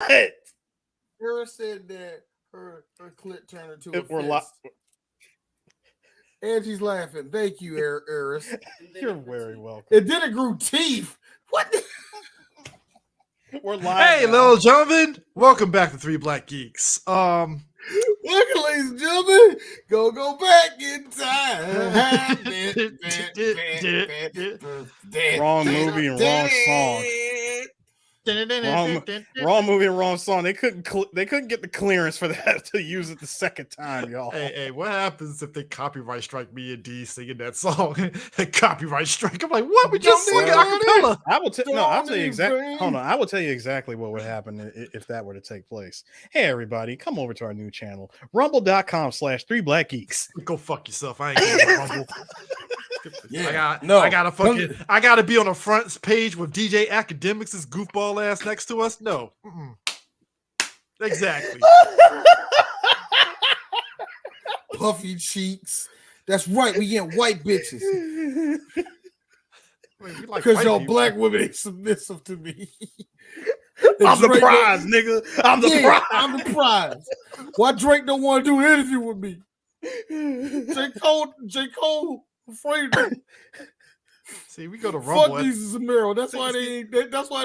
Sarah said that her clit turned into a We're fist. Angie's laughing. Thank you, Eris. You're very welcome. And then it grew teeth. What? We're live. Hey, now. little gentlemen, welcome back to Three Black Geeks. Welcome, ladies and gentlemen. Go back in time. Wrong movie and wrong song. Wrong movie and wrong song. They couldn't get the clearance for that to use it the second time, y'all. Hey, what happens if they copyright strike me and D singing that song? Copyright strike. I'm like, what? We just sing acapella. I will I'll tell you exactly. Hold on, I will tell you exactly what would happen if that were to take place. Hey, everybody, come over to our new channel, rumble.com/3blackgeeks. Go fuck yourself. I ain't going to Rumble. Yeah, I gotta be on the front page with DJ Academics' goofball ass next to us. No, exactly. Puffy cheeks. That's right. We get white bitches. Because y'all black women ain't submissive to me. I'm the prize, nigga. I'm the prize. I'm the prize. Why Drake don't want to do an interview with me? J. Cole. Afraid of me. See, we go to Rumble. Fuck Jesus and Meryl. That's why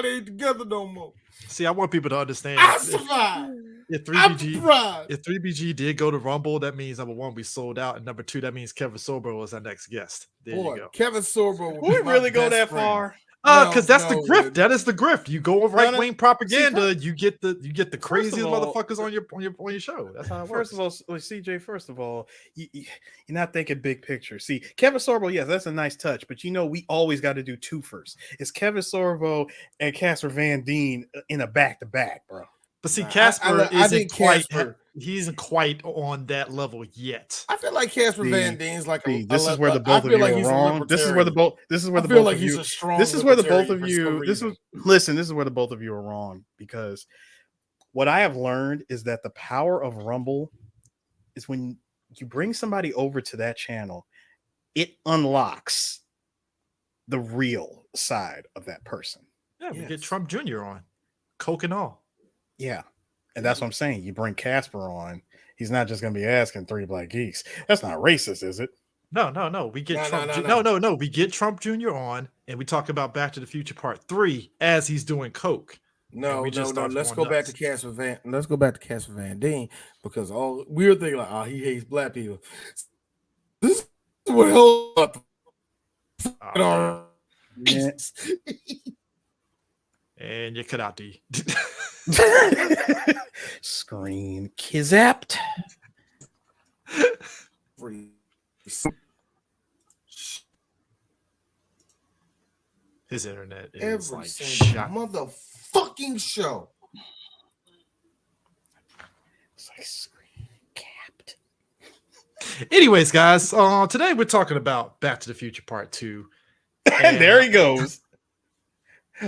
they ain't together no more. See, I want people to understand. I survived. If 3BG did go to Rumble, that means number one, we sold out, and number two, that means Kevin Sorbo was our next guest. There you go. Kevin Sorbo. Would we really go that far? Because that's the grift. That is the grift. You go with right wing propaganda, you get the craziest motherfuckers on your show. That's how it works. First of all, CJ. First of all, you're not thinking big picture. See, Kevin Sorbo, yes, that's a nice touch, but we always got to do two first. It's Kevin Sorbo and Casper Van Dien in a back-to-back, bro. But see, Casper isn't quite on that level yet. I feel like Casper Van Dien's like this is where the both of you are wrong. This is where the both of you. This is where the both of you. This is where the both of you are wrong, because what I have learned is that the power of Rumble is when you bring somebody over to that channel, it unlocks the real side of that person. Yeah, we get Trump Jr. on, coke and all. Yeah, and that's what I'm saying. You bring Casper on, he's not just going to be asking Three Black Geeks. That's not racist, is it? No. We get We get Trump Jr. on, and we talk about Back to the Future Part 3 as he's doing coke. No. Let's go back to Casper Van Dien, because all weird thing like, he hates black people. This is what held up. And you cut out the screen kizapped. His internet is every like shot. Motherfucking show. It's like screen capped. Anyways, guys, today we're talking about Back to the Future Part 2. And there he goes.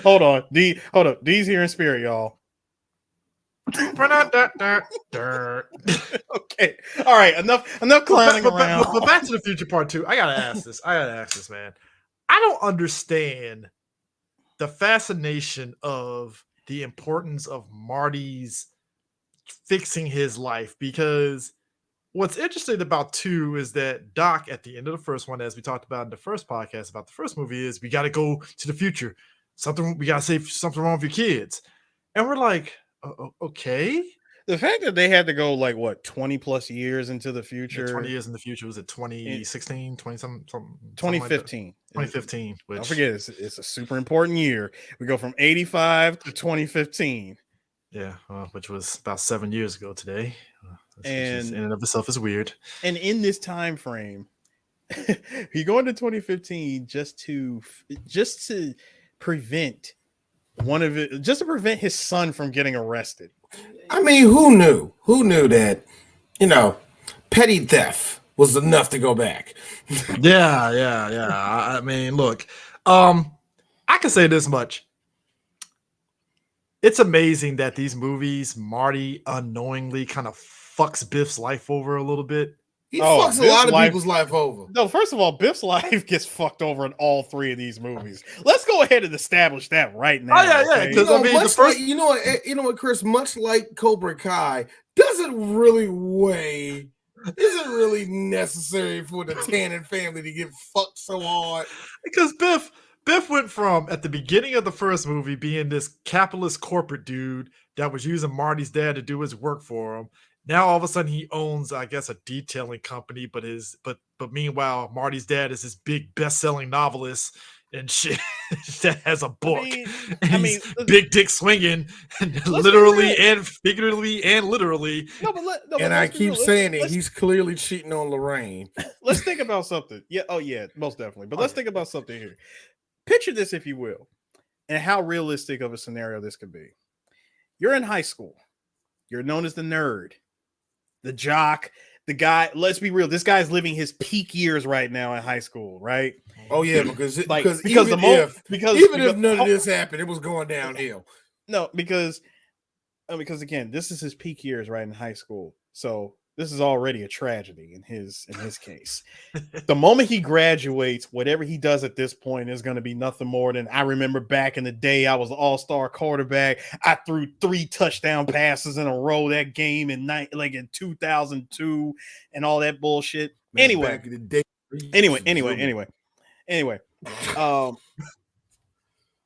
Hold on. D's here in spirit, y'all. Okay. All right. Enough clowning around. But Back to the Future Part 2. I gotta ask this, man. I don't understand the fascination of the importance of Marty's fixing his life, because what's interesting about 2 is that Doc, at the end of the first one, as we talked about in the first podcast about the first movie, is we got to go to the future. We got to say something wrong with your kids. And we're like, okay. The fact that they had to go 20 plus years into the future. 20 years in the future. Was it 2016, 20-something? 2015. 2015. Which, don't forget, it's a super important year. We go from 85 to 2015. Yeah, which was about 7 years ago today. And in and of itself is weird. And in this time frame, you go into 2015 just to prevent his son from getting arrested. I mean, who knew? Who knew that, petty theft was enough to go back? Yeah. I mean, look, I can say this much. It's amazing that these movies, Marty unknowingly kind of fucks Biff's life over a little bit. He fucks a lot of people's life over. No, first of all, Biff's life gets fucked over in all 3 of these movies. Let's go ahead and establish that right now. Oh yeah. Because I mean, the first, you know what, Chris? Much like Cobra Kai, doesn't really weigh. Isn't really necessary for the Tannen family to get fucked so hard. Because Biff went from at the beginning of the first movie being this capitalist corporate dude that was using Marty's dad to do his work for him. Now all of a sudden he owns, I guess, a detailing company, but meanwhile Marty's dad is this big best-selling novelist and shit that has a book. I mean big dick swinging, literally and figuratively and literally. I keep saying it. He's clearly cheating on Lorraine. Let's think about something. Yeah. Oh yeah, most definitely. But let's think about something here. Picture this, if you will, and how realistic of a scenario this could be. You're in high school. You're known as the nerd, the jock, the guy. Let's be real. This guy's living his peak years right now in high school, right? Oh yeah, because even if none of this happened, it was going downhill. No, because again, this is his peak years right in high school. So this is already a tragedy in his case. The moment he graduates, whatever he does at this point is going to be nothing more than, I remember back in the day, I was an all-star quarterback. I threw 3 touchdown passes in a row that game in 2002 and all that bullshit. Anyway,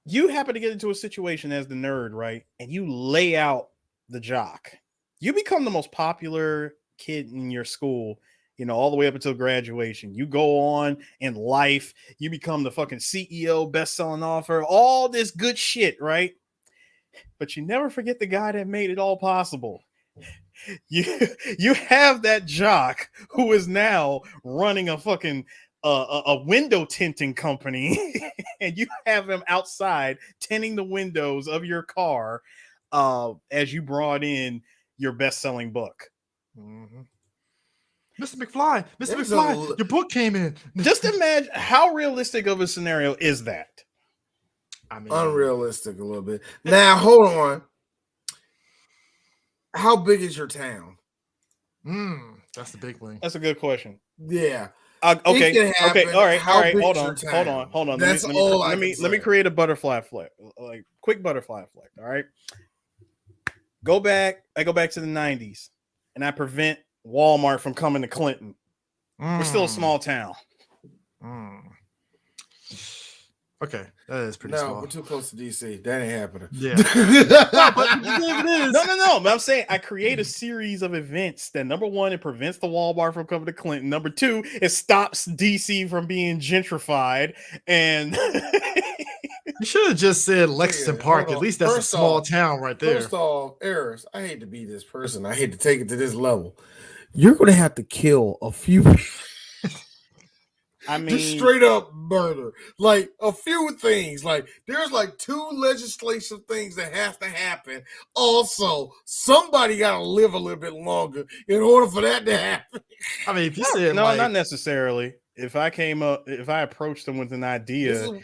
you happen to get into a situation as the nerd, right? And you lay out the jock. You become the most popular kid in your school, all the way up until graduation. You go on in life, you become the fucking CEO, best-selling author, all this good shit, right? But you never forget the guy that made it all possible. You have that jock who is now running a fucking a window tinting company, and you have him outside tinting the windows of your car as you brought in your best-selling book. Mm-hmm. Mr. McFly, your book came in. Just imagine how realistic of a scenario is that? I mean, unrealistic a little bit. Now, hold on. How big is your town? That's the big thing. That's a good question. Yeah. Okay. All right. Hold on. That's let me create a butterfly effect, like quick butterfly effect. All right. I go back to the 90s, and I prevent Walmart from coming to Clinton. We're still a small town. Okay, that is pretty small. We're too close to DC. That ain't happening. Yeah. But it is. No. But I'm saying I create a series of events that, number one, it prevents the Walmart from coming to Clinton. Number two, it stops DC from being gentrified. And you should have just said Lexington Park. At least that's a small town right there. First off, Eris, I hate to be this person. I hate to take it to this level. You're going to have to kill a few people. I mean, just straight up murder. Like a few things. Like there's like 2 legislative things that have to happen. Also, somebody got to live a little bit longer in order for that to happen. I mean, if you said not necessarily. If I approached them with an idea,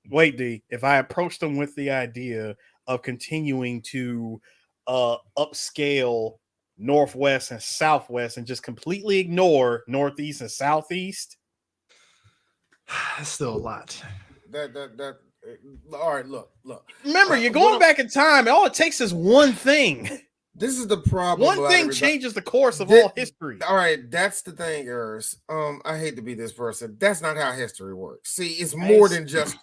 if I approached them with the idea of continuing to upscale Northwest and Southwest and just completely ignore Northeast and Southeast. That's still a lot. All right, look. Remember, you're going back in time, and all it takes is one thing. This is the problem. One thing changes the course of all history. All right, that's the thing, Eris. I hate to be this person. That's not how history works. See, it's more than just.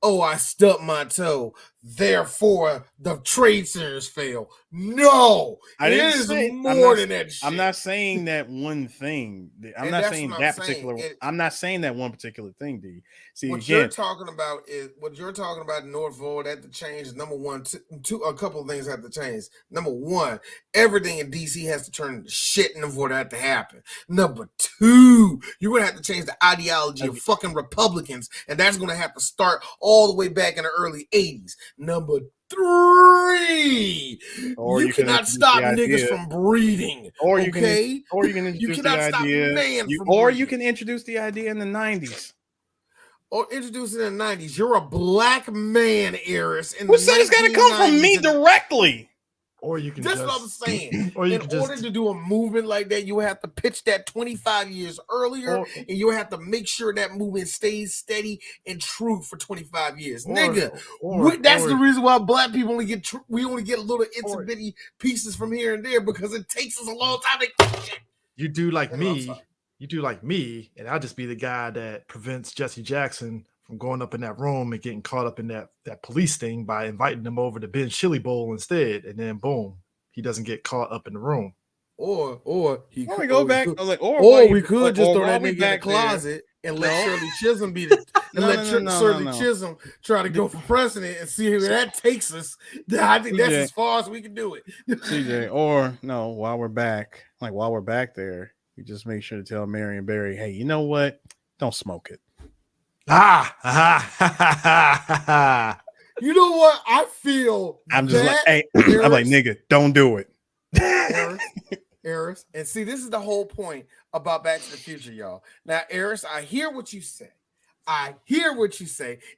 Oh, I stubbed my toe, therefore the trade centers fail. No, it is more than that shit. I'm not saying that one thing. I'm not saying that particular. I'm not saying that one particular thing, D. See, what you're talking about in Northville had to change. Number one, a couple of things have to change. Number one, everything in DC has to turn into shit for that to happen. Number two, you're gonna have to change the ideology of fucking Republicans, and that's gonna have to start all the way back in the early 80s. Number three, you cannot stop niggas from breeding. You can introduce the idea. You can introduce the idea in the 90s. Or introduce it in the 90s. You're a black man, Eris. Who said it's got to come from me directly? Or you can That's just, what I'm saying. Or you in order to do a movement like that, you have to pitch that 25 years earlier, and you have to make sure that movement stays steady and true for 25 years. Nigga, that's the reason why black people only get little itty bitty pieces from here and there, because it takes us a long time to get shit. You do like me, and I'll just be the guy that prevents Jesse Jackson from going up in that room and getting caught up in that police thing by inviting them over to Ben's Chili Bowl instead, and then boom, he doesn't get caught up in the room. Or he could go back. Or we could just throw that nigga in the closet and let Shirley Chisholm be the Shirley Chisholm try to go for president and see where that takes us. I think that's as far as we can do it. CJ, or no, while we're back there, you just make sure to tell Marion Barry, hey, you know what? Don't smoke it. You know what? I feel I'm just like, hey, I'm like, nigga, don't do it. Eris, and see, this is the whole point about Back to the Future, y'all. Now, Eris, I hear what you say.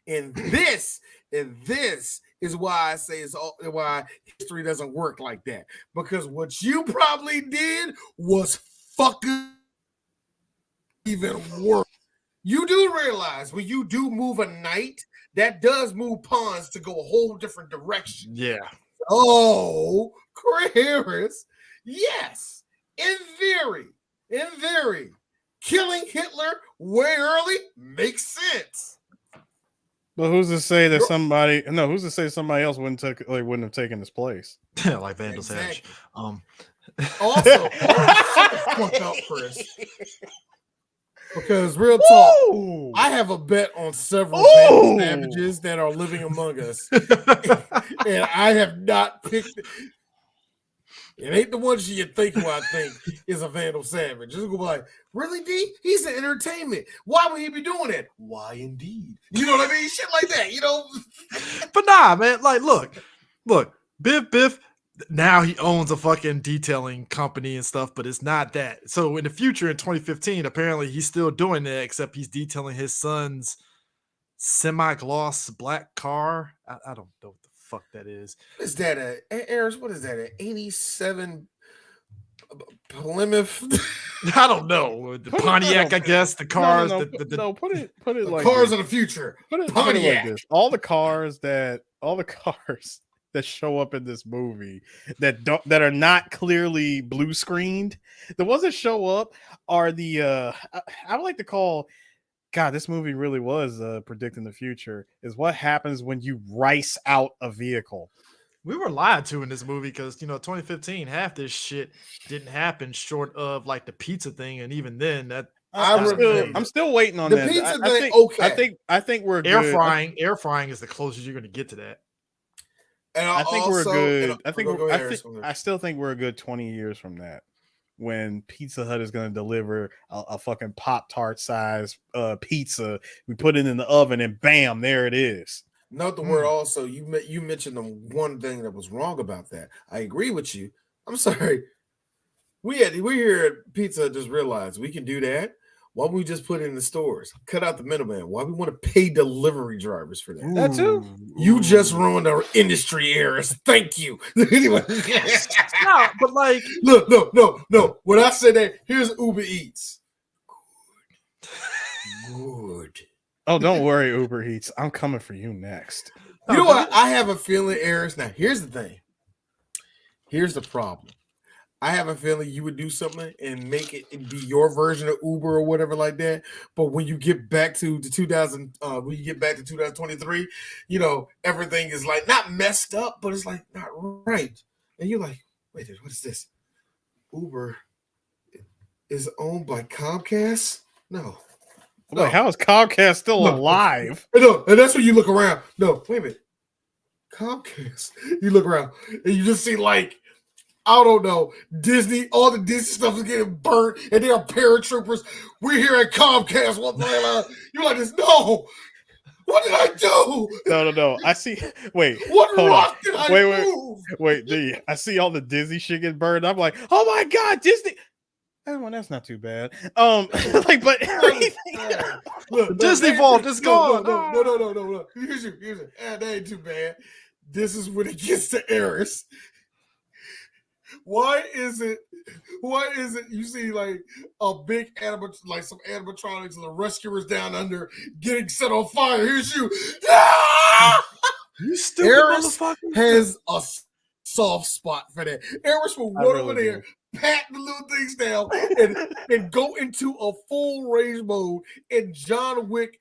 And this is why I say why history doesn't work like that. Because what you probably did was fucking even worse. You do realize when you do move a knight, that does move pawns to go a whole different direction. Yeah. Oh, Chris, yes. In theory, killing Hitler way early makes sense. But who's to say that somebody else wouldn't have taken his place? Like Vandal Savage. Also, fuck up, Chris. Because real talk, I have a bet on several savages that are living among us. And I have not picked it. Ain't the one you think who I think is a Vandal Savage. Just go like, really, D? He's an entertainment. Why would he be doing that? Why indeed? You know what I mean? Shit like that, you know? But nah, man. Like, look, Biff. Now he owns a fucking detailing company and stuff, but it's not that. So in the future, in 2015, apparently he's still doing that, except he's detailing his son's semi-gloss black car. I don't know what the fuck that is. What is that? Eris, what is that? An 87 Plymouth? I don't know. The Pontiac, I guess. The cars. Put it like cars this. of the future. Put it like this. All the cars that show up in this movie that are not clearly blue screened. The ones that show up are the I would like to call, God, this movie really was predicting the future, is what happens when you rice out a vehicle. We were lied to in this movie because 2015, half this shit didn't happen short of like the pizza thing, and even then I'm still waiting on the that. pizza thing. Okay, I think we're air good. frying is the closest you're going to get to that. And I think we're good. I still think we're a good 20 years from that, when Pizza Hut is going to deliver a fucking Pop-Tart size pizza. We put it in the oven and bam, there it is. Note the word also. You mentioned the one thing that was wrong about that. I agree with you. I'm sorry. We here at Pizza Hut just realized we can do that. Why don't we just put it in the stores? Cut out the middleman. Why we want to pay delivery drivers for that? That too? You just ruined our industry errors. Thank you. Anyway. No, but like, no. When I say that, here's Uber Eats. Good. Oh, don't worry, Uber Eats. I'm coming for you next. You know what? I have a feeling, Eris. Now, here's the thing. Here's the problem. I have a feeling you would do something and make it be your version of Uber or whatever like that. But when you get back to the 2023, everything is like not messed up, but it's like not right. And you're like, wait, what is this? Uber is owned by Comcast? No. Like, how is Comcast still alive? No, and that's when you look around. No, wait a minute. Comcast. You look around and you just see like, I don't know, Disney, all the Disney stuff is getting burnt, and they are paratroopers. We're here at Comcast. You're like this. No. What did I do? No. I see. Wait. What rock did I move? Wait. I see all the Disney shit get burned. I'm like, oh my God, Disney. Well, that's not too bad. But look, Disney Vault is gone. No. Here's it. That ain't too bad. This is when it gets to Eris. Why is it you see like a big like some animatronics and the rescuers down under getting set on fire? Here's you. You stupid Eris motherfucker. has a soft spot for that. Eris will run over there, pat the little things down, and go into a full rage mode. And John Wick,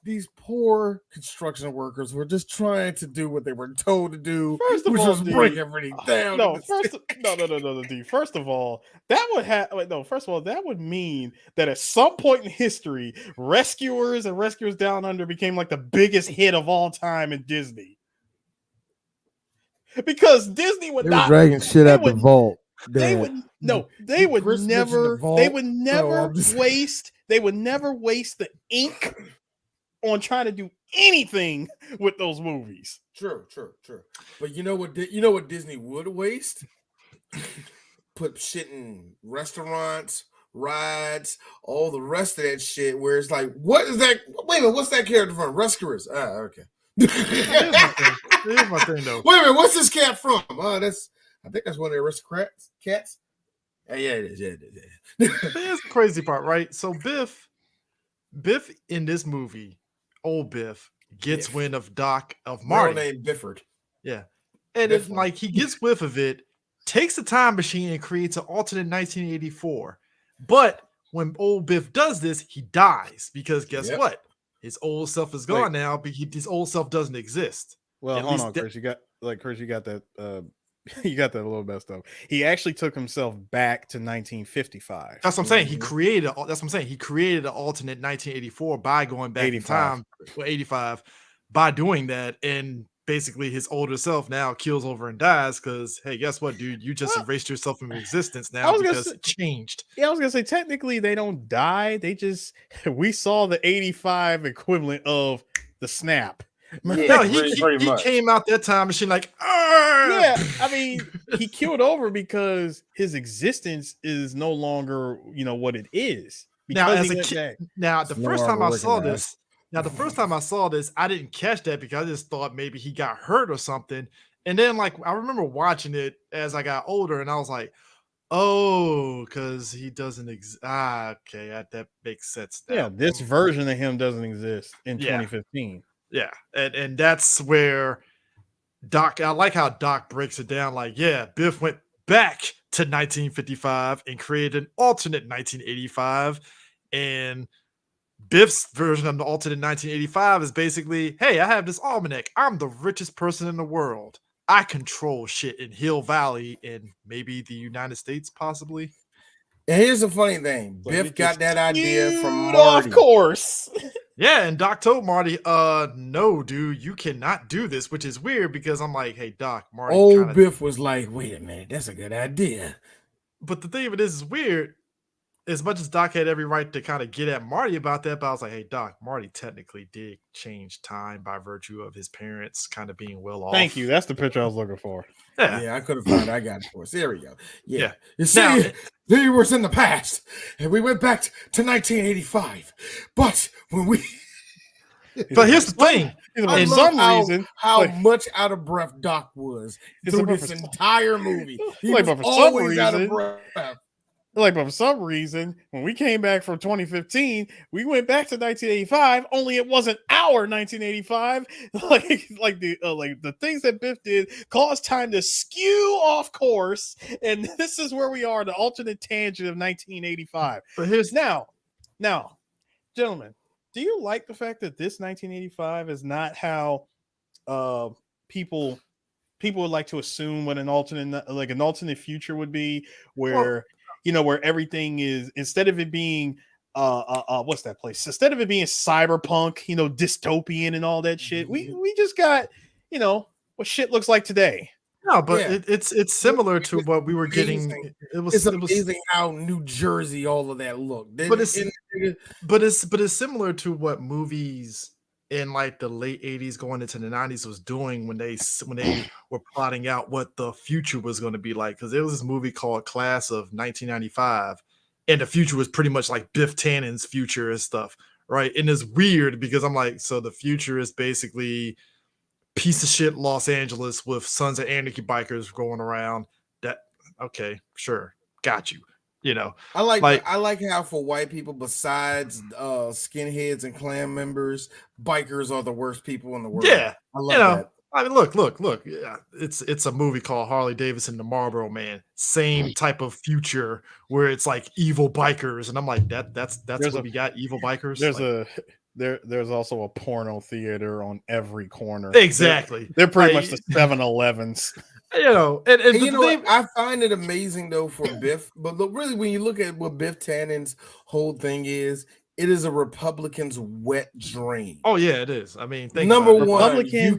these poor construction workers were just trying to do what they were told to do, which was break everything down. No, D. First of all, that would mean that at some point in history, Rescuers and Rescuers Down Under became like the biggest hit of all time in Disney. Because Disney would not dragging shit out the vault. They would never waste the ink on trying to do anything with those movies. True. But you know what Disney would waste? Put shit in restaurants, rides, all the rest of that shit where it's like, what is that? Wait a minute, what's that character from? Rescuers. Okay. Here's my thing though. Wait a minute, what's this cat from? I think that's one of the aristocrats cats. Yeah, it is. Here's the crazy part, right? So Biff in this movie, old Biff gets wind of Marty. Real name Bifford. Yeah. And if like he gets whiff of it, takes a time machine and creates an alternate 1984. But when old Biff does this, he dies because guess what? His old self is gone now, but his old self doesn't exist. Well, hold on, Chris. You got that you got that a little messed up. He actually took himself back to 1955. That's what I'm saying. He created an alternate 1984 by going back in time, 85, by doing that, and basically his older self now kills over and dies because, hey, guess what, dude? You just erased yourself from existence now because it changed. Yeah, I was gonna say technically they don't die. They just we saw the 85 equivalent of the snap. Yeah, no, he came out that time machine like, argh! Yeah, I mean, he killed over because his existence is no longer, what it is. Now, as a kid, the first time I saw this, I didn't catch that because I just thought maybe he got hurt or something. And then, like, I remember watching it as I got older, and I was like, oh, because he doesn't exist. Okay, that makes sense now. Yeah, this version of him doesn't exist in 2015. Yeah, and that's where Doc, I like how Doc breaks it down. Like, yeah, Biff went back to 1955 and created an alternate 1985. And Biff's version of the alternate 1985 is basically, hey, I have this almanac. I'm the richest person in the world. I control shit in Hill Valley and maybe the United States, possibly. And here's the funny thing. Biff got that idea from Marty. Of course. Yeah, and Doc told Marty, no, dude, you cannot do this, which is weird because I'm like, hey, Doc, Marty. Biff was like, wait a minute, that's a good idea. But the thing of it is weird. As much as Doc had every right to kind of get at Marty about that, but I was like, hey, Doc, Marty technically did change time by virtue of his parents kind of being well off. Thank you. That's the picture I was looking for. Yeah, I could have found it. I got it for us. There we go. Yeah. You see, we was in the past, and we went back to 1985. But when we... But here's the thing. I love how much out of breath Doc was through this entire movie. He was always out of breath. Like, but for some reason, when we came back from 2015, we went back to 1985. Only it wasn't our 1985. Like the things that Biff did caused time to skew off course, and this is where we are, the alternate tangent of 1985. But here's now, gentlemen, do you like the fact that this 1985 is not how people would like to assume what an alternate future would be, where where everything is, instead of it being what's that place? Instead of it being cyberpunk, dystopian and all that shit, we just got, what shit looks like today. No, but it's similar to what we were getting. It's amazing how New Jersey all of that looked. But it's similar to what movies in like the late 80s going into the 90s was doing when they were plotting out what the future was going to be like. Because there was this movie called Class of 1995, and the future was pretty much like Biff Tannen's future and stuff, right? And it's weird because I'm like, so the future is basically piece of shit Los Angeles with Sons of Anarchy bikers going around. That okay, sure, got you. You know, I like how for white people, besides skinheads and Klan members, bikers are the worst people in the world. Yeah, I love that. I mean, look. Yeah, it's a movie called Harley Davidson, the Marlboro Man. Same type of future where it's like evil bikers, and I'm like, that's what we got, evil bikers. There's also a porno theater on every corner. Exactly. They're pretty much the 7-Elevens. You know, and you know what? I find it amazing though for Biff, but look, really, when you look at what Biff Tannen's whole thing is, it is a Republican's wet dream. Oh yeah, it is. I mean, number one, Republican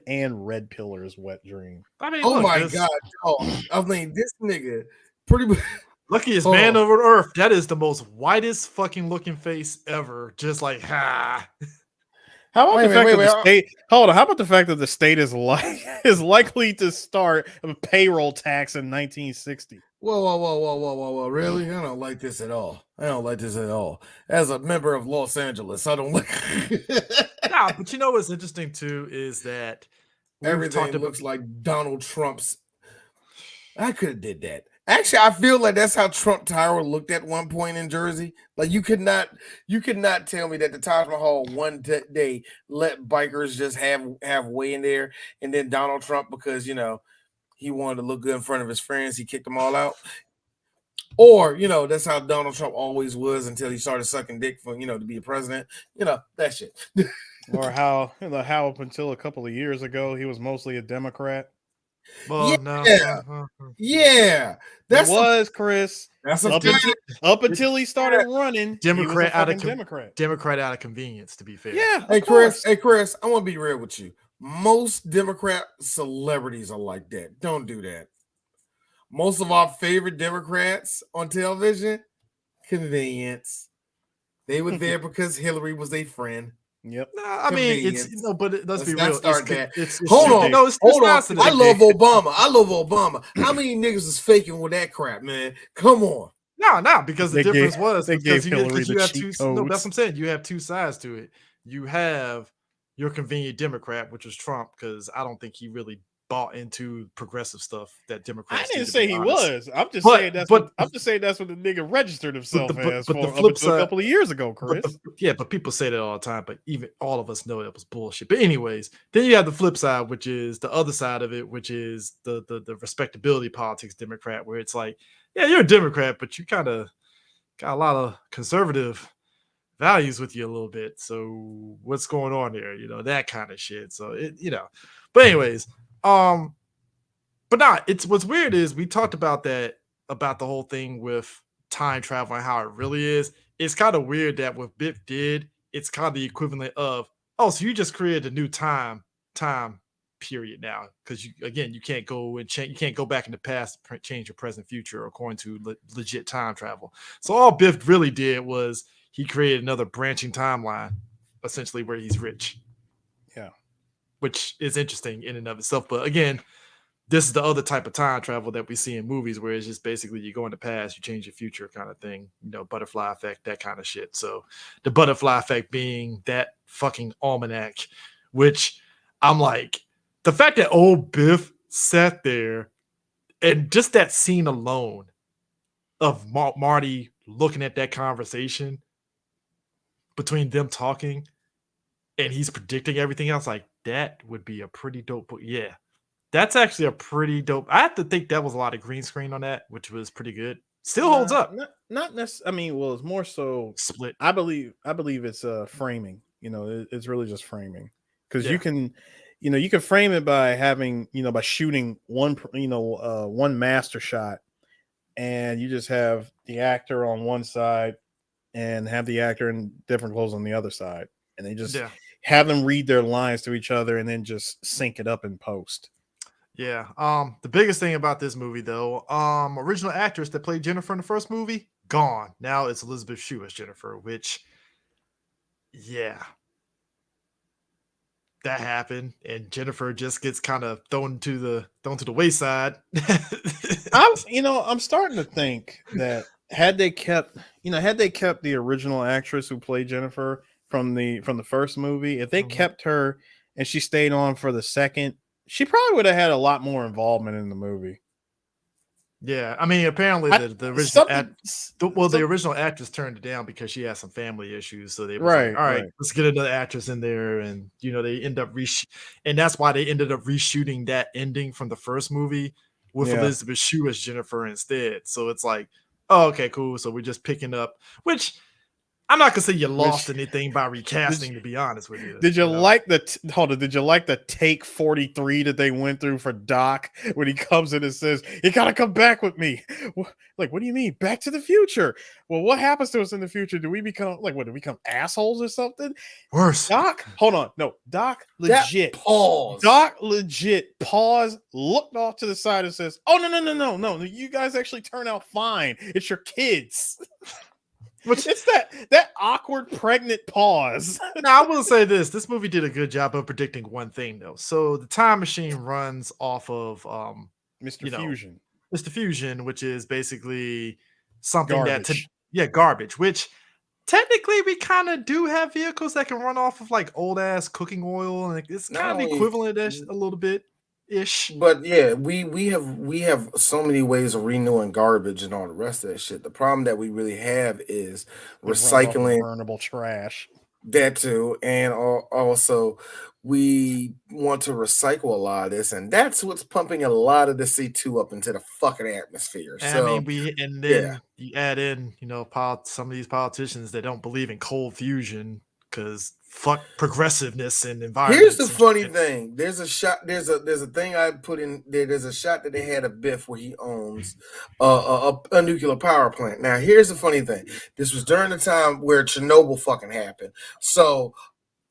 and red pillars wet dream. I mean, oh my god, I mean, this nigga pretty much. Luckiest man over earth. That is the most whitest fucking looking face ever. Just like, ha. How about the fact that the state? Hold on. How about the fact that the state is likely to start a payroll tax in 1960? Whoa! Really? I don't like this at all. As a member of Los Angeles, I don't like. Nah, but you know what's interesting too is that everything looks like Donald Trump's. I could have did that. Actually, I feel like that's how Trump Tower looked at one point in Jersey. Like you could not tell me that the Taj Mahal one day let bikers just have way in there, and then Donald Trump, because he wanted to look good in front of his friends, he kicked them all out. Or that's how Donald Trump always was until he started sucking dick for to be a president. That shit. Or how up until a couple of years ago he was mostly a Democrat. Well, yeah, that was Chris. That's up until he started running. Democrat out of convenience. To be fair, yeah. Hey Chris, I want to be real with you. Most Democrat celebrities are like that. Don't do that. Most of our favorite Democrats on television, convenience. They were there because Hillary was their friend. Yep. No, I mean but let's be real. Hold on. I love Obama. How many niggas is faking with that crap, man? Come on. No, because the difference was they gave Hillary the have cheat two. codes. No, that's what I'm saying. You have two sides to it. You have your convenient Democrat, which was Trump, because I don't think he really bought into progressive stuff that Democrats. I didn't say he was. I'm just saying that's what the nigga registered himself as for up until a couple of years ago, Chris. But people say that all the time. But even all of us know that was bullshit. But anyways, then you have the flip side, which is the other side of it, which is the respectability politics Democrat, where it's like, yeah, you're a Democrat, but you kind of got a lot of conservative values with you a little bit. So what's going on there? That kind of shit. So But anyways. But it's what's weird is we talked about the whole thing with time travel and how it really is. It's kind of weird that what Biff did, it's kind of the equivalent of, oh, so you just created a new time period now, because you can't go and change, you can't go back in the past to change your present future according to legit time travel. So all Biff really did was he created another branching timeline, essentially, where he's rich. Yeah. Which is interesting in and of itself. But again, this is the other type of time travel that we see in movies, where it's just basically you go in the past, you change your future kind of thing, butterfly effect, that kind of shit. So the butterfly effect being that fucking almanac, which I'm like, the fact that old Biff sat there and just that scene alone of Marty looking at that conversation between them talking and he's predicting everything else, like, that would be a pretty dope book. Yeah, that's actually a pretty dope. I have to think that was a lot of green screen on that, which was pretty good. Still holds up. Not necessarily. I mean, well, it's more so split. I believe it's framing. It's really just framing, because you can frame it by having by shooting one master shot, and you just have the actor on one side and have the actor in different clothes on the other side, and they just have them read their lines to each other and then just sync it up in post. Yeah. The biggest thing about this movie, though, original actress that played Jennifer in the first movie, gone. Now it's Elizabeth Shue as Jennifer, which, yeah, that happened, and Jennifer just gets kind of thrown to the wayside. I'm starting to think that had they kept the original actress who played Jennifer from the first movie, if they kept her and she stayed on for the second She probably would have had a lot more involvement in the movie. Yeah, I mean, apparently the original actress turned it down because she had some family issues. So they was like, all right, let's get another actress in there, and they end up and that's why they ended up reshooting that ending from the first movie with Elizabeth Shue as Jennifer instead. So it's like, oh, okay, cool. So we're just picking up, which I'm not gonna say you lost anything by recasting, to be honest with you. Did you like Did you like the take 43 that they went through for Doc when he comes in and says, "You gotta come back with me"? Like, what do you mean, Back to the Future? Well, what happens to us in the future? Do we become do we become assholes or something? Worse. Doc, hold on, no, Doc legit pause. Doc legit pause, looked off to the side and says, "Oh no, you guys actually turn out fine. It's your kids." Which it's that awkward pregnant pause. Now, I will say this movie did a good job of predicting one thing, though. So the time machine runs off of Mr. Fusion. Mr. Fusion, which is basically something garbage. Garbage, which technically we kind of do have vehicles that can run off of like old ass cooking oil, and it's kind of the equivalent of that a little bit. Ish. But yeah, we have so many ways of renewing garbage and all the rest of that shit. The problem that we really have is recycling burnable trash. That too, and also we want to recycle a lot of this, and that's what's pumping a lot of the C2 up into the fucking atmosphere. And so, I mean, you add in, some of these politicians that don't believe in cold fusion because fuck progressiveness and environment. Here's the funny thing. There's a shot. There's a thing I put in there. There's a shot that they had of Biff where he owns a nuclear power plant. Now, here's the funny thing. This was during the time where Chernobyl fucking happened. So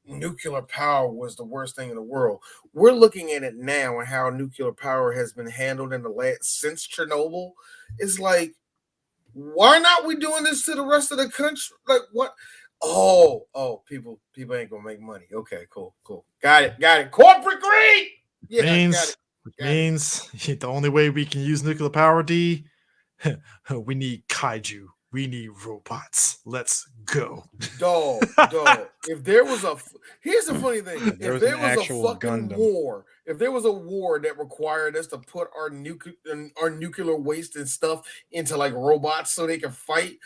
nuclear power was the worst thing in the world. We're looking at it now and how nuclear power has been handled in the last since Chernobyl. It's like, why not we doing this to the rest of the country? Like what? Oh, people ain't gonna make money. Okay, cool. Got it. Corporate greed. Yeah, means the only way we can use nuclear power, D, we need kaiju. We need robots. Let's go. Dog. If there was here's the funny thing. If there was a fucking war, if there was a war that required us to put our nuclear waste and stuff into like robots so they can fight,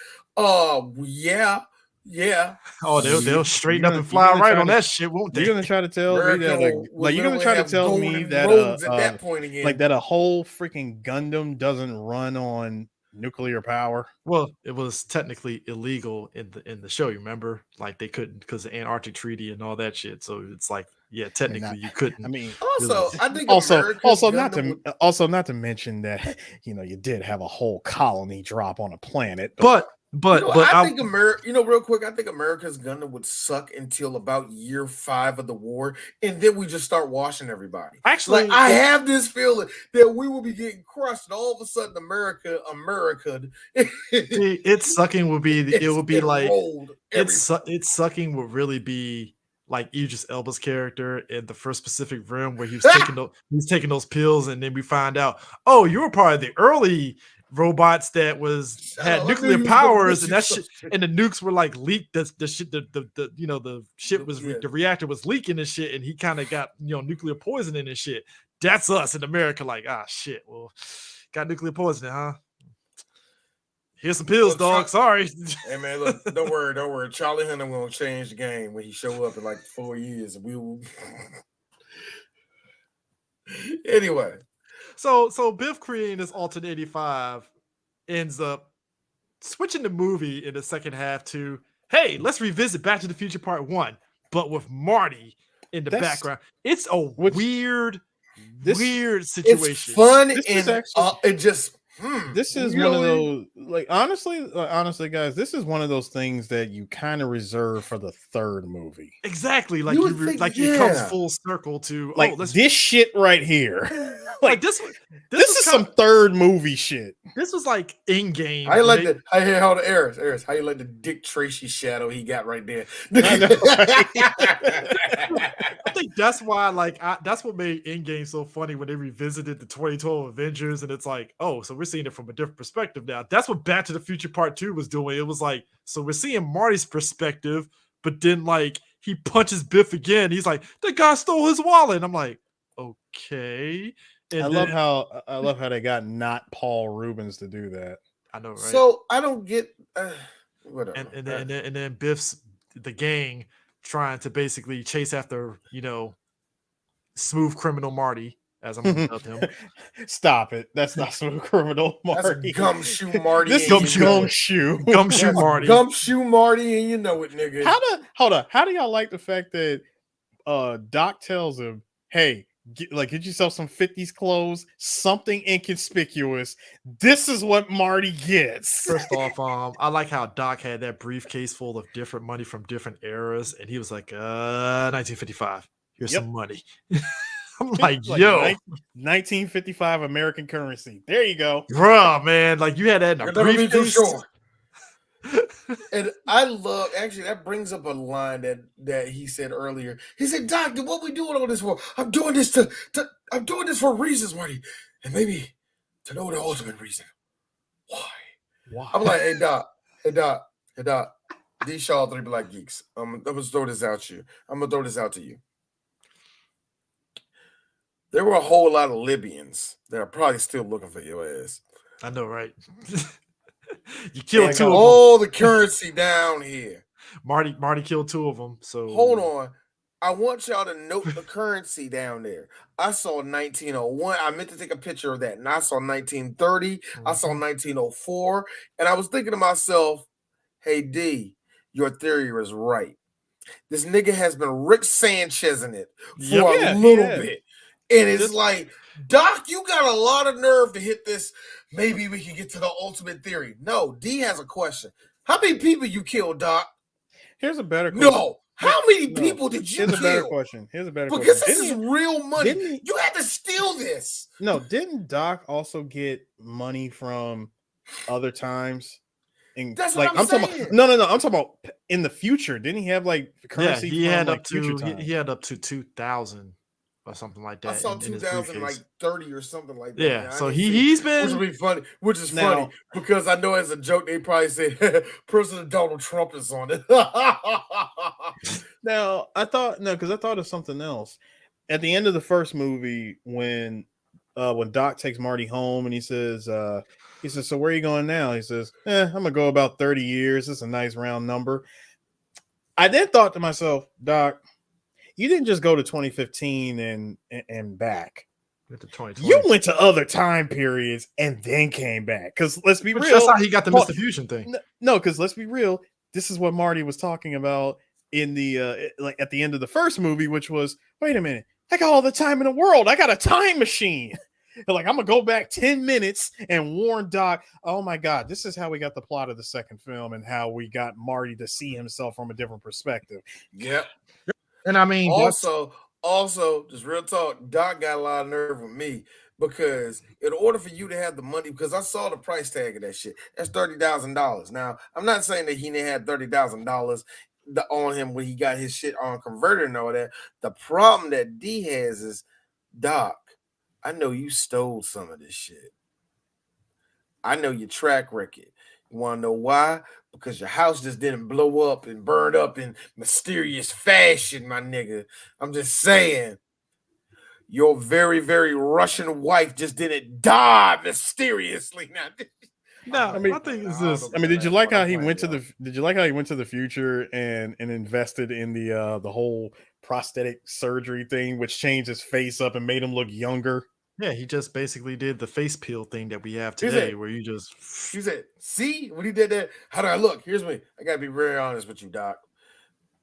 yeah. Oh, they'll straighten up and fly right on that shit, won't they? You're gonna try to tell me that you're gonna try to tell me that that point again. Like that a whole freaking Gundam doesn't run on nuclear power. Well, it was technically illegal in the show. You remember, like they couldn't because the Antarctic Treaty and all that shit. So it's like, yeah, technically you couldn't. I mean, I think not to mention that you did have a whole colony drop on a planet, but I think real quick, I think America's Gundam would suck until about year 5 of the war, and then we just start washing everybody. Actually, like, I have this feeling that we will be getting crushed, and all of a sudden, America. It's sucking would be it's sucking would really be like Idris Elba's character in the first Pacific Rim, where he was taking those pills, and then we find out, oh, you were part of the early robots that had nuclear powers, and that shit, and the nukes were like leaked. The reactor was leaking and shit, and he kind of got nuclear poisoning and shit. That's us in America, like, shit. Well, got nuclear poisoning, huh? Here's some pills, dog. Sorry. Hey man, look, don't worry. Charlie Hunnam gonna change the game when he show up in like 4 years. We will. Anyway. So Biff creating this alternate 85 ends up switching the movie in the second half to, hey, let's revisit Back to the Future Part 1, but with Marty in the background. It's a weird situation. It's fun it just. This is one of those, honestly, guys, this is one of those things that you kind of reserve for the third movie. Exactly, it comes full circle to this shit right here. This is some third movie shit. This was like in game. How you like Eris? How you like the Dick Tracy shadow he got right there? I think that's why, that's what made Endgame so funny when they revisited the 2012 Avengers, and it's like, oh, so we're seeing it from a different perspective now. That's what Back to the Future Part 2 was doing. It was like, so we're seeing Marty's perspective, but then he punches Biff again. He's like, the guy stole his wallet. And I'm like, okay. And I love how they got not Paul Rubens to do that. I know, right? So I don't get whatever. And then Biff's the gang trying to basically chase after, smooth criminal Marty, as I'm gonna dub him. Stop it. That's not Smooth Criminal Marty. That's Gumshoe Marty. This is Gumshoe. Gumshoe Marty. Gumshoe Marty, and you know it, nigga. How do y'all like the fact that Doc tells him, hey, get yourself some 50s clothes, something inconspicuous. This is what Marty gets. First off, I like how Doc had that briefcase full of different money from different eras, and he was like, 1955. Here's some money. I'm like, yo, 1955 American currency. There you go, bruh, man. Like you had that in a briefcase. Sure. And I love, actually, that brings up a line that he said earlier. He said, "Doctor, what we doing all this for? I'm doing this I'm doing this for reasons, Marty, and maybe to know the ultimate reason. Why? I'm like, hey Doc. These Shaw 3 Black Geeks. I'm gonna throw this out to you. I'm gonna throw this out to you. There were a whole lot of Libyans that are probably still looking for your ass. I know, right? You killed 2 of them. All the currency down here. Marty killed 2 of them. So hold on. I want y'all to note the currency down there. I saw 1901. I meant to take a picture of that, and I saw 1930. I saw 1904, and I was thinking to myself, "Hey D, your theory was right. This nigga has been Rick Sanchez in it for a little bit, and it's like, Doc, you got a lot of nerve to hit this. Maybe we can get to the ultimate theory." No, D has a question. How many people you killed, Doc? Here's a better question. No. How many people did you kill? Here's a better question. Because this is real money. You had to steal this. No, didn't Doc also get money from other times? That's what I'm saying. talking about. No. I'm talking about in the future. Didn't he have like currency? Yeah, he had up to 2,000 or something like that. I saw 2030 or something like that. Yeah, so he's been, which would be funny. Which is funny because I know as a joke they probably said President Donald Trump is on it. Now I thought of something else. At the end of the first movie, when Doc takes Marty home and he says, "So where are you going now?" He says, "I'm gonna go about 30 years. It's a nice round number." I then thought to myself, Doc, you didn't just go to 2015 and back. You went to other time periods and then came back. Because let's be real, that's how he got the Mr. Fusion thing. No, because let's be real, this is what Marty was talking about in the at the end of the first movie, which was, wait a minute, I got all the time in the world. I got a time machine. Like, I'm gonna go back 10 minutes and warn Doc, oh my God, this is how we got the plot of the second film and how we got Marty to see himself from a different perspective. Yep. And I mean, also, just real talk, Doc got a lot of nerve with me because in order for you to have the money, because I saw the price tag of that shit, that's $30,000. Now, I'm not saying that he didn't have $30,000 on him when he got his shit on converter and all that. The problem that D has is, Doc, I know you stole some of this shit. I know your track record. You want to know why? Because your house just didn't blow up and burn up in mysterious fashion, my nigga. I'm just saying. Your very, very Russian wife just didn't die mysteriously. Now, my thing is this. I mean, did you like how he went to the future and invested in the whole prosthetic surgery thing, which changed his face up and made him look younger? Yeah, he just basically did the face peel thing that we have today, where you just. He said, "See what he did there? How do I look? Here's me. I gotta be very honest with you, Doc.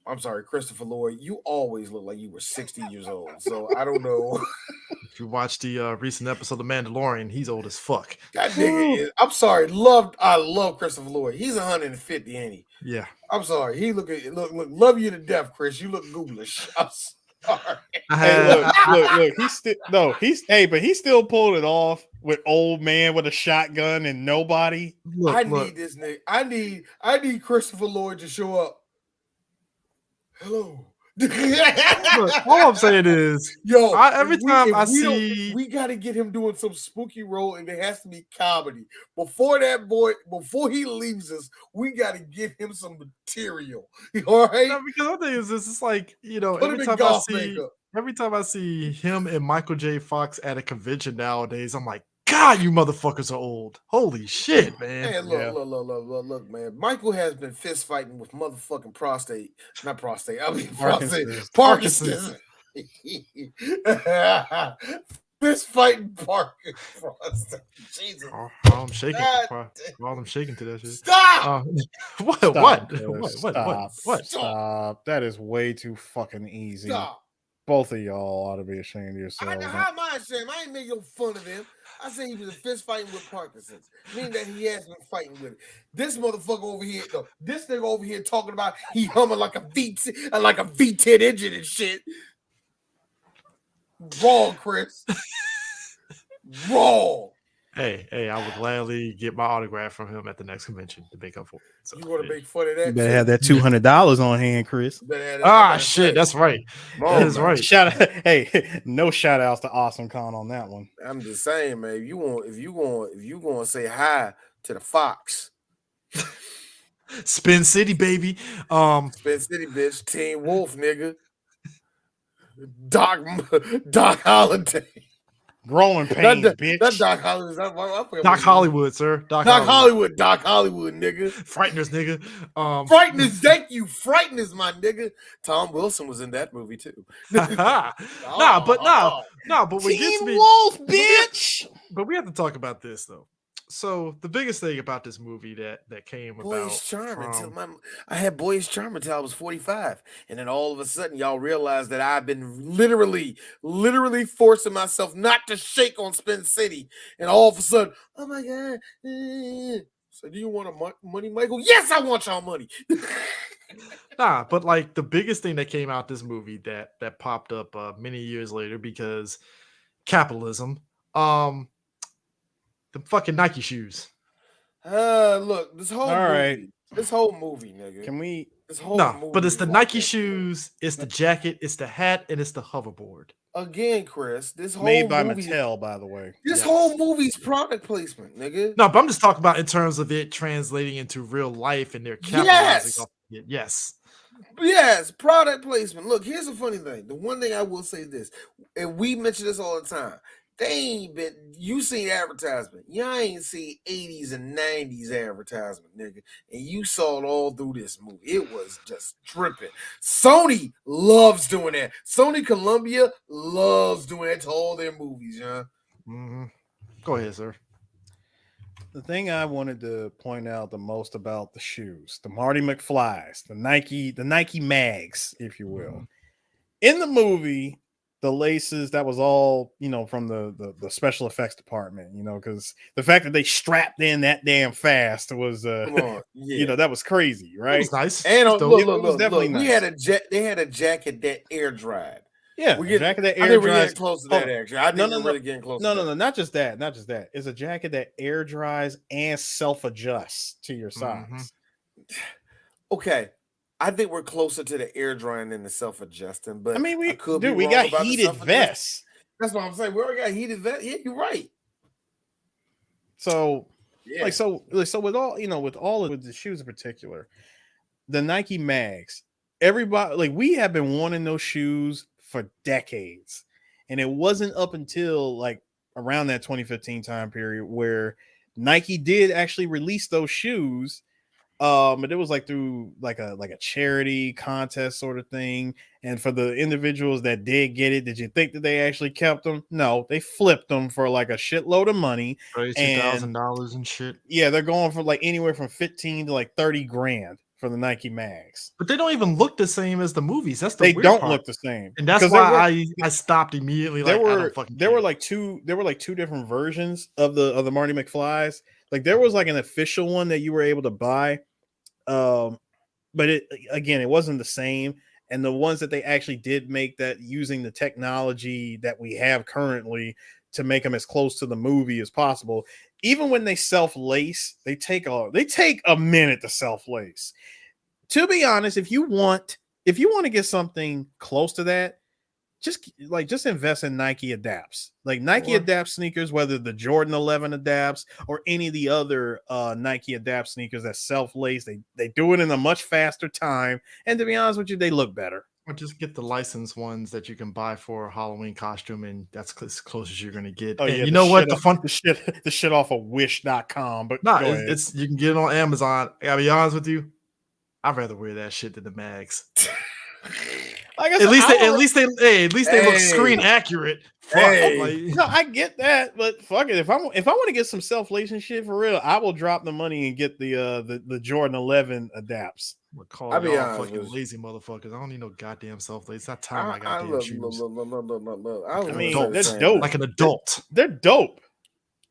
I'm sorry, Christopher Lloyd. You always look like you were 60 years old. So I don't know." If you watch the recent episode of Mandalorian, he's old as fuck. That nigga is. I'm sorry. I love Christopher Lloyd. He's 150, ain't he? Yeah. I'm sorry. He look. Love you to death, Chris. You look ghoulish. I'm sorry. Hey, look. But he still pulled it off with old man with a shotgun and nobody. Need this nigga. I need Christopher Lloyd to show up. Hello. Look, all I'm saying is, every time I see, we got to get him doing some spooky role, and it has to be comedy. Before he leaves us, we got to give him some material. All right? No, because the thing is, this is like, every time I see, every time I see him and Michael J. Fox at a convention nowadays, I'm like, God, you motherfuckers are old. Holy shit, man. Hey, look, man. Michael has been fist fighting with motherfucking Parkinson's. Fist fighting Parkinson's. Jesus. I'm shaking. I'm shaking to that shit. Stop! What? Stop. That is way too fucking easy. Stop. Both of y'all ought to be ashamed of yourselves. How am I ashamed? I ain't making no fun of him. I said he was a fist fighting with Parkinson's, meaning that he has been fighting with it. This motherfucker over here, though, this nigga over here talking about he humming like a V10 engine and shit. Wrong, Chris. Wrong. Hey, I would gladly get my autograph from him at the next convention to make up for it. So, you want to make fun of that? You better have that $200 on hand, Chris. Shit, that's right. That is right. Hey, no shout outs to Awesome Con on that one. I'm just saying, man. If you going to say hi to the Fox, Spin City, baby. Spin City, bitch. Teen Wolf, nigga. Doc Holliday. Growing pains, bitch. That's Doc Hollywood. Doc Hollywood, sir. Doc Hollywood, nigga. Frighteners, nigga. Frighteners, thank you. Frighteners, my nigga. Tom Wilson was in that movie too. But we get to be Wolf, bitch. But we have to talk about this though. So the biggest thing about this movie that came Boyish about Charm I had Boyish Charm until I was 45, and then all of a sudden y'all realize that I've been literally forcing myself not to shake on Spin City, and all of a sudden, oh my god! So do you want money, Michael? Yes, I want y'all money. But like the biggest thing that came out this movie that popped up many years later because capitalism. The fucking Nike shoes. Look, this whole movie, nigga. Can we? But it's the Nike shoes, it's the jacket, it's the hat, and it's the hoverboard. Again, Chris, this whole made by movie, Mattel, by the way. This whole movie's product placement, nigga. No, but I'm just talking about in terms of it translating into real life and their capitalizing off it. Yes, product placement. Look, here's the funny thing. The one thing I will say this, and we mention this all the time. They ain't been, you seen advertisement. Y'all ain't seen 80s and 90s advertisement, nigga. And you saw it all through this movie. It was just dripping. Sony loves doing that. Sony Columbia loves doing that to all their movies, John. Mm-hmm. Go ahead, sir. The thing I wanted to point out the most about the shoes, the Marty McFlys, the Nike mags, if you will. Mm-hmm. In the movie, the laces, that was all, from the special effects department, because the fact that they strapped in that damn fast was, that was crazy, right? It was nice. And look, nice. They had a jacket that air dried. Yeah, jacket that air dries. We're getting close to that, actually. I think we're really getting close. No, not just that. It's a jacket that air dries and self-adjusts to your size. Mm-hmm. Okay. I think we're closer to the air drying than the self-adjusting, but we got heated vests. That's what I'm saying. We already got heated vests. Yeah, you're right. So, with all with the shoes in particular, the Nike mags, everybody, we have been wanting those shoes for decades, and it wasn't up until around that 2015 time period where Nike did actually release those shoes. But it was through a charity contest sort of thing. And for the individuals that did get it, did you think that they actually kept them? No, they flipped them for a shitload of money. $32,000 and shit. Yeah, they're going for anywhere from 15 to 30 grand for the Nike mags. But they don't even look the same as the movies. That's they don't look the same. And that's why I stopped immediately. There were two different versions of the Marty McFlys. There was an official one that you were able to buy, but it wasn't the same. And the ones that they actually did make, that using the technology that we have currently to make them as close to the movie as possible, even when they self-lace, they take a minute to self-lace. To be honest, if you want to get something close to that, just invest in Nike Adapts. Nike Adapt sneakers, whether the Jordan 11 Adapts or any of the other Nike Adapt sneakers that self-lace, they do it in a much faster time, and to be honest with you, they look better. Or just get the licensed ones that you can buy for a Halloween costume, and that's as close as you're gonna get. Oh and yeah, you know what? the shit off of Wish.com. But No, go ahead. it's you can get it on Amazon. I gotta be honest with you. I'd rather wear that shit than the mags. At least they look screen accurate. No, I get that, but fuck it. If I want to get some self-lacing shit for real, I will drop the money and get the Jordan 11 adapts. I'll be fucking lazy motherfuckers. I don't need no goddamn self-lace. It's not time my goddamn shoes. I mean, that's dope. Like an adult. They're dope.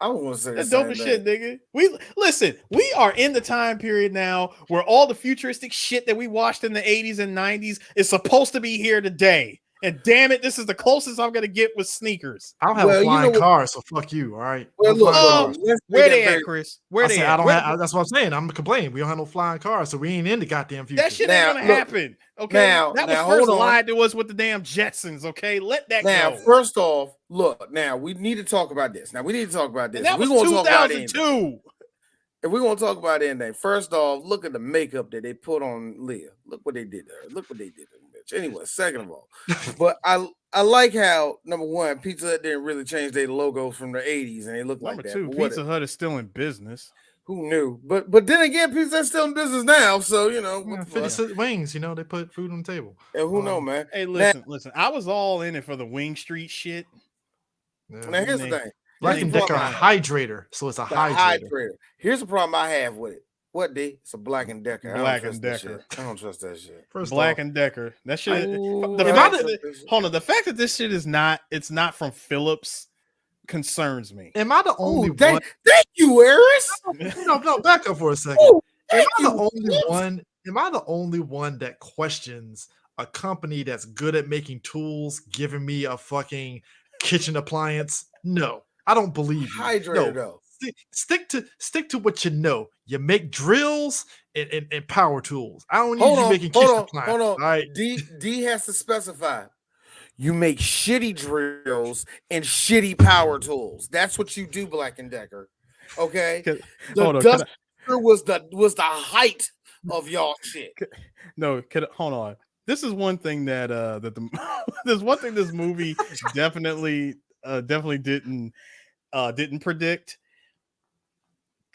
I was gonna say that's dope as shit, nigga. We are in the time period now where all the futuristic shit that we watched in the 80s and 90s is supposed to be here today. And damn it, this is the closest I'm gonna get with sneakers. I don't have a flying car, so fuck you. All right. Well, look, where they at, Chris? Where they at? That's what I'm saying. I'm complaining. We don't have no flying cars, so we ain't in the goddamn future. That shit ain't gonna happen. Okay. That was first lied to us with the damn Jetsons. Okay, let that go. First off, look. Now we need to talk about this. And that was 2002. If we're gonna talk about anything, first off, look at the makeup that they put on Leah. Look what they did there. Look what they did to the bitch. Anyway, second of all, but I like how number one, Pizza Hut didn't really change their logo from the 80s, and they look like that. Number two, Pizza Hut is still in business. Who knew? But then again, Pizza Hut's still in business now, so you know. 50 wings, you know, they put food on the table. And who know, man? Hey, listen. I was all in it for the Wing Street shit. Yeah. Now here's the thing. Black and Decker hydrator, so it's a hydrator. Here's the problem I have with it. What D? It's a Black and Decker. Black and Decker. I don't trust that shit. Black and Decker. That shit. Hold on. The fact that this shit is not from Phillips concerns me. Am I the only one? Thank you, Eris. No, back up for a second. Am I the only one that questions a company that's good at making tools giving me a fucking kitchen appliance? No, I don't believe you. Hydrator, though. Stick to what you know. You make drills and power tools. I don't need you making kitchen appliances. Hold on. All right. D has to specify. You make shitty drills and shitty power tools. That's what you do, Black and Decker. Okay. The Duster was the height of y'all shit. Hold on. This is one thing that there's one thing this movie definitely didn't predict.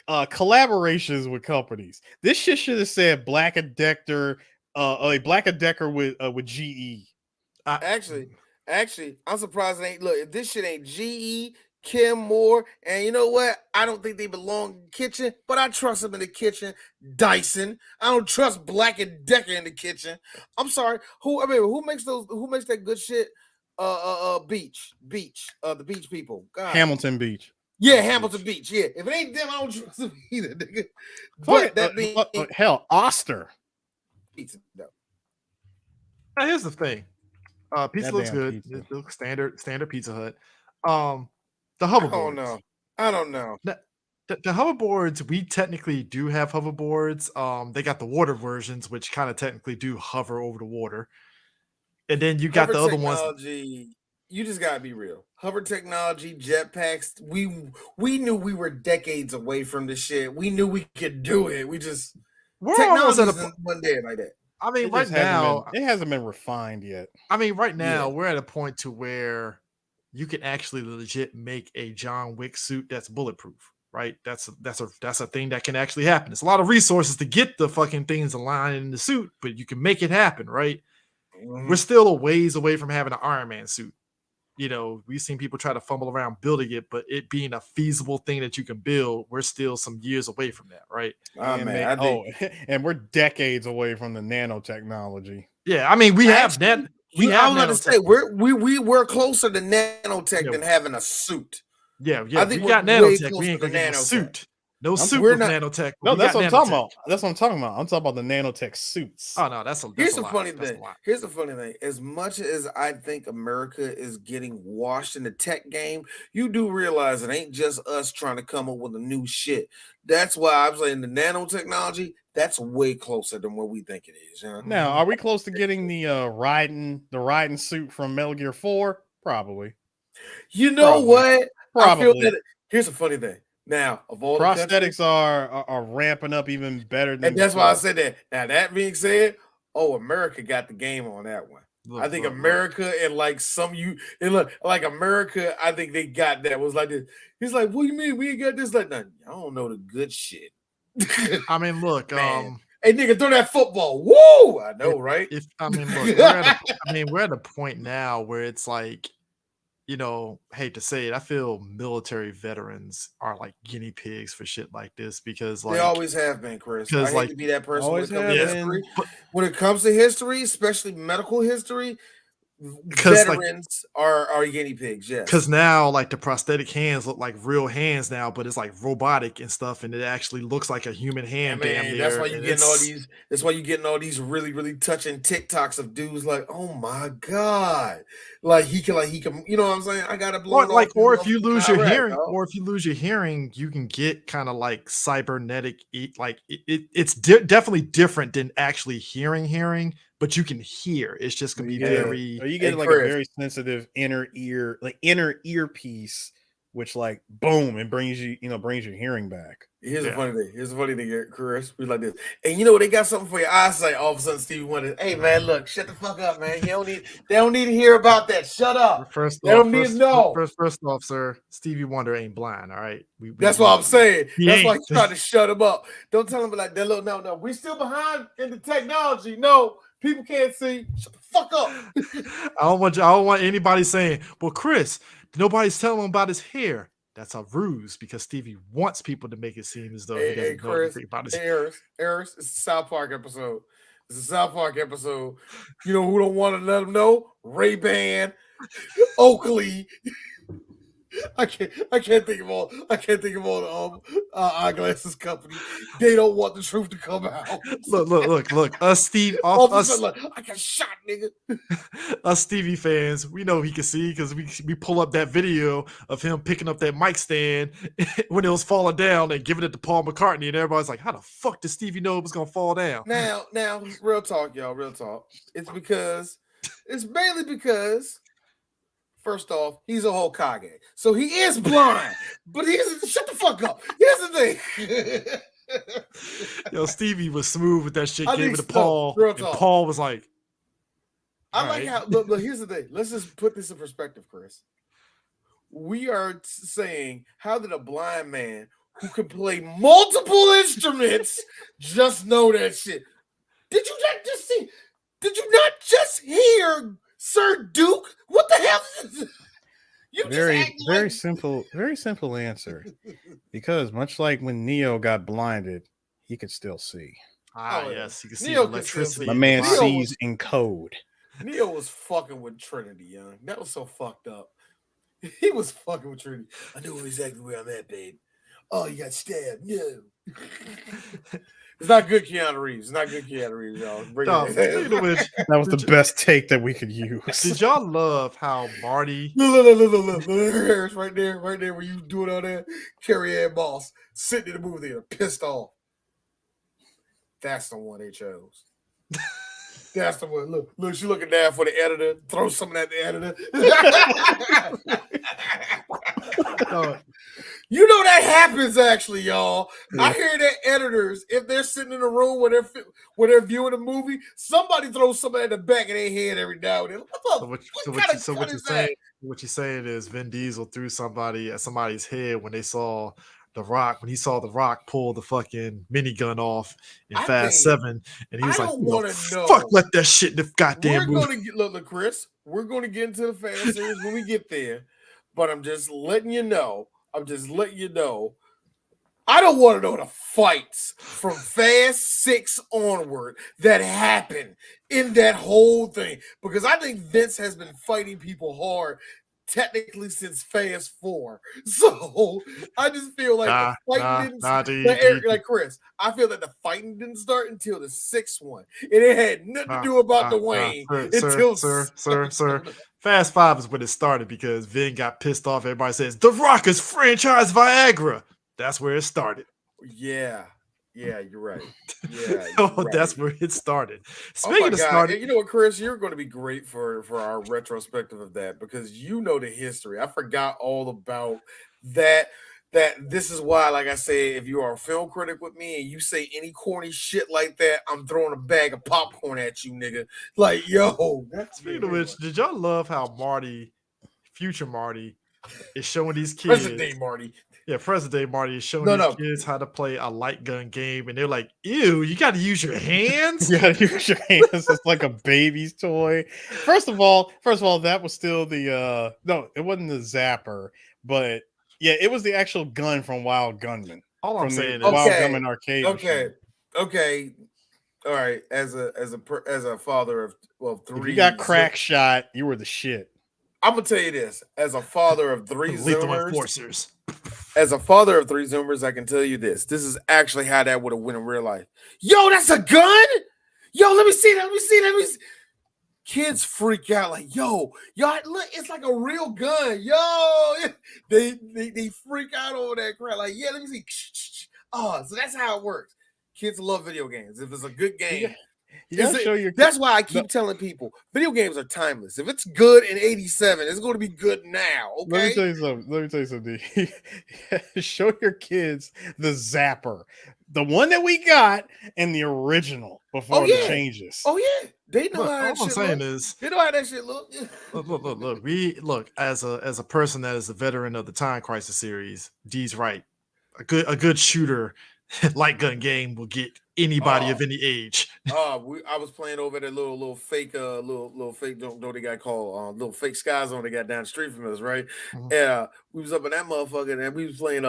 Collaborations with companies. This shit should have said Black and Decker, Black and Decker with GE. Actually, I'm surprised it ain't. Look, if this shit ain't GE, Kim Moore, and you know what? I don't think they belong in the kitchen, but I trust them in the kitchen. Dyson. I don't trust Black and Decker in the kitchen. I'm sorry. Who makes that good shit? Beach. The Beach people. God. Hamilton Beach. Yeah, Hamilton Beach. Yeah, if it ain't them, I don't trust them either, nigga. But that being hell, Oster. Pizza. No. Now, here's the thing. Pizza looks good. It looks standard Pizza Hut. The hoverboards. I don't know. The hoverboards, we technically do have hoverboards. They got the water versions, which kind of technically do hover over the water. And then you got the other ones. You just gotta be real. Hover technology, jetpacks. We knew we were decades away from this shit. We knew we could do it. Technology wasn't there like that. I mean, right now it hasn't been refined yet. I mean, right now we're at a point to where you can actually legit make a John Wick suit that's bulletproof. Right? That's a thing that can actually happen. It's a lot of resources to get the fucking things aligned in the suit, but you can make it happen, right? Mm-hmm. We're still a ways away from having an Iron Man suit. You know, we've seen people try to fumble around building it, but it being a feasible thing that you can build, we're still some years away from that, right? And we're decades away from the nanotechnology. Yeah, I mean, we have that. I was going to say we're closer to nanotech than having a suit. Yeah. I think we got nanotech. We ain't gonna get a suit. No suit with nanotech. No, that's what I'm talking about. That's what I'm talking about. I'm talking about the nanotech suits. Oh no, here's the funny thing. Here's the funny thing. As much as I think America is getting washed in the tech game, you do realize it ain't just us trying to come up with a new shit. That's why I'm saying the nanotechnology, that's way closer than what we think it is. You know? Now, are we close to getting the riding suit from Metal Gear 4? Probably. You know what? Probably. I feel that here's the funny thing. Now, of all prosthetics are ramping up even better than. And that's why I said that. Now, that being said, America got the game on that one. I think America and like like America, I think they got that. Was like this. He's like, what do you mean we ain't got this? Like, nah, I don't know the good shit. I mean, look, man. Hey, nigga, throw that football. Woo! I know, right? We're at a point now where it's like, hate to say it, I feel military veterans are like guinea pigs for shit like this because they always have been, Chris. I hate to be that person when it comes to history. When it comes to history, especially medical history, veterans are guinea pigs, yes. Because now, like the prosthetic hands look like real hands now, but it's like robotic and stuff, and it actually looks like a human hand. Yeah, man, that's why you're getting all these. That's why you're getting all these really, really touching TikToks of dudes like, oh my god, like he can, you know what I'm saying? I gotta blow it off. Or if you lose your hearing, you can get kind of like cybernetic. Like it's definitely different than actually hearing. But you can hear. It's just gonna be very. Or you get like Chris, a very sensitive inner earpiece, which like boom, it brings you, brings your hearing back. Here's a funny thing, Chris. We like this, and they got something for your eyesight. All of a sudden, Stevie Wonder, hey man, look, shut the fuck up, man. They don't need to hear about that. Shut up. They don't need to know. First off, sir, Stevie Wonder ain't blind. All right, that's what I'm saying. That's why you trying to shut him up. Don't tell him like that. Look, no, we still behind in the technology. No. People can't see. Shut the fuck up. I don't want anybody saying, well, Chris, nobody's telling him about his hair. That's a ruse because Stevie wants people to make it seem as though he doesn't know anything about his hair. Eris, it's a South Park episode. You know who don't want to let them know? Ray-Ban, Oakley. I can't think of all the eyeglasses company. They don't want the truth to come out. Look. Us Steve, I got shot, nigga. Us Stevie fans, we know he can see because we pull up that video of him picking up that mic stand when it was falling down and giving it to Paul McCartney, and everybody's like, "How the fuck did Stevie know it was gonna fall down?" Now, real talk, y'all. Real talk. It's mainly because. First off, he's a Hokage, so he is blind. But shut the fuck up. Here's the thing. Yo, Stevie was smooth with that shit. Gave it to Paul, and Paul was like, "I like how." Look, here's the thing. Let's just put this in perspective, Chris. We are saying, how did a blind man who can play multiple instruments just know that shit? Did you not just see? Did you not just hear? Sir Duke, what the hell is this? Very simple answer. Because much like when Neo got blinded, he could still see. Yes, you can see electricity. My man sees in code. Neo was fucking with Trinity, young. That was so fucked up. He was fucking with Trinity. I know exactly where I'm at, babe. Oh, you got stabbed. No. It's not good, Keanu Reeves. Y'all. That was the best take that we could use. Did y'all love how Marty? Look, Harris, right there, where you doing all that? Carrie Ann Moss sitting in the movie theater, pissed off. That's the one they chose. That's the one. Look, she looking down for the editor. Throw something at the editor. You know that happens, actually, y'all. Yeah. I hear that editors, if they're sitting in a room where they're viewing a movie, somebody throws something at the back of their head every now and then. What you're saying is Vin Diesel threw somebody at somebody's head when they saw The Rock, when he saw The Rock pull the fucking minigun off in Fast 7, and he was fuck, let that shit in the goddamn movie. Look, Chris, we're going to get into the Fast series when we get there, but I'm just letting you know. I don't want to know the fights from Fast 6 onward that happened in that whole thing, because I think Vince has been fighting people hard technically since Fast 4. So I just feel like the fighting didn't Chris, I feel that the fighting didn't start until the 6th one. And it had nothing to do about Dwayne until Sir. Fast 5 is when it started because Vin got pissed off. Everybody says The Rock is franchise Viagra. That's where it started. Yeah, you're right. Yeah, that's where it started. Speaking of starting, you know what, Chris, you're going to be great for our retrospective of that because you know the history. I forgot all about that. that this is why, like I said, if you are a film critic with me and you say any corny shit like that, I'm throwing a bag of popcorn at you, nigga. Like, yo. Speaking of which, did y'all love how Marty, future Marty, is showing these kids? Present day Marty. Yeah, present day Marty is showing these kids how to play a light gun game, and they're like, "Ew, you got to use your hands. You got to use your hands. It's like a baby's toy." First of all, that was still the no, it wasn't the zapper, but yeah, it was the actual gun from Wild Gunman. All I'm saying is Wild Gunman arcade. Okay. All right. As a father of three, if you got crack shot, you were the shit. I'm gonna tell you this: as a father of three Zoomers, I can tell you this: this is actually how that would have went in real life. Yo, that's a gun. Yo, let me see that. Kids freak out like, yo, look, it's like a real gun. Yo, they freak out over that crap. Like, yeah, let me see. Oh, so that's how it works. Kids love video games. If it's a good game, that's why I keep telling people video games are timeless. If it's good in 87, it's going to be good now. Okay. Let me tell you something. Show your kids the zapper, the one that we got, and the original before the changes. Oh yeah, they know how that shit looks. They know how that shit look. Look. Look as a person that is a veteran of the Time Crisis series. D's right. A good shooter light gun game will get anybody of any age. I was playing over at a little fake little fake don't they got called little fake Sky Zone they got down the street from us, right? Yeah, we was up in that motherfucker and we was playing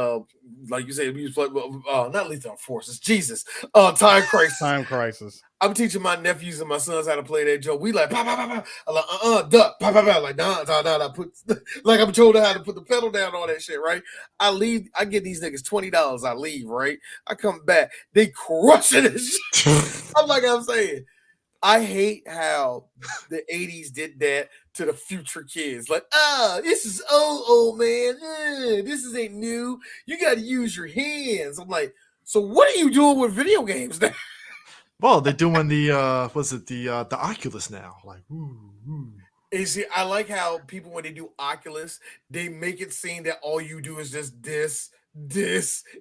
like you said, we was playing not Lethal Forces, Jesus, Time Crisis. I'm teaching my nephews and my sons how to play that joke. We like, bah, bah, bah, bah. I'm like, duck, bah, bah, bah. Like, nah. Like, I'm told how to put the pedal down, all that shit, right? I leave. I give these niggas $20. I leave, right? I come back. They crushing this shit. I'm saying, I hate how the 80s did that to the future kids. Like, this is old man. This ain't new. You got to use your hands. I'm like, so what are you doing with video games now? Well, they're doing the the Oculus now. Like, ooh. You see, I like how people when they do Oculus, they make it seem that all you do is just this,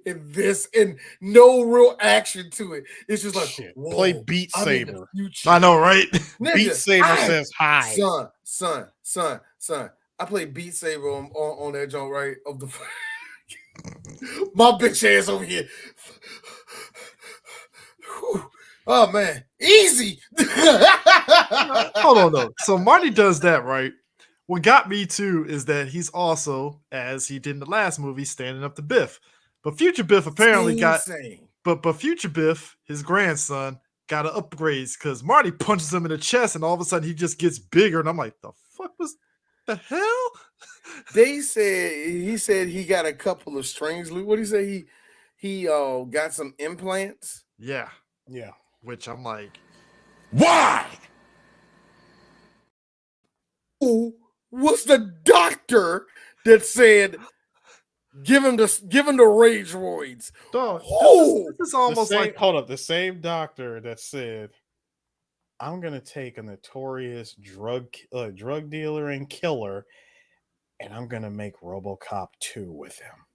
and no real action to it. It's just like play Beat Saber. I know, right? Nigga, Beat Saber says hi. Son. I play Beat Saber on that joint, right? Of the my bitch ass over here. Oh man, easy. Hold on though. So Marty does that, right? What got me too is that he's also, as he did in the last movie, standing up to Biff. But Future Biff apparently but Future Biff, his grandson, got an upgrades because Marty punches him in the chest and all of a sudden he just gets bigger. And I'm like, the fuck was the hell? He said he got a couple of strings. What did he say? He got some implants. Yeah. Which I'm like, why? Who was the doctor that said give him the rage roids? This is almost the same doctor that said, I'm gonna take a notorious drug dealer and killer, and I'm gonna make RoboCop 2 with him.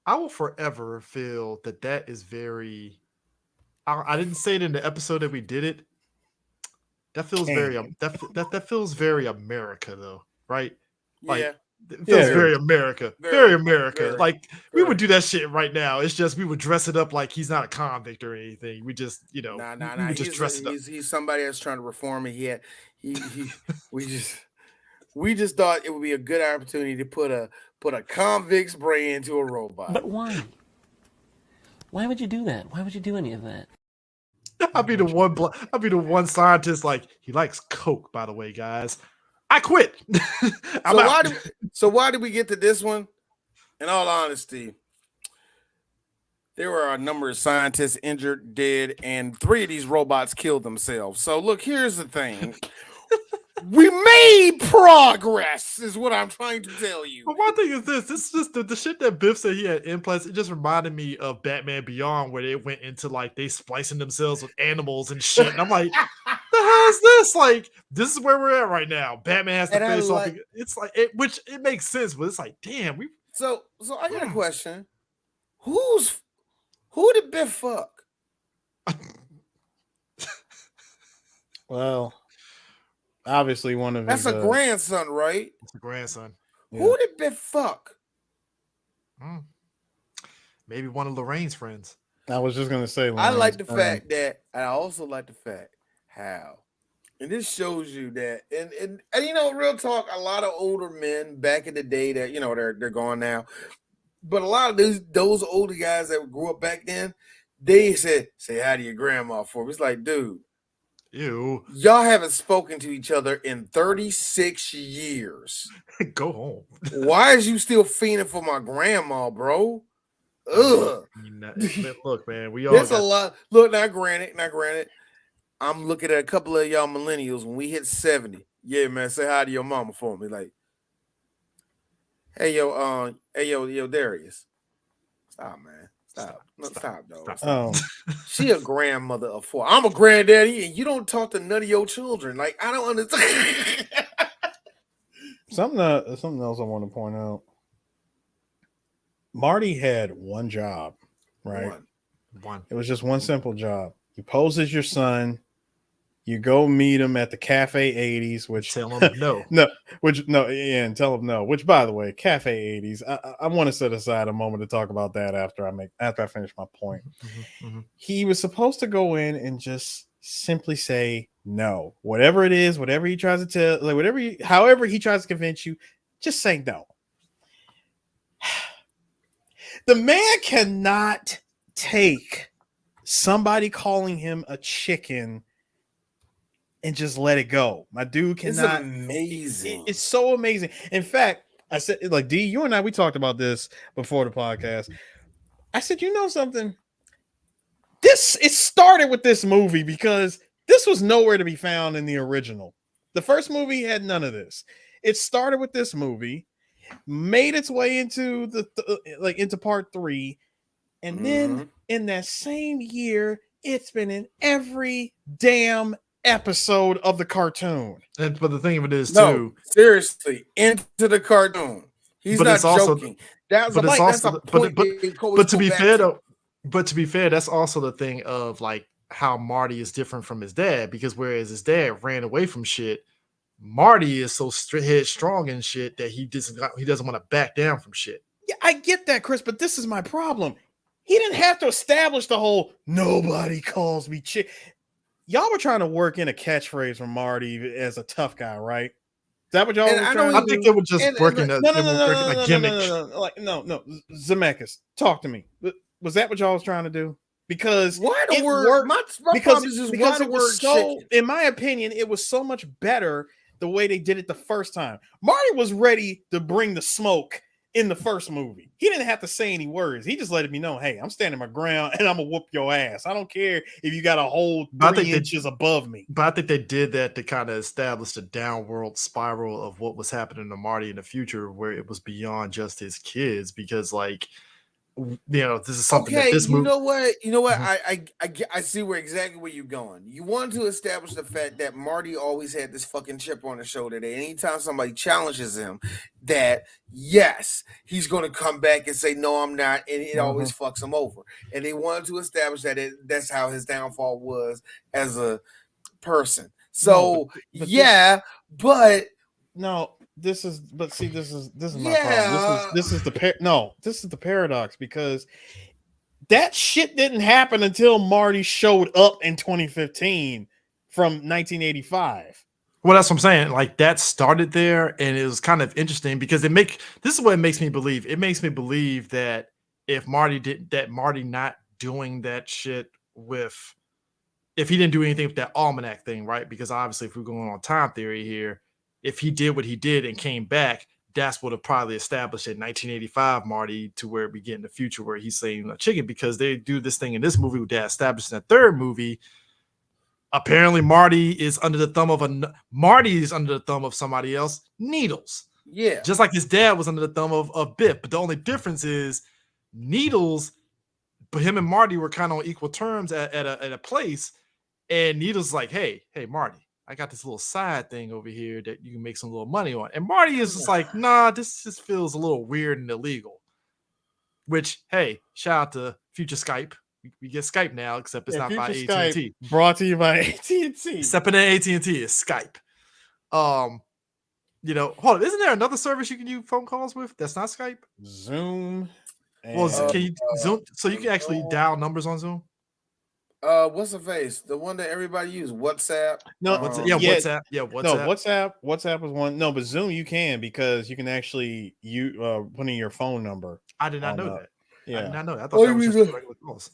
I will forever feel that is very. I didn't say it in the episode that we did it. That feels that feels very America though, right? Like, yeah. It feels very America. Very America. We would do that shit right now. It's just we would dress it up like he's not a convict or anything. We just, we would just dress it up. He's somebody that's trying to reform it. We just thought it would be a good opportunity to put a convict's brain into a robot. But why? Why would you do that? Why would you do any of that? I'll be the one scientist like he likes Coke, by the way, guys. I quit. So why did we get to this one? In all honesty, there were a number of scientists injured, dead, and 3 of these robots killed themselves. So look, here's the thing. We made progress, is what I'm trying to tell you. But one thing is this is just the shit that Biff said he had implants. It just reminded me of Batman Beyond, where they went into they splicing themselves with animals and shit. And I'm like, the hell is this? Like, this is where we're at right now. Batman has to face off. It's like which it makes sense, but it's like, damn, So I got a question. Who did Biff fuck? Well, obviously one of That's his. a grandson, right? It's a grandson. Yeah. Who did Biff fuck? Maybe one of Lorraine's friends. I was just gonna say. I like the friend. fact that I also like the fact how, and this shows you that, and you know, real talk. A lot of older men back in the day that they're gone now, but a lot of those older guys that grew up back then, they said, "Say hi to your grandma for me." It's like, dude, ew, y'all haven't spoken to each other in 36 years. Go home. Why is you still fiending for my grandma, bro? Ugh. Look, man, we all There's a lot. Look, not granted. I'm looking at a couple of y'all millennials when we hit 70. Yeah, man, say hi to your mama for me. Like, hey, yo, Darius. Stop, man. Stop, dog. Oh, She a grandmother of 4. I'm a granddaddy, and you don't talk to none of your children. Like, I don't understand. something else I want to point out. Marty had one job, right? One. It was just one simple job. You pose as your son. You go meet him at the Cafe 80s, which tell him no. And tell him no. Which, by the way, Cafe 80s. I want to set aside a moment to talk about that after I finish my point. Mm-hmm. He was supposed to go in and just simply say no. Whatever it is, whatever he tries to tell, like however he tries to convince you, just say no. The man cannot take somebody calling him a chicken and just let it go. My dude cannot. It's amazing. It's so amazing. In fact, I said, like, D, you and I, we talked about this before the podcast. I said, you know something? It started with this movie because this was nowhere to be found in the original. The first movie had none of this. It started with this movie, made its way into into part 3, and then in that same year, it's been in every damn episode of the cartoon. But the thing of it is, too, seriously, into the cartoon. He's not joking. But to be fair, that's also the thing of like how Marty is different from his dad, because whereas his dad ran away from shit, Marty is so headstrong and shit that he doesn't want to back down from shit. Yeah, I get that, Chris, but this is my problem. He didn't have to establish the whole "nobody calls me chick." Y'all were trying to work in a catchphrase from Marty as a tough guy, right? Is that what y'all were trying to do? I think they were just working a gimmick. No. Zemeckis, talk to me. Was that what y'all was trying to do? Because why the word? My problem is just why the word so, in my opinion, it was so much better the way they did it the first time. Marty was ready to bring the smoke in the first movie. He didn't have to say any words. He just let me know, hey, I'm standing my ground and I'm gonna whoop your ass. I don't care if you got a whole 3 inches above me. But I think they did that to kind of establish the downward spiral of what was happening to Marty in the future, where it was beyond just his kids, because like, this is something that this movie. You know what? I see exactly where you're going. You want to establish the fact that Marty always had this fucking chip on his shoulder that anytime somebody challenges him, that yes, he's going to come back and say, no, I'm not. And it always fucks him over. And they wanted to establish that that's how his downfall was as a person. So, no, this is my problem. This is the paradox, because that shit didn't happen until Marty showed up in 2015 from 1985. Well, that's what I'm saying. Like, that started there, and it was kind of interesting because this is what it makes me believe. It makes me believe that if Marty not doing that shit if he didn't do anything with that almanac thing, right? Because obviously, if we're going on time theory here, if he did what he did and came back, that's what have probably established in 1985 Marty to where we get in the future where he's saying a chicken, because they do this thing in this movie that established in the third movie. Apparently, Marty is under the thumb of somebody else, Needles. Yeah, just like his dad was under the thumb of Biff. But the only difference is Needles, but him and Marty were kind of on equal terms at a place, and Needles like, hey, Marty, I got this little side thing over here that you can make some little money on. And Marty is just like, nah, this just feels a little weird and illegal. Which, hey, shout out to Future Skype. We get Skype now, except it's not by AT&T. Brought to you by AT&T. Except in AT&T is Skype. Hold on. Isn't there another service you can do phone calls with that's not Skype? Zoom. Well, can you Zoom? So you can actually dial numbers on Zoom? What's the face? The one that everybody uses, WhatsApp. No, WhatsApp. Yeah, WhatsApp. No, WhatsApp was one. No, but Zoom you can because you can actually put in your phone number. I did not know that. Yeah, I did not know that. I thought that was just regular calls.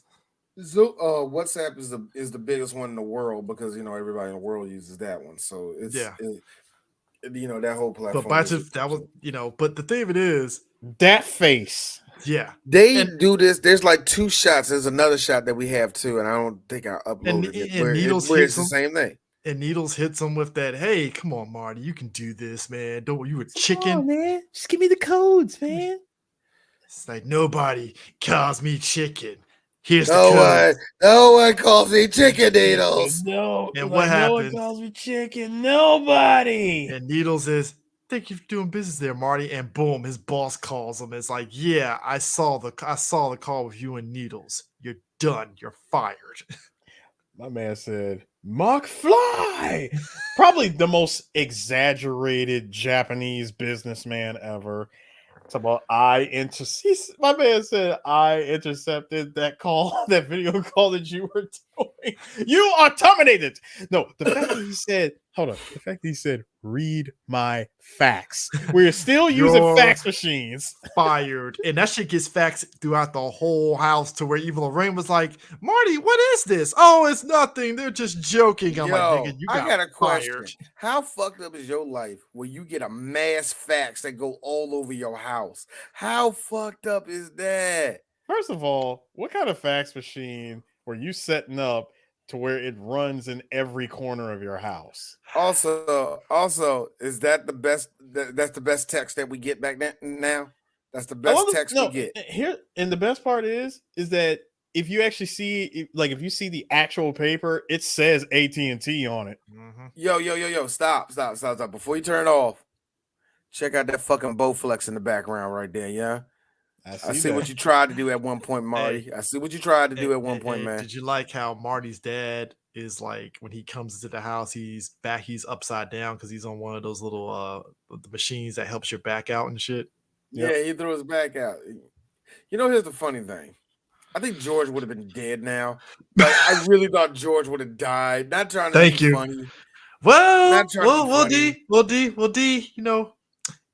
So, WhatsApp is the biggest one in the world because everybody in the world uses that one. So it's that whole platform. But the thing of it is that face. Yeah, they do this. There's like 2 shots. There's another shot that we have too, and I don't think I uploaded it. And Needles it's the same thing. And Needles hits him with that. Hey, come on, Marty, you can do this, man. Don't you a chicken, on, man? Just give me the codes, man. It's like nobody calls me chicken. Here's no the code. No one calls me chicken, Needles. No, and what happens? No one calls me chicken. Nobody. And Needles is. Thank you for doing business there, Marty. And boom, his boss calls him. It's like, yeah, I saw the call with you and Needles. You're done. You're fired. My man said, McFly. Probably the most exaggerated Japanese businessman ever. It's about my man said I intercepted that call, that video call that you were doing. You are terminated. No, the fact that he said, hold on. The fact that he said, read my fax. We're still using fax machines. Fired. And that shit gets faxed throughout the whole house to where even Lorraine was like, Marty, what is this? Oh, it's nothing. They're just joking. I'm like, nigga, you got a question. Fired. How fucked up is your life where you get a mass fax that go all over your house? How fucked up is that? First of all, what kind of fax machine were you setting up to where it runs in every corner of your house? Also, is that the best? That's the best text that we get back now. That's the best text we get here. And the best part is that if you actually see, if you see the actual paper, it says AT&T on it. Mm-hmm. Yo! Stop! Before you turn it off, check out that fucking Bowflex in the background right there. Yeah. I see what you tried to do at one point, Marty. I see what you tried to do at one point, man. Did you like how Marty's dad is like when he comes into the house, he's upside down because he's on one of those little the machines that helps your back out and shit? Yep. Yeah, he threw his back out. Here's the funny thing. I think George would have been dead now. Like, I really thought George would have died. Not trying to be funny. Well, D.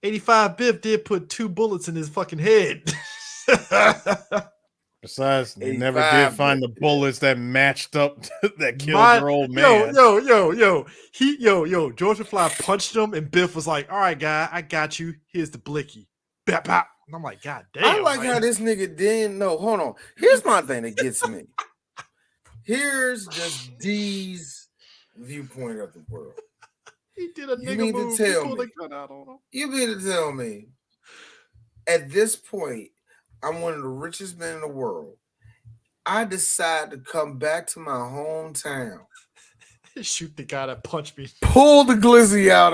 85 Biff did put 2 bullets in his fucking head. Besides, they never did find the bullets that matched up that killed your old man. George McFly punched him, and Biff was like, "All right, guy, I got you. Here's the blicky." Bap, bap. And I'm like, God damn. I like how this nigga didn't know. Hold on. Here's my thing that gets me. Here's just D's viewpoint of the world. He did a nigga move. He pulled a gun out on him. You mean to tell me at this point, I'm one of the richest men in the world. I decide to come back to my hometown. Shoot the guy that punched me. Pull the glizzy out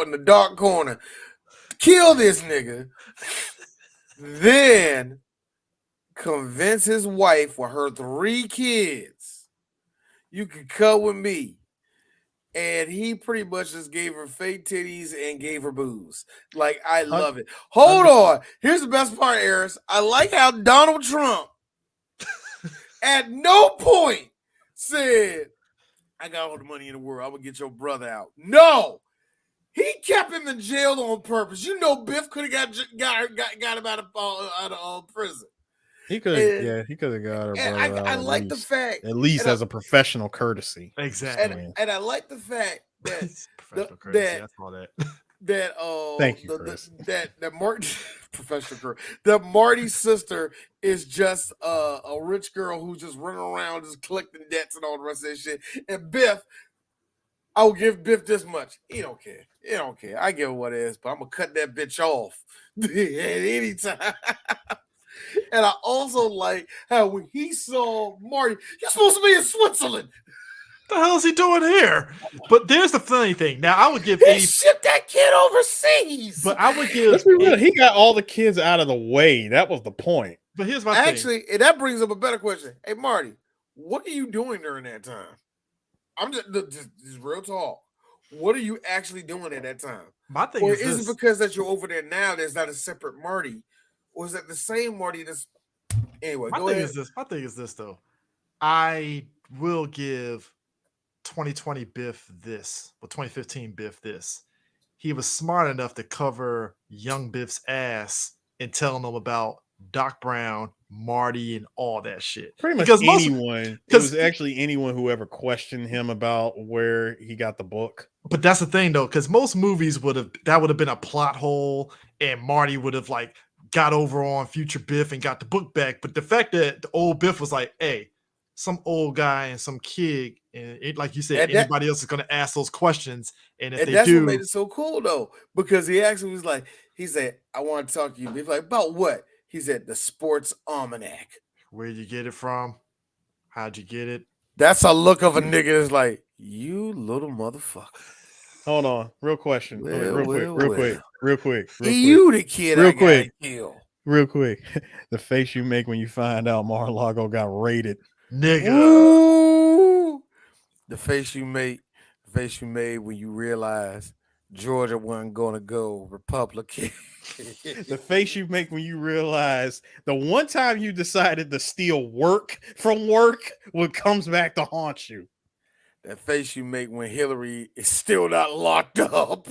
in the dark corner. Kill this nigga. Then convince his wife with her 3 kids. You can come with me. And he pretty much just gave her fake titties and gave her booze. Like, I love it. Hold on. Here's the best part, Eris. I like how Donald Trump at no point said, I got all the money in the world. I'm going to get your brother out. No. He kept him in jail on purpose. Biff could have got him out of prison. He could have, he could have got her. And I like the fact, at least as a professional courtesy, exactly. And I like the fact that professional courtesy. That's all that. Thank you, Chris. That Marty professional girl. That Marty's sister is just a rich girl who's just running around just collecting debts and all the rest of that shit. And Biff, I will give Biff this much. He don't care. I give what it is, but I'm gonna cut that bitch off at any time. And I also like how when he saw Marty, you're supposed to be in Switzerland. The hell is he doing here? But there's the funny thing. Now I would give he shipped that kid overseas. But I would give. Let's be real. He got all the kids out of the way. That was the point. But here's my thing. That brings up a better question. Hey, Marty, what are you doing during that time? I'm just real talk. What are you actually doing at that time? My thing is it because that you're over there now? There's not a separate Marty, or is that the same Marty? That's anyway. My thing is this though. I will give 2020 Biff this, or 2015 Biff this. He was smart enough to cover young Biff's ass and telling them about Doc Brown, Marty, and all that shit. Pretty much anyone. It was actually anyone who ever questioned him about where he got the book. But that's the thing though, because most movies would have been a plot hole, and Marty would have like got over on future Biff and got the book back. But the fact that the old Biff was like, hey, some old guy and some kid, and it, like you said, anybody else is going to ask those questions. And if that's what made it so cool though, because he actually was like, he said, I want to talk to you. He's like, about what? He said, the Sports Almanac. Where'd you get it from? How'd you get it? That's a look of a nigga that's like, you little motherfucker. Hold on. Real question. Real quick. You the kid I gotta kill. Real quick. The face you make when you find out Mar-a-Lago got raided. Nigga. Ooh. The face you made when you realize Georgia wasn't gonna go Republican. The face you make when you realize the one time you decided to steal work from work, what comes back to haunt you. That face you make when Hillary is still not locked up.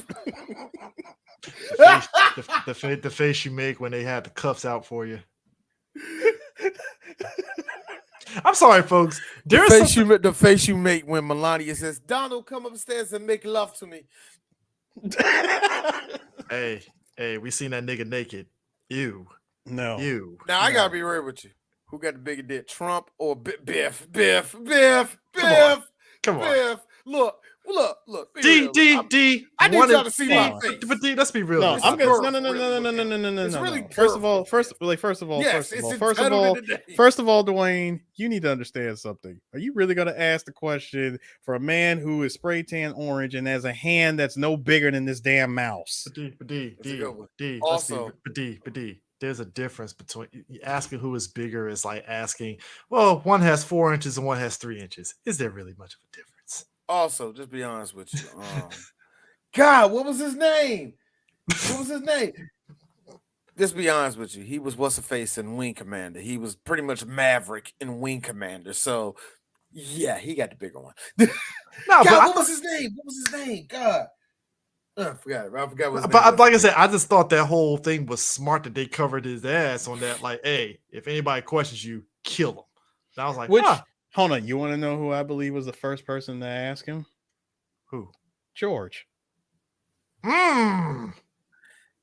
The face you make when they had the cuffs out for you. I'm sorry, folks. The face you make when Melania says, Donald, come upstairs and make love to me. Hey, we seen that nigga naked. Ew. No. Ew. Now, I gotta be real with you. Who got the bigger dick, Trump or Biff? Come on. Look. D. I need y'all to see my face. But D, let's be real. No, I'm gonna no. It's really First of all, Dwayne, you need to understand something. Are you really gonna ask the question for a man who is spray tan orange and has a hand that's no bigger than this damn mouse? But D. Also, there's a difference between asking who is bigger is like asking, well, one has 4 inches and one has 3 inches. Is there really much of a difference? Also, just be honest with you. God, what was his name? Just be honest with you. He was what's the face in Wing Commander. He was pretty much Maverick in Wing Commander. So, yeah, he got the bigger one. What was his name? God. I forgot what his name was. Like I said, I just thought that whole thing was smart that they covered his ass on that. Like, hey, if anybody questions you, kill him. And I was like, hold on. You want to know who I believe was the first person to ask him? Who? George. And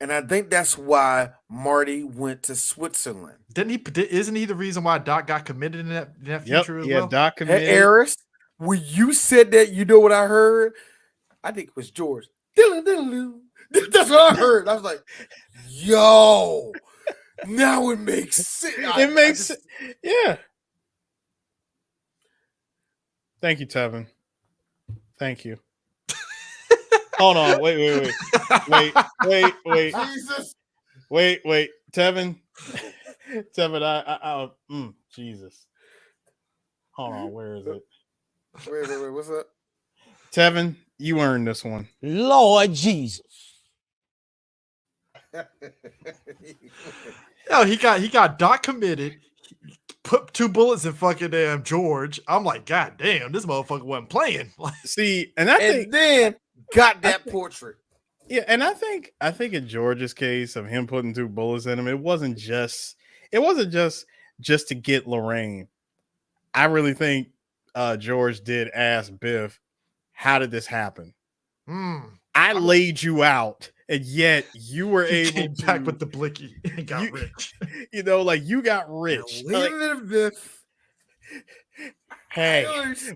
I think that's why Marty went to Switzerland. Isn't he the reason why Doc got committed in that future as well? Doc committed. Hey, Eris, when you said that, you know what I heard? I think it was George. That's what I heard. I was like, yo, now it makes sense. Yeah. Thank you, Tevin. Thank you. Hold on. Wait. Jesus. Wait. Tevin, Jesus. Hold on. Where is it? Wait. What's up? Tevin, you earned this one. Lord Jesus. No, he got Doc committed. Put 2 bullets in fucking damn George. I'm like, God damn, this motherfucker wasn't playing. See, and then got that portrait. Yeah, and I think in George's case of him putting 2 bullets in him, it wasn't just to get Lorraine. I really think George did ask Biff, how did this happen? I laid you out, and yet you were able to back with the blicky and got rich. You got rich. Biff. Hey,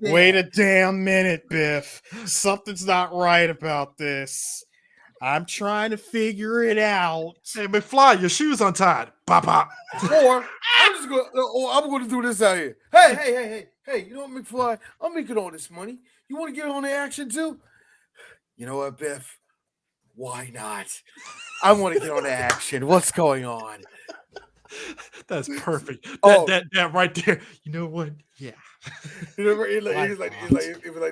wait a damn minute, Biff. Something's not right about this. I'm trying to figure it out. Hey, McFly, your shoes untied. Pop. Or I'm going to do this out here. Hey, you know what, McFly? I'm making all this money. You want to get on the action too? You know what, Biff? Why not? I want to get on the action. What's going on? That's perfect. That right there. You know what? Yeah. It was like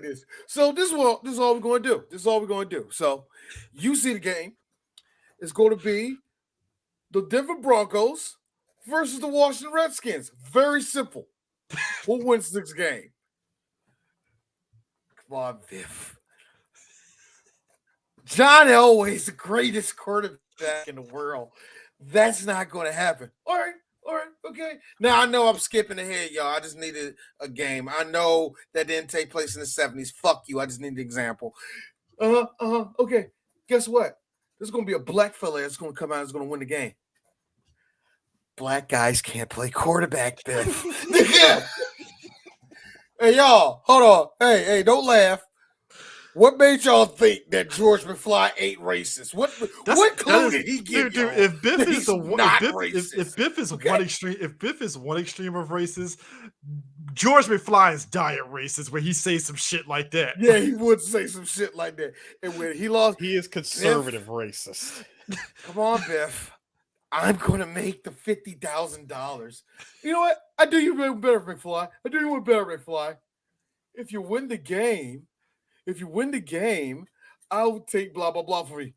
this. So this is all we're going to do. This is all we're going to do. So you see the game. It's going to be the Denver Broncos versus the Washington Redskins. Very simple. Who wins this game? Come on, Biff. John Elway's the greatest quarterback in the world. That's not going to happen. All right, okay. Now, I know I'm skipping ahead, y'all. I just needed a game. I know that didn't take place in the 70s. Fuck you. I just need an example. Okay. Guess what? There's going to be a black fella that's going to come out and is going to win the game. Black guys can't play quarterback, Biff. Hey, y'all, hold on. Hey, don't laugh. What made y'all think that George McFly ate racist? What clue did he give you? If Biff is one extreme of racist, George McFly is diet racist, where he says some shit like that. Yeah, he would say some shit like that. And when he lost, he is conservative racist. Come on, Biff. I'm gonna make the $50,000. You know what? I do you better, McFly. If you win the game, I'll take blah blah blah for you.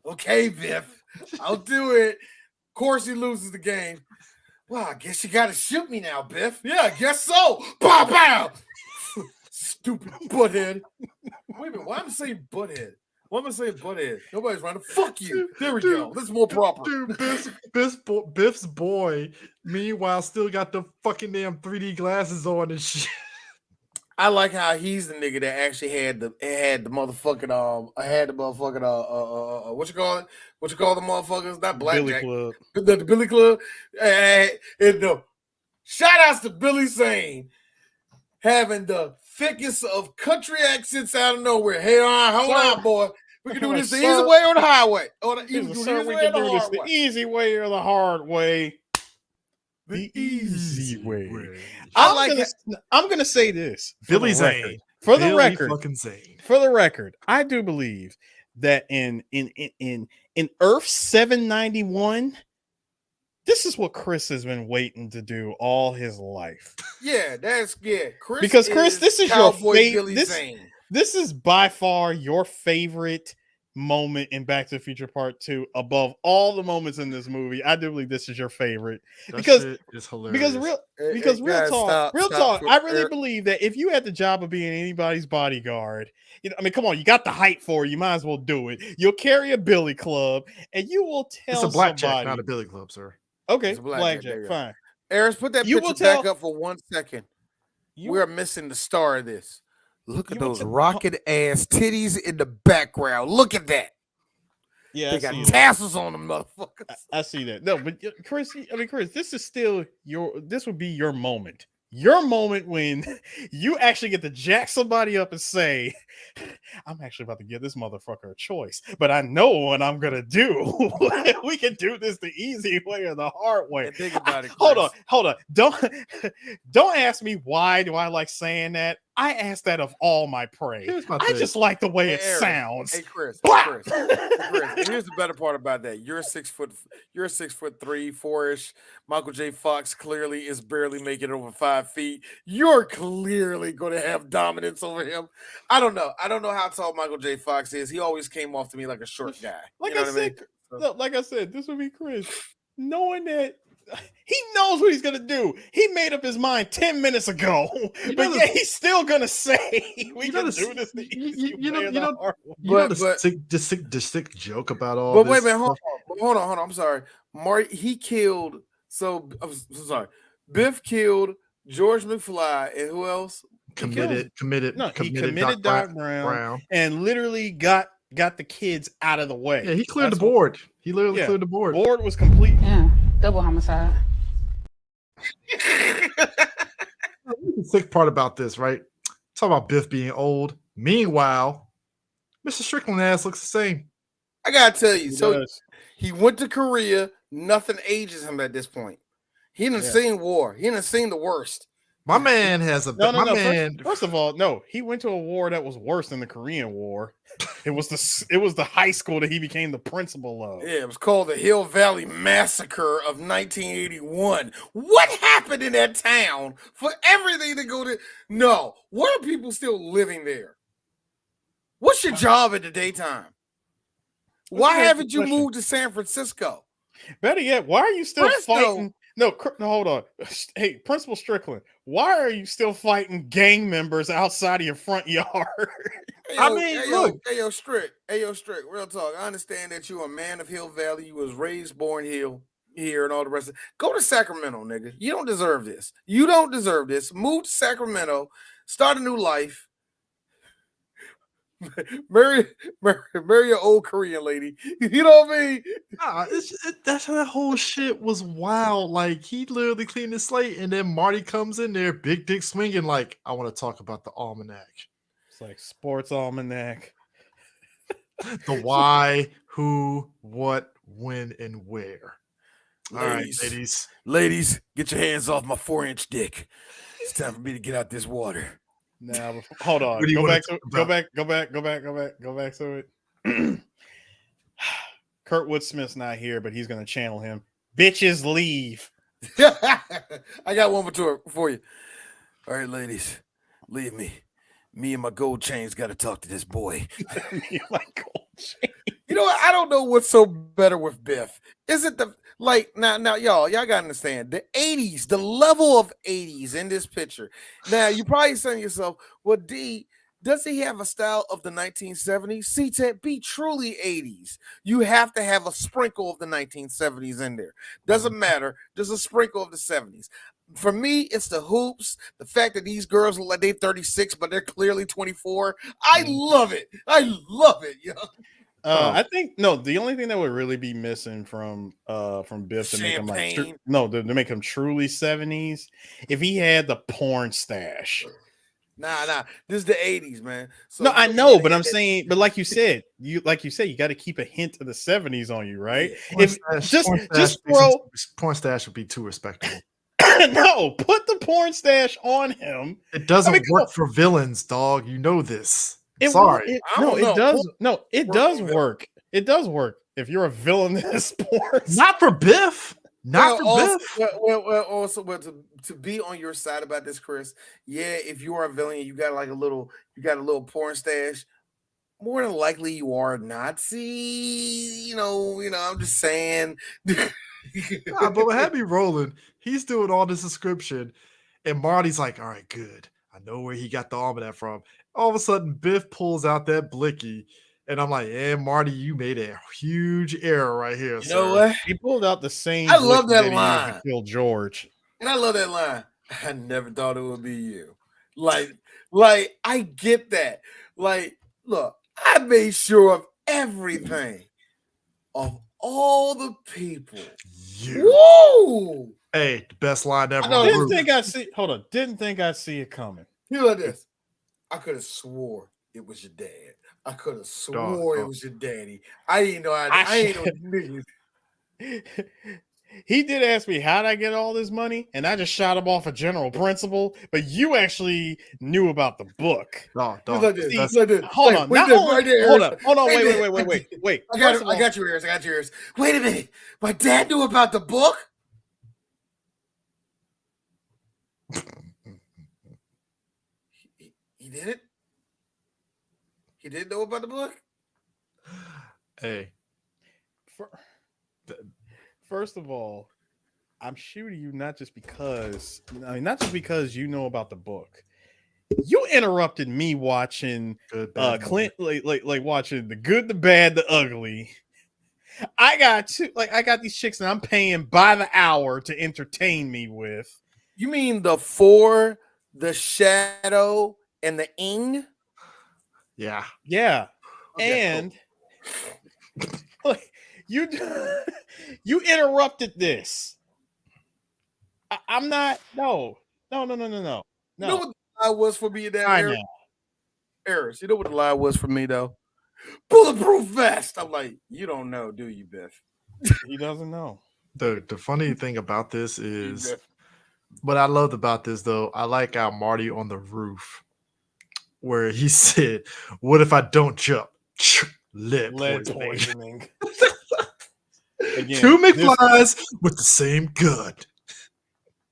Okay, Biff, I'll do it. Of course, he loses the game. Well, I guess you got to shoot me now, Biff. Yeah, I guess so. Pow pow. Stupid butthead. Wait a minute. Why am I saying butthead? Nobody's running. Fuck you. There we go. This is more proper. Dude, Biff's boy, meanwhile, still got the fucking damn 3D glasses on and shit. I like how he's the nigga that actually had the motherfucking what you call it? What you call the motherfuckers? Not blackjack. Billy Club. The Billy Club. Shout outs to Billy Zane having the thickest of country accents out of nowhere. Hey, hold on, boy. We can do this the easy way or the highway. We can do this the easy way or the hard way. The easy way. I'm gonna say this. Billy Zane. For the record, I do believe that in Earth 791, this is what Chris has been waiting to do all his life. Yeah, Chris. Because Chris, this is your favorite. Zane. This is by far your favorite moment in Back to the Future Part 2 above all the moments in this movie. I do believe this is your favorite because real talk. I really believe that if you had the job of being anybody's bodyguard, come on, you got the height for it. You might as well do it. You'll carry a billy club and you will tell it's a blackjack, not a billy club, sir. Okay, blackjack, fine. Eris, put that picture back up for 1 second. We're missing the star of this. Look at those rocket ass titties in the background. Look at that. Yeah, they got tassels on them, motherfuckers. I see that. No, but Chris, this is still this would be your moment. Your moment when you actually get to jack somebody up and say, I'm actually about to give this motherfucker a choice, but I know what I'm gonna do. We can do this the easy way or the hard way. And think about it, Chris. Hold on. Don't ask me why do I like saying that. I ask that of all my prey. I just like the way it sounds. Hey, Chris. Here's the better part about that. You're 6'3", 4-ish. Michael J. Fox clearly is barely making it over 5 feet. You're clearly going to have dominance over him. I don't know how tall Michael J. Fox is. He always came off to me like a short guy. Like I said, this would be Chris. Knowing that he knows what he's gonna do. He made up his mind 10 minutes ago, but he's still gonna say we can do this. The sick joke about all. But wait a minute, hold on. I'm sorry, Marty. He killed. So I'm sorry. Biff killed George McFly, and who else? Committed Doc Brown and literally got the kids out of the way. Yeah, he cleared the board. He literally cleared the board. Board was complete. Yeah, double homicide. The sick part about this, right? Talk about Biff being old. Meanwhile, Mr. Strickland ass looks the same. I gotta tell you, he went to Korea. Nothing ages him at this point. He didn't seen war. He didn't seen the worst. My man has a no. First of all, no, he went to a war that was worse than the Korean War. It was the high school that he became the principal of. Yeah, it was called the Hill Valley Massacre of 1981. What happened in that town for everything to go to? No, what are people still living there? What's your job in the daytime? Why haven't you moved to San Francisco? Better yet, why are you still fighting? No, hold on. Hey, Principal Strickland, why are you still fighting gang members outside of your front yard? Look. Hey, yo, Strick, real talk. I understand that you're a man of Hill Valley. You was raised, born here, and all the rest of it. Go to Sacramento, nigga. You don't deserve this. Move to Sacramento, start a new life. marry your old Korean lady. You know what I mean? That whole shit was wild. Like, he literally cleaned his slate, and then Marty comes in there, big dick swinging, like, I want to talk about the almanac. It's like sports almanac. The why, who, what, when, and where. All right, ladies, get your hands off my 4-inch dick. It's time for me to get out this water. Now, hold on. Go back to it. Kurtwood Smith's not here, but he's going to channel him. Bitches leave. I got one for you. All right, ladies, leave me. Me and my gold chains got to talk to this boy. Me and my gold chain. You know what? I don't know what's so better with Biff. Is it now y'all gotta understand the 80s, the level of 80s in this picture. Now you're probably saying to yourself, well, D, does he have a style of the 1970s? See, to be truly 80s, you have to have a sprinkle of the 1970s in there. Doesn't matter. There's a sprinkle of the 70s. For me, it's the hoops, the fact that these girls look like they're 36, but they're clearly 24. I love it, yo. I think the only thing that would really be missing from Biff to make him to make him truly 70s, if he had the porn stash. Nah, this is the 80s, man. So no, I know, but I'm saying, but like you said, you got to keep a hint of the 70s on you, right? Just throw porn stash would be too respectable. No, put the porn stash on him. It doesn't work for villains, dog. You know this. It does work. It does work if you're a villain in sports. Not for Biff. Biff. Also, to be on your side about this, Chris. Yeah, if you are a villain, you got a little porn stash. More than likely, you are a Nazi. You know. I'm just saying. But what had me rolling? He's doing all this description, and Marty's like, "All right, good. I know where he got the almanac from." All of a sudden, Biff pulls out that blicky, and I'm like, "Yeah, Marty, you made a huge error right here." You know what? He pulled out the same. I love that line. Kill George, and I love that line. I never thought it would be you. Like I get that. Like, look, I made sure of everything, of all the people. Woo! Hey, the best line ever. Didn't think I'd see it coming. You like this. I could have swore it was your dad. I could have swore it was your daddy. I didn't know. I ain't no niggas. He did ask me, how'd I get all this money? And I just shot him off a general principle. But you actually knew about the book. No, hold on. Wait. I got your ears. Wait a minute. My dad knew about the book? He did it? He didn't know about the book? Hey. First of all, I'm shooting you not just because you know about the book. You interrupted me watching Clint, like watching The Good, the Bad, the Ugly. I got these chicks that I'm paying by the hour to entertain me with. You mean the For, the Shadow, and the Ing? Yeah. Okay, and cool. You interrupted this. I'm not. No. You know what the lie was for me in that Harris? You know what the lie was for me though? Bulletproof vest. I'm like, you don't know, do you, Biff? He doesn't know. The funny thing about this is What I loved about this, though, I like how Marty on the roof, where he said, "What if I don't jump? Lead poisoning." Again, 2 McFlies with the same gun.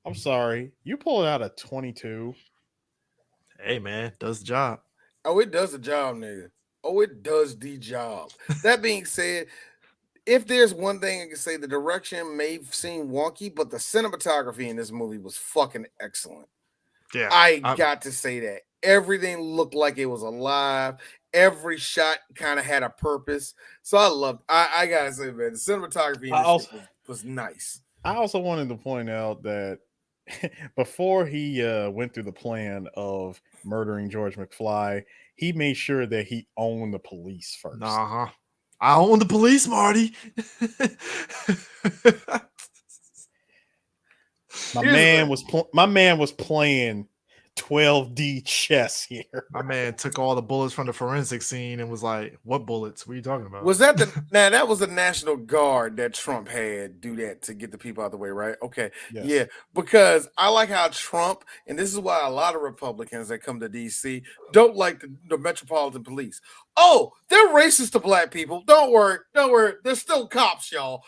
I'm sorry, you pulled out a 22. Hey man, does the job. Oh, it does the job, nigga. Oh, it does the job. That being said, if there's one thing I can say, the direction may seem wonky, but the cinematography in this movie was fucking excellent. Yeah, I got to say that. Everything looked like it was alive. Every shot kind of had a purpose. So I loved. I gotta say, man, the cinematography in this shit was nice. I also wanted to point out that before he went through the plan of murdering George McFly, he made sure that he owned the police first. I own the police, Marty. My man was playing 12D chess here. My man took all the bullets from the forensic scene and was like, "What bullets? What are you talking about?" Was that that was the National Guard that Trump had do that to get the people out of the way, right? Okay. Yes. Yeah, because I like how Trump, and this is why a lot of Republicans that come to DC don't like the Metropolitan Police. Oh, they're racist to black people. Don't worry. They're still cops, y'all.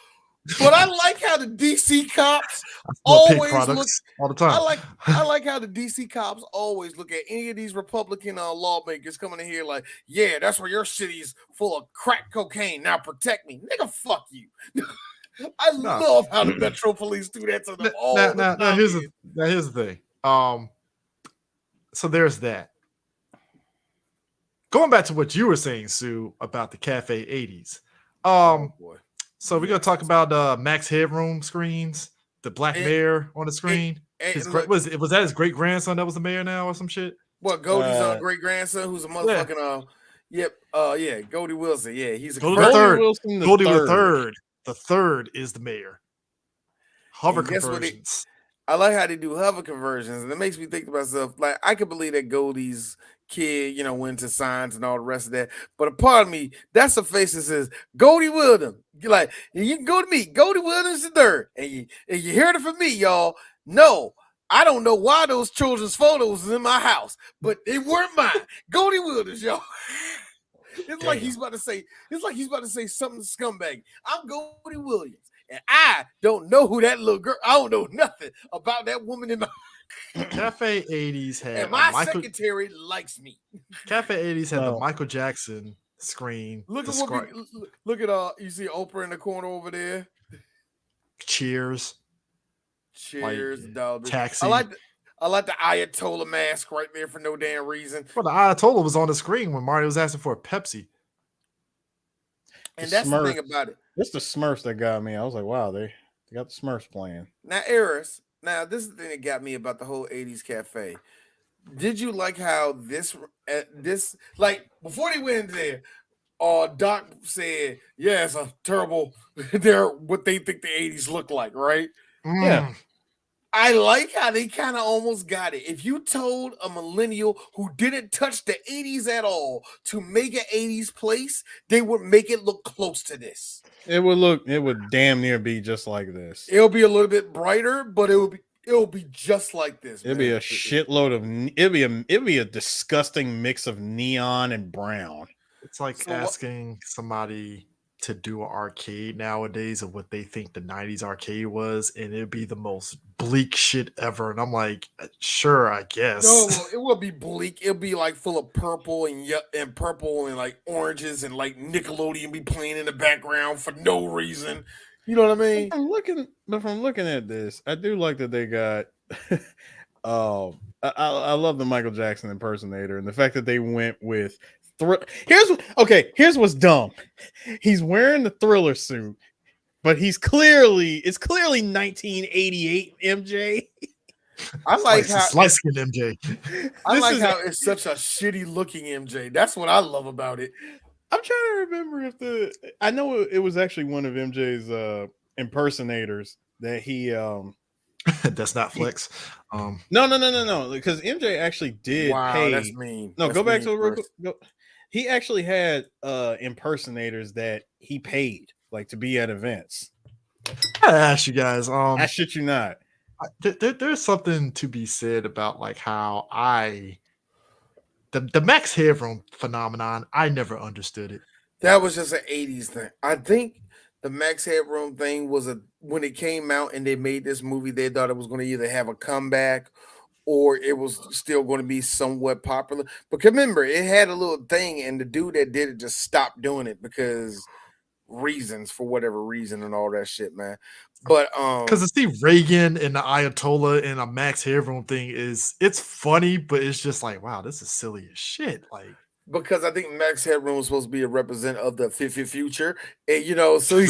But I like how the DC cops always look all the time. I like how the DC cops always look at any of these Republican lawmakers coming in here like, yeah, that's where your city's full of crack cocaine. Now protect me, nigga. Fuck you. I love how the Metro Police do that to them all the time. Now here's the thing. So there's that. Going back to what you were saying, Sue, about the Cafe 80s. Oh boy. So we're gonna talk about Max Headroom screens, the black mayor on the screen. Was that his great grandson that was the mayor now or some shit? What, Goldie's great grandson, who's a motherfucking Goldie Wilson. Yeah, he's a Goldie the third. The third is the mayor. Hover conversions. I like how they do hover conversions, and it makes me think to myself, like, I could believe that Goldie's kid, went to science and all the rest of that. But a part of me, that's a face that says Goldie Wildem. You're like, you can go to me, Goldie Wildem's the third, and you heard it from me, y'all. No, I don't know why those children's photos is in my house, but they weren't mine. Goldie Wildem's, y'all. It's like he's about to say something scumbag. I'm Goldie Williams. And I don't know who that little girl. I don't know nothing about that woman in my Cafe 80s had. And my secretary likes me. Cafe 80s had the Michael Jackson screen. Look at you see Oprah in the corner over there. Cheers, dog. Taxi. I like the Ayatollah mask right there for no damn reason. Well, the Ayatollah was on the screen when Marty was asking for a Pepsi. And that's the thing about it. It's the Smurfs that got me. I was like, wow, they got the Smurfs playing. Now, Eris, this is the thing that got me about the whole 80s cafe. Did you like how this like before they went in there, Doc said, yeah, it's a terrible, they're what they think the 80s look like, right? Yeah. I like how they kind of almost got it. If you told a millennial who didn't touch the 80s at all to make an 80s place, they would make it look close to this. It would damn near be just like this. It'll be a little bit brighter, but it'll be just like this. It'll be a shitload of it'll be a disgusting mix of neon and brown. It's like asking somebody to do an arcade nowadays of what they think the 90s arcade was, and it'd be the most bleak shit ever. And I'm like, sure, I guess. No, it will be bleak. It'll be like full of purple and purple and like oranges, and like Nickelodeon be playing in the background for no reason. You know what I mean? From looking at this, I do like that they got I love the Michael Jackson impersonator and the fact that they went with Here's what's dumb. He's wearing the Thriller suit, but it's clearly 1988 MJ. I like how light-skinned MJ. I like how it's such a shitty looking MJ. That's what I love about it. I'm trying to remember I know it was actually one of MJ's impersonators that he that's not Flex. No, because MJ actually did pay. That's mean. No, that's go back to it real quick. He actually had impersonators that he paid like to be at events. I ask you guys. I shit you not. There's something to be said about like how the Max Headroom phenomenon. I never understood it. That was just an 80s thing. I think the Max Headroom thing was when it came out and they made this movie, they thought it was going to either have a comeback or it was still going to be somewhat popular. But remember, it had a little thing, and the dude that did it just stopped doing it because reasons, for whatever reason, and all that shit, man. But because to see Reagan and the Ayatollah and a Max Headroom thing it's funny, but it's just like, wow, this is silly as shit. Like, because I think Max Headroom was supposed to be a representative of the future, and so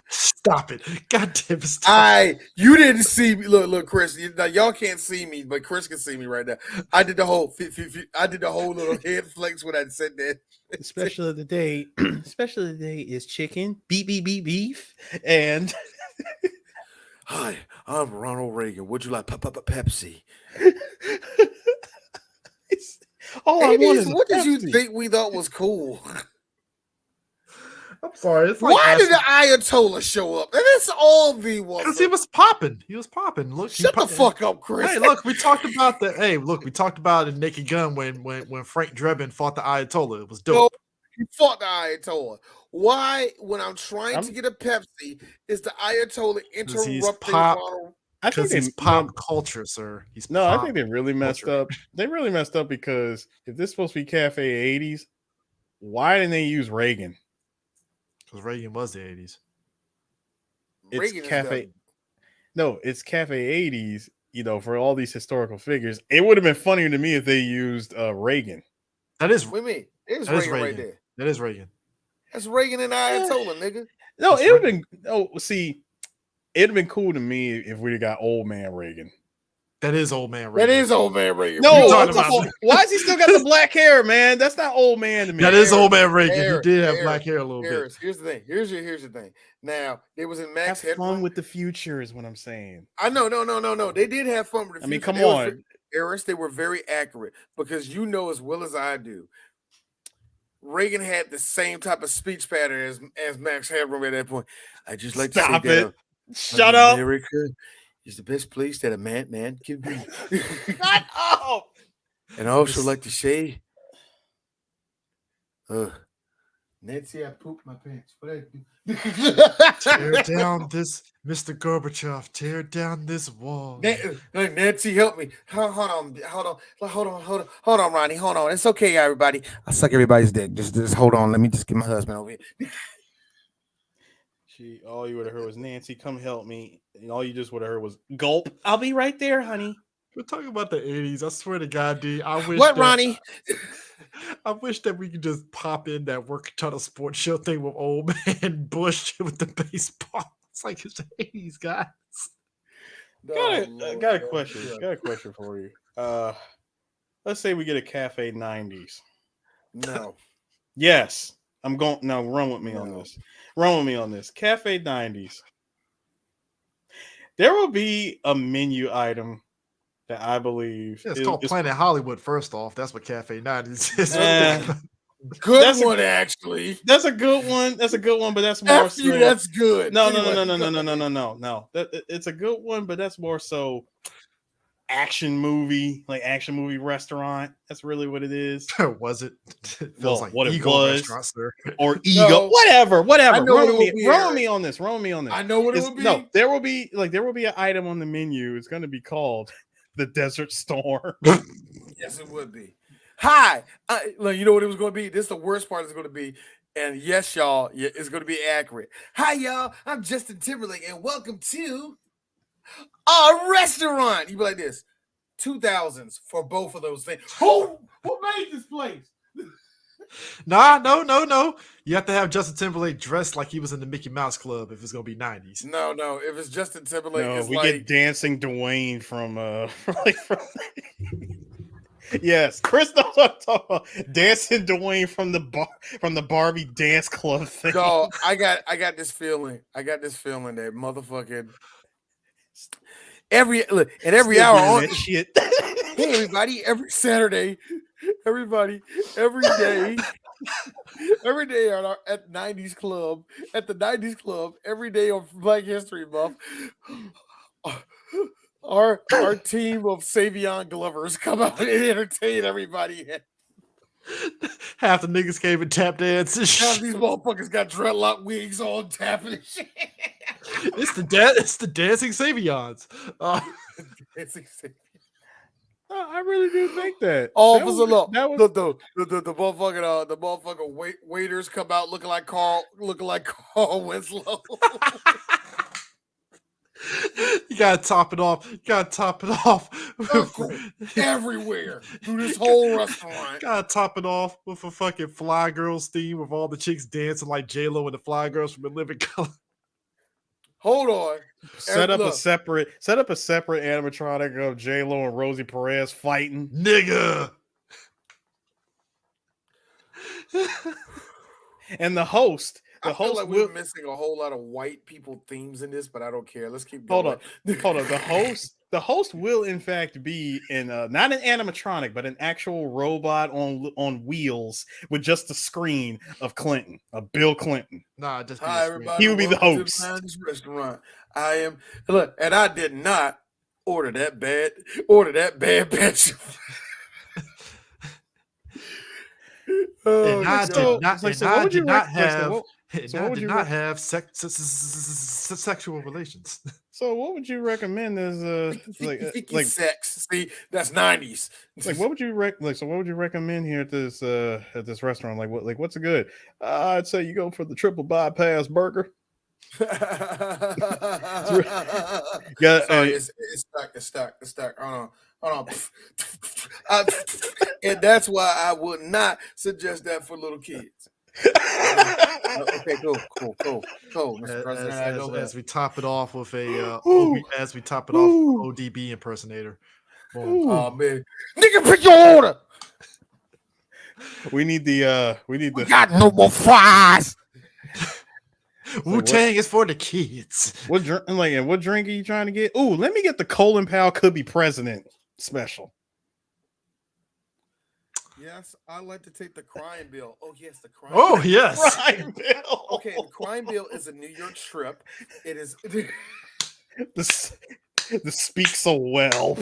stop it, god damn it! You didn't see me. Look, Chris. Now y'all can't see me, but Chris can see me right now. I did the whole little head flex when I said that. Special of the day. Special of the day is chicken, beef, and. Hi, I'm Ronald Reagan. Would you like Pepsi? All I want is what did Pepsi. you think we thought was cool? I'm sorry. It's like why did the Ayatollah show up? And that's all the one. Because he was popping. He was popping. Look, shut the fuck up, Chris. Hey, look, we talked about in Naked Gun when Frank Drebin fought the Ayatollah. It was dope. No, he fought the Ayatollah. Why, when I'm trying to get a Pepsi, is the Ayatollah interrupting Ronald? I think it's pop culture, sir. I think they really messed up. They really messed up because if this is supposed to be Cafe 80s, why didn't they use Reagan? Because Reagan was the 80s. It's Cafe. No, it's Cafe 80s. For all these historical figures, it would have been funnier to me if they used Reagan. That is what do you mean? It's Reagan right there. That is Reagan. That's Reagan and Ayatollah, nigga. No, it would have been. Oh, see. It'd have been cool to me if we'd have got old man Reagan. That is old man Reagan. That is old man Reagan. No, why is he still got the black hair, man? That's not old man to me. That is old man Reagan. He did have black hair a little bit. Here's the thing. Here's the thing. Now, it was in Max Headroom. Have fun with the future is what I'm saying. I know. No. They did have fun with the future. Come on. Eris, they were very accurate because you know as well as I do, Reagan had the same type of speech pattern as Max Headroom at that point. I just like to say that. Shut up. America is the best place that a man can be. Shut up. And I also like to say, Nancy, I pooped my pants. What I do? Tear down this, Mr. Gorbachev. Tear down this wall. Nancy, help me. Hold on, Ronnie. Hold on. It's okay, everybody. I suck everybody's dick. Just hold on. Let me just get my husband over here. All you would have heard was Nancy, come help me. And all you just would have heard was gulp. I'll be right there, honey. We're talking about the 80s. I swear to God, D. Ronnie? I wish that we could just pop in that Work Tunnel Sports Show thing with old man Bush with the baseball. It's like it's the 80s, guys. Got a question. Got a question for you. Let's say we get a Cafe 90s. No. Yes. I'm going now. Run with me on this. Run with me on this. Cafe 90s. There will be a menu item that I believe it's called Planet Hollywood. First off, that's what Cafe 90s is. Good one, actually. That's a good one. That's a good one, but that's more so. That's good. No. It's a good one, but that's more so action movie restaurant. That's really what it is. Was it? It feels like what it was, or Ego, no, whatever. Roll me on this. I know what it would be. No, there will be an item on the menu. It's going to be called the Desert Storm. Yes, it would be. Hi, you know what it was going to be. This is the worst part. It's going to be. And yes, y'all, it's going to be accurate. Hi, y'all. I'm Justin Timberlake, and welcome to a restaurant. You be like this, 2000s for both of those things. Who made this place? No. You have to have Justin Timberlake dressed like he was in the Mickey Mouse Club if it's gonna be 90s. No. If it's Justin Timberlake, we get Dancing Dwayne from Yes, Chris knows what I'm talking about. Dancing Dwayne from the Barbie Dance Club thing. No, I got this feeling. That motherfucking every hour on that shit. Hey everybody, every Saturday, everybody, every day at the 90s club, every day on Black History Month. Our team of Savion Glovers come out and entertain everybody. Half the niggas came and tap dance. Half these motherfuckers got dreadlock wigs on, tapping and shit. It's the dancing Savions. I really do think that. Officer, look, that was the motherfucking waiters come out looking like Carl Winslow. You gotta top it off. Everywhere through this whole restaurant. Gotta top it off with a fucking Fly Girls theme with all the chicks dancing like J-Lo and the Fly Girls from The Living Color. Hold on. Set up a separate animatronic of J-Lo and Rosie Perez fighting. Nigga. And the host. I feel like we're missing a whole lot of white people themes in this, but I don't care. Let's keep going. Hold on. The host will in fact be in not an animatronic, but an actual robot on wheels with just a screen of Clinton, of Bill Clinton. Nah, just hi everybody. He would be the host. To the restaurant. I am look, and I did not order that bad batch. And I did not have sexual relations. So what would you recommend as sex? See, that's 90s. What would you recommend here at this restaurant? What's a good? I'd say you go for the triple bypass burger. It's stuck. Hold on. And that's why I would not suggest that for little kids. Okay, cool. Mr. President, as we top it off with a ODB impersonator. Oh man, nigga, pick your order. We got no more fries. Wu-Tang is for the kids. What drink are you trying to get? Ooh, let me get the Colin Powell could be president special. Yes, I like to take the crime bill. Oh yes, the crime. Oh bill. yes, crime bill. Okay, the crime bill is a New York strip. It is. This speaks so well.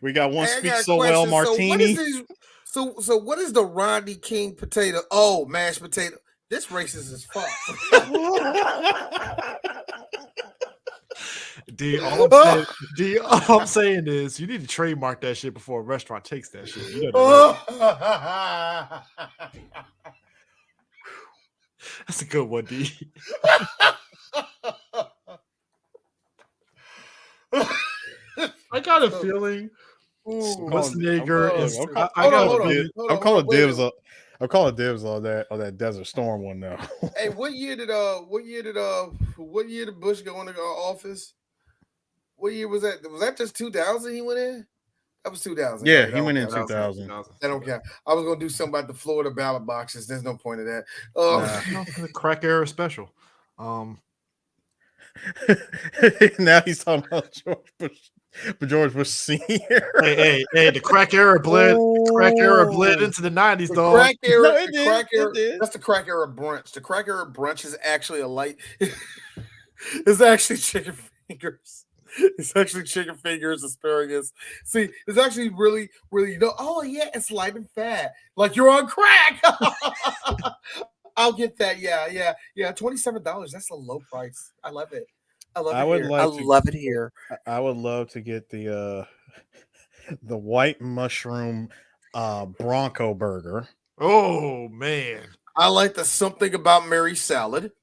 We got one speak so well martini. So what is the Rodney King potato? Oh, mashed potato. This racist as fuck. All I'm saying is you need to trademark that shit before a restaurant takes that shit. That's a good one, D. I got a feeling. What's nigger? I'm calling dibs on that Desert Storm one now. Hey, what year did Bush go into office? What year was that? Was that just 2000 he went in? That was 2000. Yeah, he went in 2000. I don't care. I was gonna do something about the Florida ballot boxes. There's no point of that. The crack era special. Now he's talking about George Bush Senior. hey, the crack era bled. Crack era bled into the 90s, dog. Crack era, that's the crack era brunch. The crack era brunch is actually a light. It's actually chicken fingers. It's actually chicken fingers, asparagus. See, it's actually really, oh yeah, it's light and fat. Like you're on crack. I'll get that. Yeah. $27. That's a low price. I love it. I love it here. I would love to get the white mushroom Bronco burger. Oh man, I like the something about Mary salad.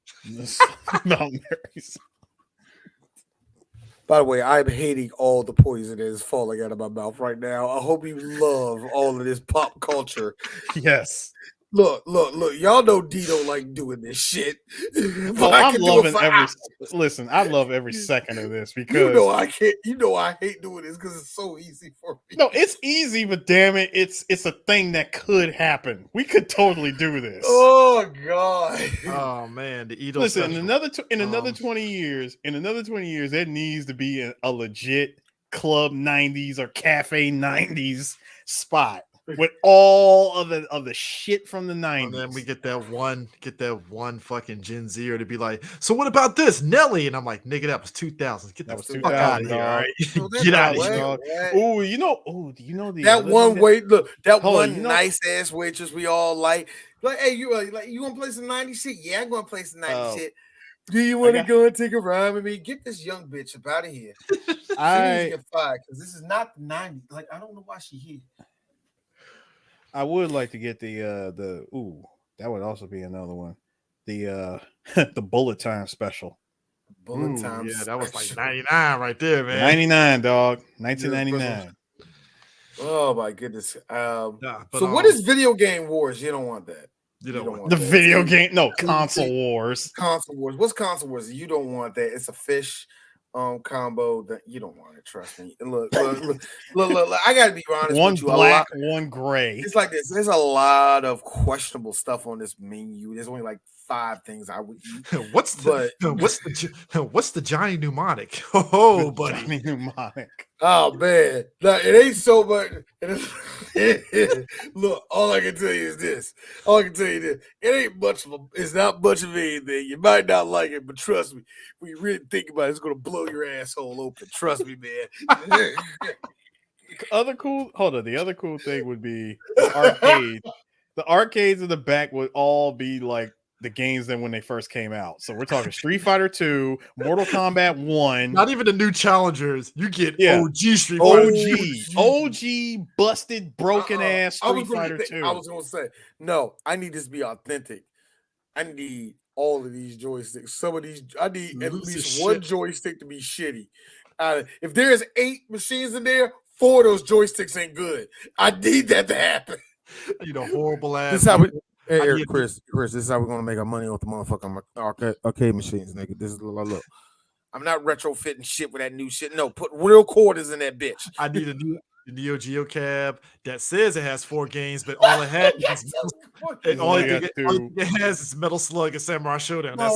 By the way, I'm hating all the poison that is falling out of my mouth right now. I hope you love all of this pop culture. Yes. Look. Y'all know D don't like doing this shit. I love every second of this because I hate doing this because it's so easy for me. No, it's easy, but damn it, it's a thing that could happen. We could totally do this. Oh God. Oh man, the Edo. Listen, in another 20 years, there needs to be a legit Club 90s or Cafe 90s spot with all of the shit from the 90s. And then we get that one fucking Gen Zer to be like, so what about this, Nelly? And I'm like, nigga, that was 2000. Get that was 2000 out of here, all right? Get out of here, dog. Oh, you know the that one wait. Look, that one nice ass waitress we all like, hey, you want to play some 90s shit? Yeah, I'm going to play some 90s shit. Do you want to go and take a ride with me? Get this young bitch up out of here. I get fired because this is not the 90s. Like, I don't know why she here. I would like to get the that would also be another one. The the Bullet Time special. Bullet Time. Yeah, that was like 99 right there, man. 99, dog. 1999. Oh my goodness. So what is Video Game Wars? You don't want that. You don't want the that. Video game. No, Console Wars. Console Wars. What's Console Wars? You don't want that. It's a fish combo that you don't want it. Trust me. And look. I gotta be honest one with you. Black, one gray. It's like this. There's a lot of questionable stuff on this menu. There's only like 5 things I would eat. What's the Johnny Mnemonic? Oh, buddy. Johnny Mnemonic. Oh man, like, it ain't so much. Look, all I can tell you is this. It ain't much of it's not much of anything. You might not like it, but trust me, when you really think about it, it's gonna blow your asshole open. Trust me, man. The other cool thing would be the arcade. The arcades in the back would all be like the games than when they first came out. So we're talking Street Fighter 2, Mortal Kombat 1. Not even the new challengers. You get OG Street Fighter. OG busted, broken ass Street Fighter 2. I was gonna say, no, I need this to be authentic. I need all of these joysticks. Some of these, I need at least one joystick to be shitty. If there's 8 machines in there, 4 of those joysticks ain't good. I need that to happen. You know, horrible ass. This is how we, Chris, this is how we're gonna make our money off the motherfucking arcade machines, nigga. This is look. I'm not retrofitting shit with that new shit. No, put real quarters in that bitch. I need a new Neo Geo cab that says it has 4 games, but all it has is Metal Slug and Samurai Showdown. No,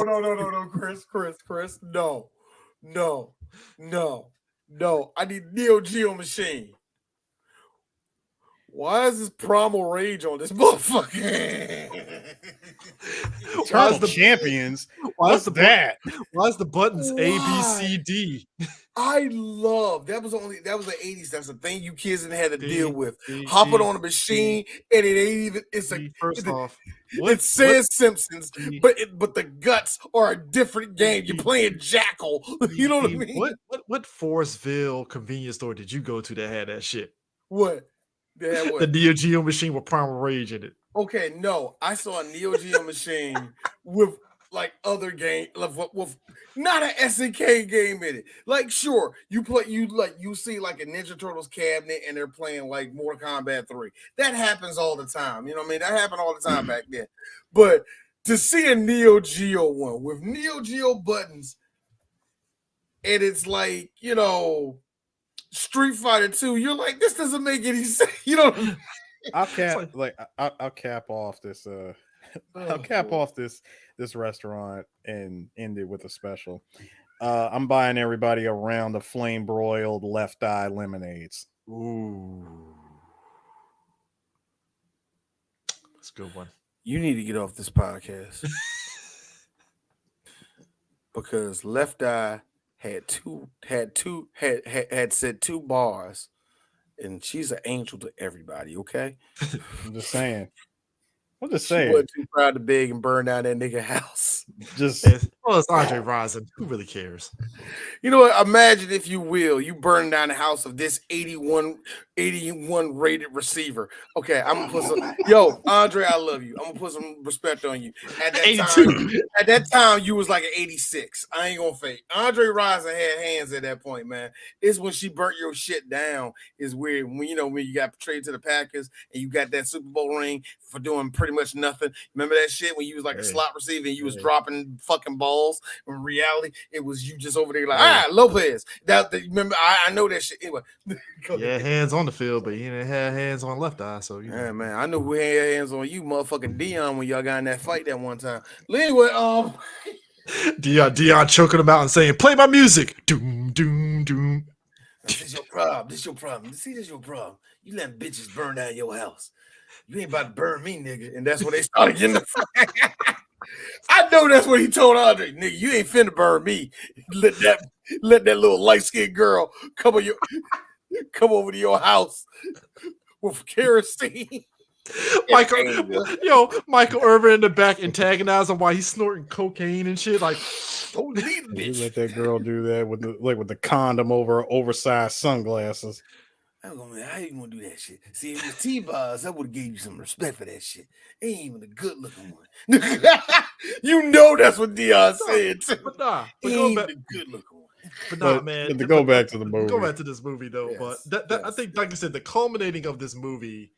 Chris, no. I need Neo Geo machine. Why is this Primal Rage on this motherfucker? Eternal Champions. What's that? Why is the buttons A, B, C, D? I love that was the 80s. That's the thing you kids didn't have to deal with. Hopping on a machine and it ain't even. It says Simpsons, but the guts are a different game. You're playing Jackal. You know what I mean? What Forestville convenience store did you go to that had that shit? What? The Neo Geo machine with Primal Rage in it. Okay, no, I saw a Neo Geo machine with like other game, with not an SNK game in it. Like, sure, you see like a Ninja Turtles cabinet and they're playing like Mortal Kombat 3. That happens all the time. You know what I mean? That happened all the time back then. But to see a Neo Geo one with Neo Geo buttons, and it's like, you know, Street Fighter 2, you're like, this doesn't make any sense. You know, I'll cap off this this restaurant and end it with a special. I'm buying everybody a round of flame broiled Left Eye lemonades. Ooh, that's a good one. You need to get off this podcast because Left Eye had said 2 bars, and she's an angel to everybody. Okay, I'm just saying. She wasn't too proud to beg and burn down that nigga house. It's Andre Rison. Who really cares? You know what? Imagine, if you will, you burn down the house of this 81 rated receiver. Okay, I'm gonna put some. Yo, Andre, I love you. I'm gonna put some respect on you. At that time, you was like an 86. I ain't gonna fake. Andre Rison had hands at that point, man. It's when she burnt your shit down. Is weird when you got traded to the Packers and you got that Super Bowl ring for doing pretty much nothing. Remember that shit when you was like a slot receiver and you was dropping fucking balls? In reality, it was you just over there like, Lopez. Remember, I know that shit. Anyway, yeah, hands on the field, but he didn't have hands on Left Eye. So yeah, man, I knew who had hands on you, motherfucking Dion, when y'all got in that fight that one time. Anyway, Dion choking him out and saying, "Play my music." Doom, doom, doom. This is your problem. This your problem. See, this your problem. You letting bitches burn down your house. You ain't about to burn me, nigga. And that's when they started getting the fight. I know that's what he told Andre. Nigga, you ain't finna burn me. Let that little light-skinned girl come over to your house with kerosene. Michael Irvin in the back antagonizing while he's snorting cocaine and shit. Like, don't leave the bitch. You let that girl do that with the condom over her oversized sunglasses. How you gonna do that shit? See, if it was T-Boz, I would have gave you some respect for that shit. Ain't even a good looking one. You know that's what Dion said too. But nah, ain't a good looking one. But nah, man. But to go back to the movie. Go back to this movie though. Yes, but I think, like I said, the culminating of this movie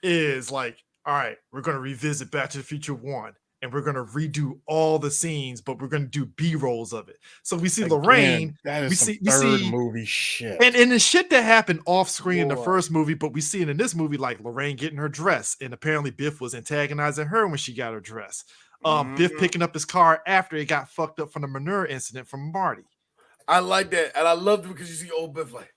is like, all right, we're gonna revisit Back to the Future 1. And we're gonna redo all the scenes, but we're gonna do B-rolls of it. So we see Lorraine. That is we third see movie shit. And the shit that happened off screen in the first movie, but we see it in this movie, like Lorraine getting her dress, and apparently Biff was antagonizing her when she got her dress. Biff picking up his car after it got fucked up from the manure incident from Marty. I like that, and I loved it because you see old Biff like,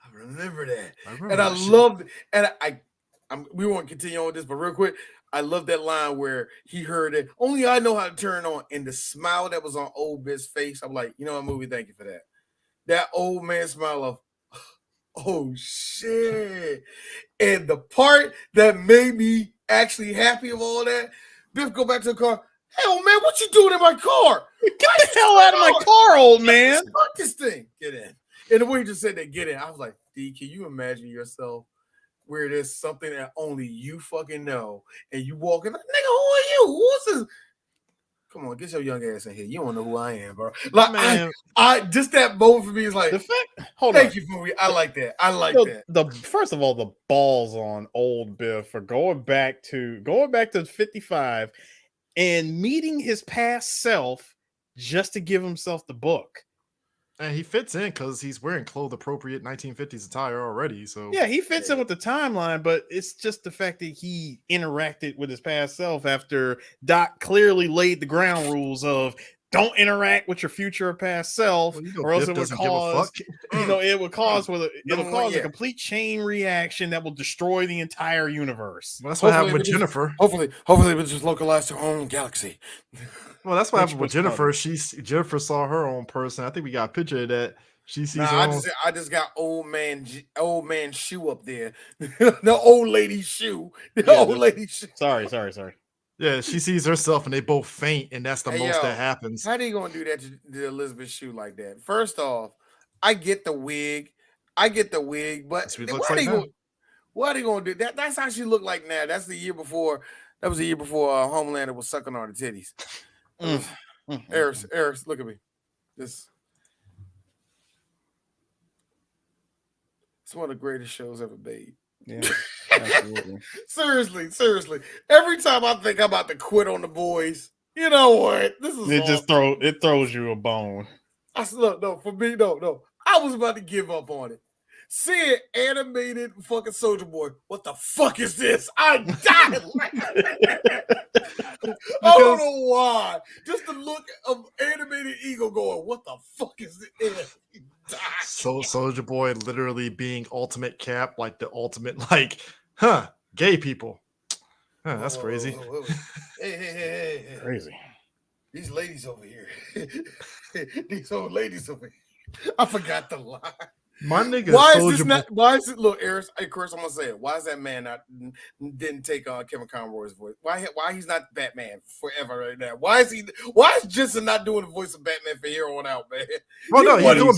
I remember that, and I that shit. loved it, and we won't continue on with this, but real quick. I love that line where he heard it. Only I know how to turn on. And the smile that was on old Biff's face, I'm like, you know what, movie? Thank you for that. That old man smile of, oh shit. And the part that made me actually happy of all that, Biff go back to the car. Hey, old man, what you doing in my car? Get the hell out of my car, old man. Fuck this thing. Get in. And the way he just said that, get in, I was like, D, can you imagine yourself where there's something that only you fucking know, and you walk in like, nigga, who are you? Who's this? Come on, get your young ass in here. You don't know who I am, bro. Like, man, I just that moment for me is like, thank you for me. I like that. I like that. First of all, the balls on old Biff for going back to 55 and meeting his past self just to give himself the book. And he fits in because he's wearing clothes appropriate 1950s attire already. So yeah, he fits in with the timeline, but it's just the fact that he interacted with his past self after Doc clearly laid the ground rules of don't interact with your future or past self, or else it would cause, a complete chain reaction that will destroy the entire universe. Well, that's what happened with Jennifer. Hopefully, it was just localized to her own galaxy. Well, that's what happened with Jennifer. Jennifer saw her own person. I think we got a picture of that. She sees. I just got old man shoe up there. The old lady shoe. Old lady shoe. Sorry. Yeah, she sees herself and they both faint, and that's the most that happens. How are you gonna do that to Elizabeth Shue like that? First off, I get the wig, but why are they gonna do that? That's how she looked like now. That's the year before. That was the year before Homelander was sucking on her titties. Eris, look at me. It's one of the greatest shows ever made. Yeah, absolutely. seriously. Every time I think I'm about to quit on the boys, you know what? This is it throws you a bone. For me, no. I was about to give up on it. Seeing animated fucking Soldier Boy, what the fuck is this? I died. I don't know why. Just the look of animated Eagle going, what the fuck is this? So Soldier Boy literally being ultimate Cap, like the ultimate, gay people. That's crazy. Hey. Crazy. These ladies over here. These old ladies over here. I forgot the line. My nigga. Why is it look, Eris? Hey, Chris, I'm gonna say it. Why is that man didn't take Kevin Conroy's voice? Why he's not Batman forever right now? Why is Jensen not doing the voice of Batman from here on out, man? Well, no, he's doing.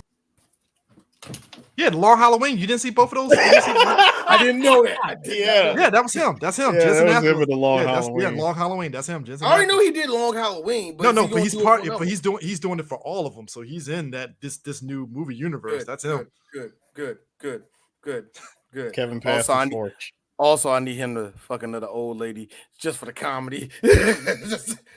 Yeah, the Long Halloween. You didn't see both of those? I didn't know that. Yeah, that was him. That's him. Yeah, Jensen that was him with the Long Halloween. Long Halloween. That's him. Jensen I already know he did Long Halloween, but but he's part. But he's doing it for all of them. So he's in this new movie universe. That's him. Good. Kevin passed the torch. Also, I need him to fuck another old lady just for the comedy.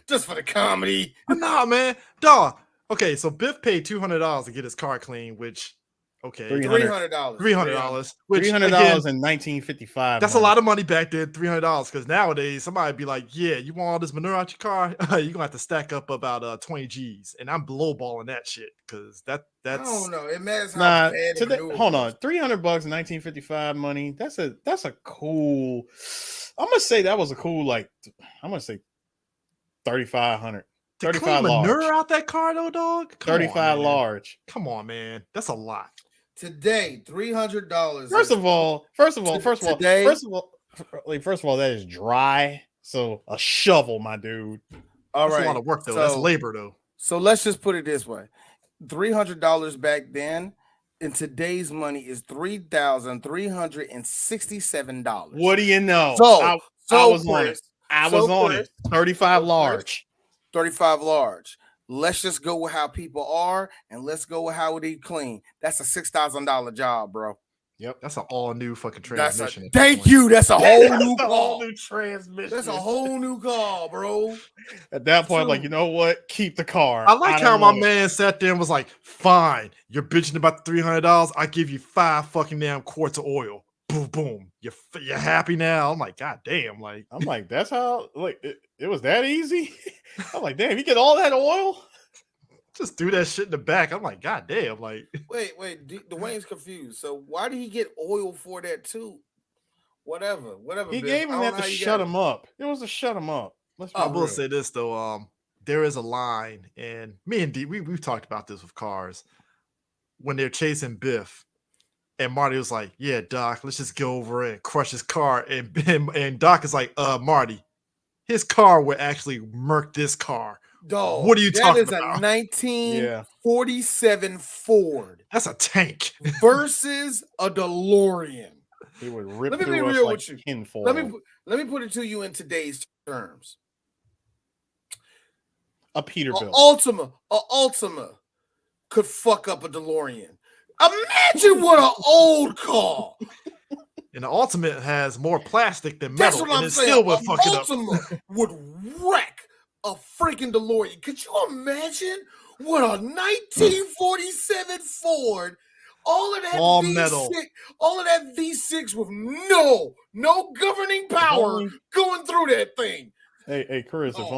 just for the comedy. Nah, man. Dog. Okay, so Biff paid $200 to get his car clean, which Okay, $300. $300. $300 in 1955. That's a lot of money back then. $300 because nowadays somebody be like, "Yeah, you want all this manure out your car? You're gonna have to stack up about 20 G's." And I'm lowballing that shit because that's. I don't know. It matters how bad today, manure hold was. on, $300 in 1955 money. That's a cool. I'm gonna say that was a cool, like, I'm gonna say 3,500. 35 manure large out that car though, dog. 35 large. Come on, man. That's a lot. Today, $300. First of all, that is dry. So a shovel, my dude. All That's right. a lot of work though. That's labor though. So let's just put it this way: $300 back then in today's money is $3,367. What do you know? So I was on it. I was on it. 35 large. 35 large. Let's just go with how people are, and let's go with how they clean. That's a $6,000 job, bro. Yep, that's an all new fucking transmission. Thank you. That's a whole new car. Whole new transmission. That's a whole new car, bro. At that point, like, you know what? Keep the car. I like how my man sat there and was like, "Fine, you're bitching about the $300. I give you 5 fucking damn quarts of oil. Boom, boom. You're happy now." I'm like, God damn, like I'm like, that's how like it was that easy. I'm like, damn, you get all that oil? Just do that shit in the back. I'm like, God damn, like wait, Dwayne's confused. So why did he get oil for that too? Whatever. He gave him that to shut him up. It was to shut him up. I will say this though, there is a line, and me and D, we've talked about this with cars when they're chasing Biff. And Marty was like, "Yeah, Doc, let's just go over and crush his car." And Doc is like, Marty, his car would actually murk this car." Dog, what are you talking about? That is a 1947 Ford. That's a tank versus a DeLorean. He would rip. Let me be real with you. Let me put it to you in today's terms. A Peterbilt. Ultima could fuck up a DeLorean. Imagine what an old car. And the Ultimate has more plastic than metal. That's what I'm saying. Still would fuck it up. Ultima would wreck a freaking DeLorean. Could you imagine what a 1947 Ford? All of that V6 with no governing power going through that thing. Hey, Chris, if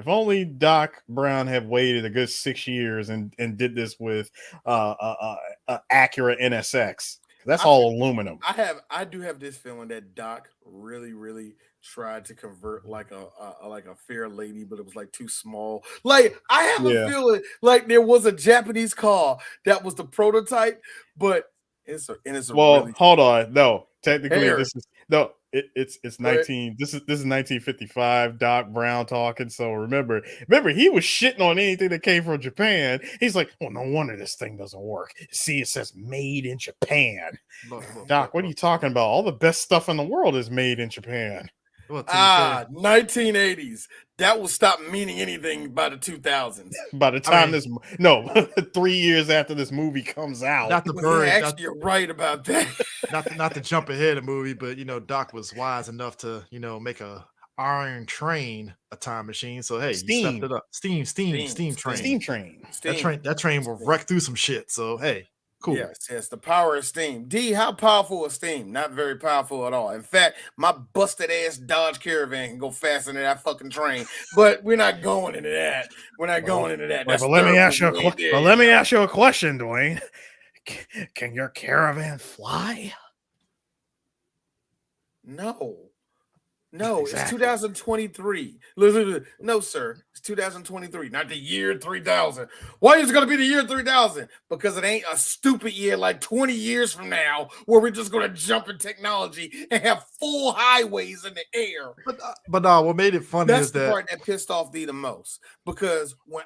only Doc Brown had waited a good 6 years and did this with Acura NSX. That's all aluminum. I do have this feeling that Doc really, really tried to convert like a fair lady, but it was like too small. Like I have a feeling like there was a Japanese car that was the prototype, but it's hold on. No, technically it's 19. This is 1955. Doc Brown talking. So remember, he was shitting on anything that came from Japan. He's like, well, no wonder this thing doesn't work. See, it says made in Japan. Doc, what are you talking about? All the best stuff in the world is made in Japan. 1980s. That will stop meaning anything by the 2000s. By the time 3 years after this movie comes out. Not the bird. Actually, you're right about that. not to jump ahead of the movie, but Doc was wise enough to make a iron train a time machine. So hey, steam. You stepped it up. Steam train. That train will wreck through some shit. So hey. Cool. Yes, the power of steam. D, how powerful is steam? Not very powerful at all. In fact, my busted ass Dodge Caravan can go faster than that fucking train. But we're not going into that. But let me ask you a question, Dwayne. Can your caravan fly? No, exactly. It's 2023. No, sir. It's 2023, not the year 3000. Why is it going to be the year 3000? Because it ain't a stupid year like 20 years from now where we're just going to jump in technology and have full highways in the air. But what made it funny is that part that pissed off D the most. Because when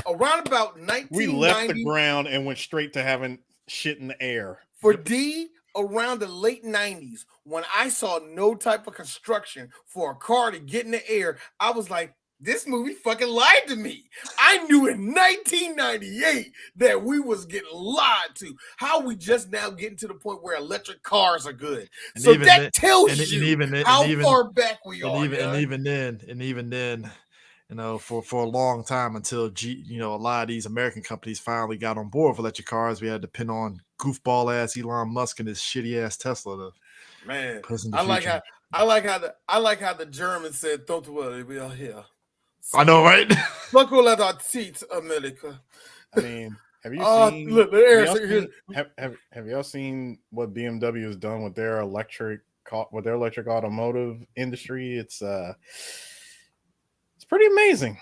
around about 1990, we left the ground and went straight to having shit in the air. For D, around the late 90s, when I saw no type of construction for a car to get in the air, I was like, this movie fucking lied to me. I knew in 1998 that we was getting lied to. How we just now getting to the point where electric cars are good. So that tells you how far back we are. And even then, for a long time until a lot of these American companies finally got on board with electric cars. We had to depend on goofball ass Elon Musk and his shitty ass Tesla to Man, put us in the I future. like how the Germans said, "Don't worry, we are here." I know, right? Look all at our teeth, America. I mean, have you seen? Look, have y'all seen what BMW has done with their electric automotive industry? It's pretty amazing.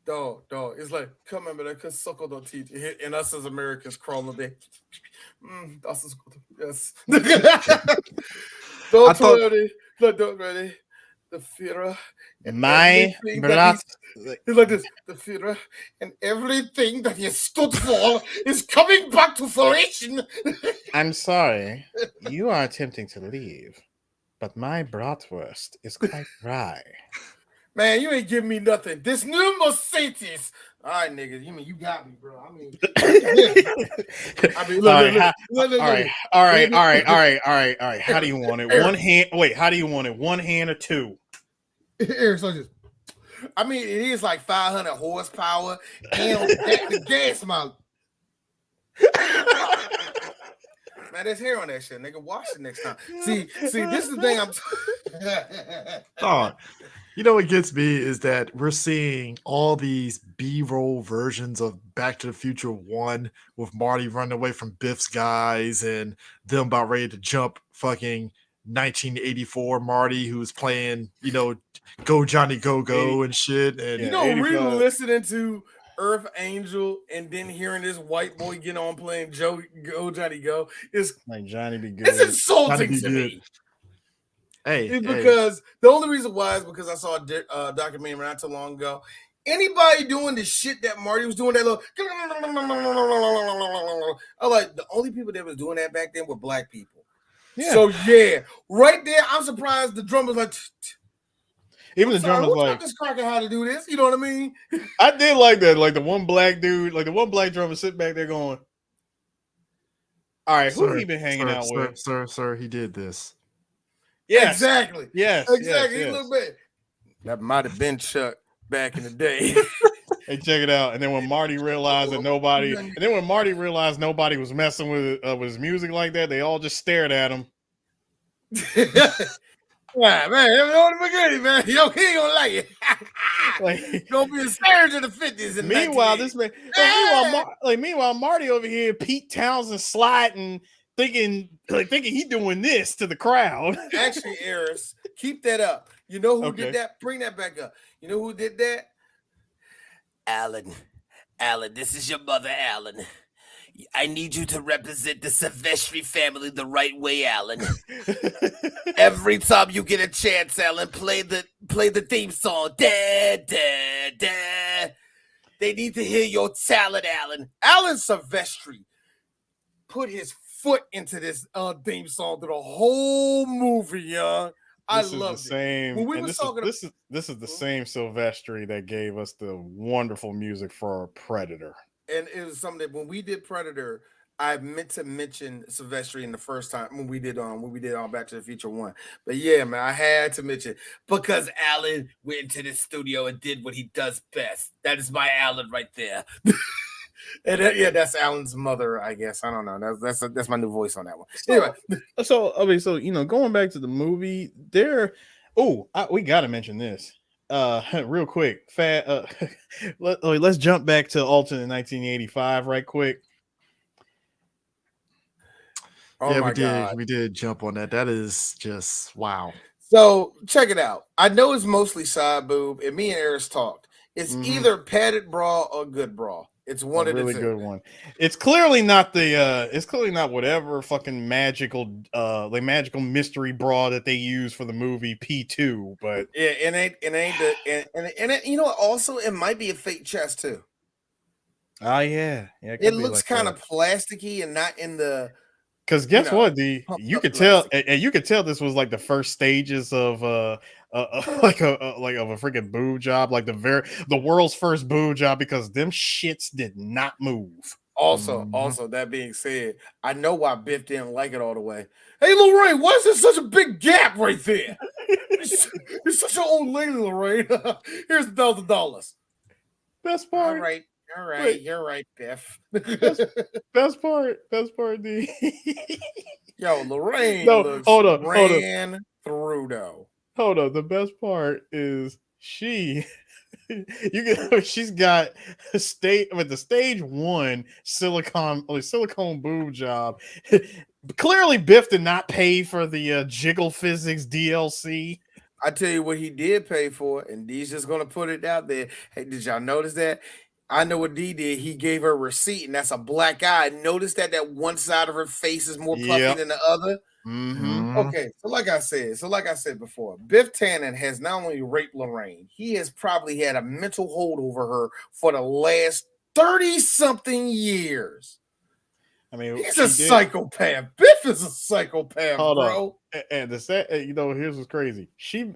Dog. It's like, come on, man, cause suck on the teeth, and us as Americans crawling there. Das ist gut. Yes. Don't worry. The Führer. My brother. He's like this. The Führer and everything that he stood for is coming back to fruition. I'm sorry. You are attempting to leave, but my bratwurst is quite dry. Man, you ain't giving me nothing. This new Mercedes. All right, nigga. You got me, bro. All right. How do you want it? One hand. Wait, how do you want it? One hand or two? Eric, so just. I mean, it is like 500 horsepower and the gas mount. Man, there's hair on that shit, nigga. Wash it next time. See, this is the thing Oh, you know what gets me is that we're seeing all these B-roll versions of Back to the Future 1 with Marty running away from Biff's guys and them about ready to jump fucking 1984 Marty, who's playing, Go Johnny Go Go and shit. And re-listening to Earth Angel and then hearing this white boy get on playing Go Johnny Go is like Johnny be good. It's insulting to me. It's because the only reason why is because I saw a documentary not too long ago. Anybody doing the shit that Marty was doing, that little, I like the only people that was doing that back then were black people. Yeah. So right there, I'm surprised the drummer's like. Even the drummer's like, this cracker how to do this. You know what I mean? I did like that. Like the one black dude, like the one black drummer sitting back there going, all right, who he been hanging out with? Sir, he did this. Yeah, exactly. Yes, exactly. Yes. Look back. That might have been Chuck back in the day. Hey, check it out. And then when Marty realized nobody was messing with his music like that, they all just stared at him. Yeah, man, man. Yo, he ain't gonna like it. Like, gonna be a surge in the 50s. Meanwhile, Marty over here, Pete Townsend sliding, thinking he doing this to the crowd. Actually, Eris, keep that up. You know who did that? Bring that back up. You know who did that? Alan, this is your mother, Alan. I need you to represent the Silvestri family the right way, Alan. Every time you get a chance, Alan, play the theme song. Da, da, da. They need to hear your talent, Alan. Alan Silvestri put his foot into this theme song through the whole movie, young. I love it. When we were talking, this is the same Silvestri that gave us the wonderful music for Predator. And it was something that when we did Predator, I meant to mention Silvestri in the first time when we did on Back to the Future 1. But yeah, man, I had to mention because Alan went into the studio and did what he does best. That is my Alan right there. And that's Alan's mother, I guess. I don't know. That's my new voice on that one. Anyway, so going back to the movie, we got to mention this. Real quick, let's jump back to alternate 1985 right quick. We did jump on that. That is just wow. So check it out. I know it's mostly side boob, and me and Eris talked. It's either padded bra or good bra. It's one of the really good one. It's clearly not whatever fucking magical mystery bra that they use for the movie P2, but and you know what, also it might be a fake chest too. Oh yeah. It looks like kind of plasticky and not in the because guess what? You could tell this was like the first stages of of a freaking boob job, like the world's first boob job, because them shits did not move. Also, that being said, I know why Biff didn't like it all the way. Hey, Lorraine, why is there such a big gap right there? You're such an old lady, Lorraine. Here's $1,000. Best part. All right. Wait. You're right, Biff. Best part, D. Yo, Lorraine hold on. Through though. Hold on. The best part is she's got the stage 1 silicone boob job. Clearly, Biff did not pay for the Jiggle Physics DLC. I tell you what he did pay for, and D's just gonna put it out there. Hey, did y'all notice that? I know what D did. He gave her a receipt, and that's a black eye. Notice that one side of her face is more puffy than the other. Mm-hmm. Okay, so like I said before, Biff Tannen has not only raped Lorraine, he has probably had a mental hold over her for the last 30-something years. I mean, he's a psychopath. Biff is a psychopath, bro. And here's what's crazy. She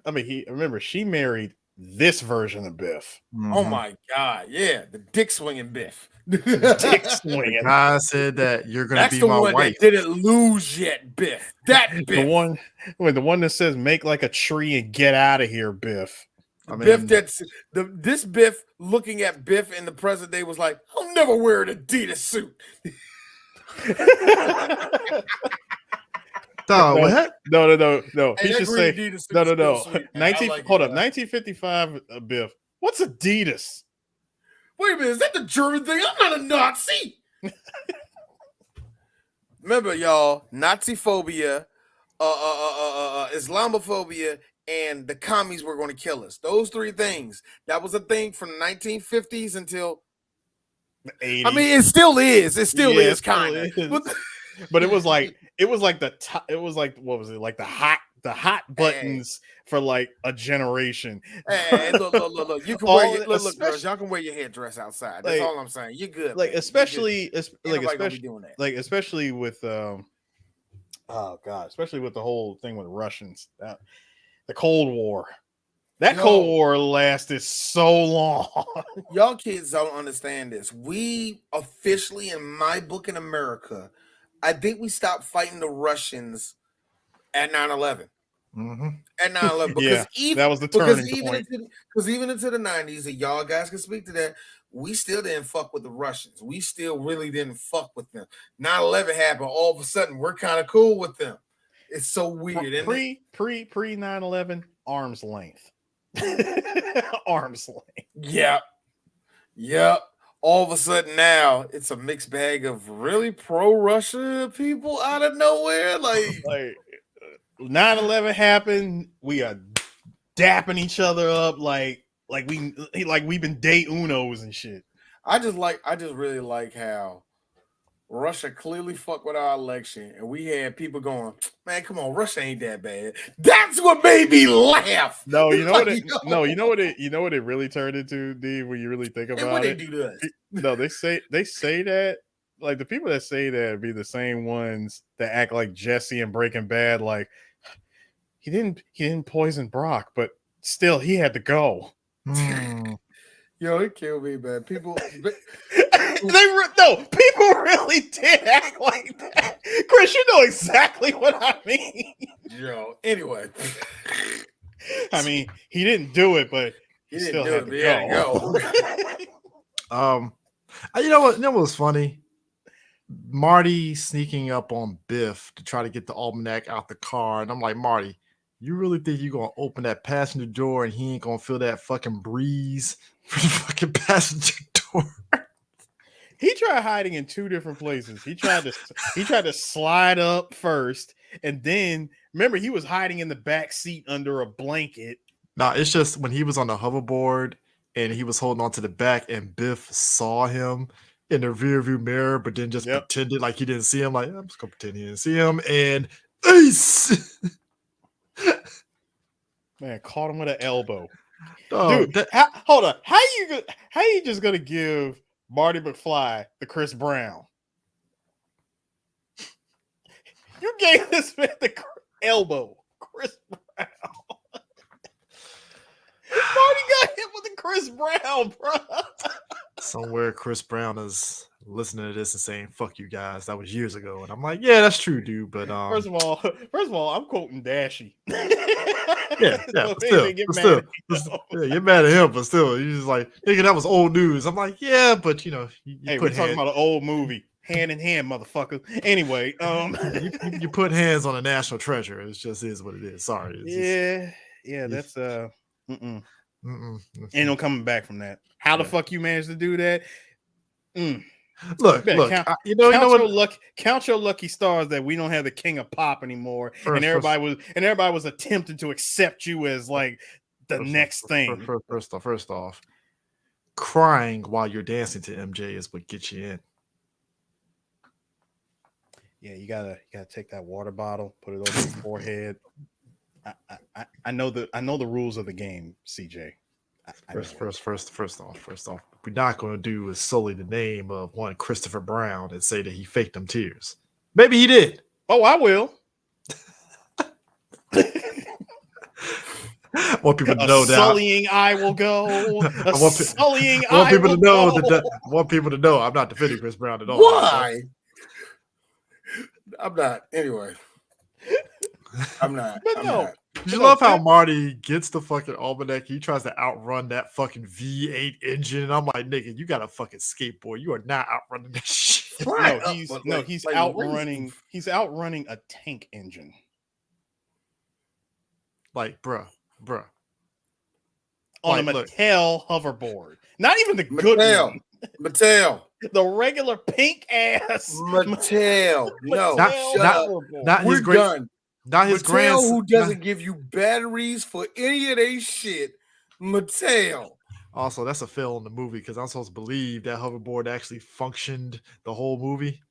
married this version of Biff. Mm-hmm. Oh my God, yeah, the dick swinging Biff. Dick swinging. I said that you're gonna be my wife. That didn't lose yet, Biff. That Biff. The one that says "make like a tree and get out of here," Biff. This Biff looking at Biff in the present day was like, I'll never wear an Adidas suit. What? No. He should say no. 1955 Biff. What's Adidas? Wait a minute, is that the German thing? I'm not a Nazi. Remember, y'all, Nazi phobia, Islamophobia, and the commies were going to kill us. Those 3 things. That was a thing from the 1950s until the 80s. I mean, it still is. It still is kind of. But it was like what was it? Like the hot buttons for like a generation. Hey, look. You can wear look, girls, y'all can wear your hairdress outside. That's all I'm saying. You're good. Like, especially with especially with the whole thing with Russians. The Cold War. Cold War lasted so long. Y'all kids don't understand this. We officially, in my book in America, I think we stopped fighting the Russians at 9/11. Mm-hmm. At 9/11, because that was the turning point. Because even into the 90s, and y'all guys can speak to that, we still didn't fuck with the Russians. We still really didn't fuck with them. 9/11 happened. All of a sudden, we're kind of cool with them. It's so weird. Pre 9/11, arm's length. Arm's length. Yep. All of a sudden now it's a mixed bag of really pro-Russia people out of nowhere. Like 9/11 happened, we are dapping each other up like we've been day unos and shit. I just really like how Russia clearly fucked with our election, and we had people going, "Man, come on, Russia ain't that bad." That's what made me laugh. No, you know what? You know what it really turned into, D. When you really think about it. They do that. No, they say that, like, the people that say that be the same ones that act like Jesse in Breaking Bad, like he didn't poison Brock, but still he had to go. Yo, it killed me, man. People people really did act like that. Chris, you know exactly what I mean. Yo, anyway. I mean, he didn't do it, but he still had to go. You know what was funny? Marty sneaking up on Biff to try to get the almanac out the car, and I'm like, Marty, you really think you're gonna open that passenger door and he ain't gonna feel that fucking breeze for the fucking passenger door? He tried hiding in 2 different places. He tried to slide up first, and then remember he was hiding in the back seat under a blanket. No, it's just when he was on the hoverboard and he was holding on to the back, and Biff saw him in the rearview mirror, but then just pretended like he didn't see him. Like, I'm just gonna pretend he didn't see him, and ace. Man, caught him with an elbow. Dude, hold on. How you just gonna give Marty McFly the Chris Brown? You gave this man the elbow, Chris Brown. Marty got hit with the Chris Brown, bro. Somewhere Chris Brown is listening to this and saying "fuck you guys." That was years ago, and I'm like, yeah, that's true, dude. But first of all, I'm quoting Dashy. Yeah, So but still, you're mad at him, but still, you're just like, nigga, that was old news. I'm like, yeah, but you know, hey, we're talking about an old movie, Hand in Hand, motherfucker. Anyway, you put hands on a national treasure. It just is what it is. Sorry. That's ain't no coming back from that. How the fuck you managed to do that? Look, count your lucky stars that we don't have the king of pop anymore, and everybody was attempting to accept you as like the next thing. First off, crying while you're dancing to MJ is what gets you in. Yeah, you gotta take that water bottle, put it over your forehead. I know the rules of the game, CJ. First off, what we're not going to do is sully the name of one Christopher Brown and say that he faked them tears. Maybe he did. Oh, I will. I want people to know that sullying I will go. I want people to know I'm not defending Chris Brown at all. Why? I'm not. Anyway, I'm not. But no. You love how Marty gets the fucking almanac. He tries to outrun that fucking V8 engine. And I'm like, nigga, you got a fucking skateboard. You are not outrunning that shit. Right. He's outrunning. He's outrunning a tank engine. Like, bruh. On a Mattel hoverboard. Not even the good one. Mattel. The regular pink ass Mattel. No, not we're his great. done. Not his Mattel, who doesn't give you batteries for any of they shit. Mattel. Also, that's a fail in the movie because I'm supposed to believe that hoverboard actually functioned the whole movie.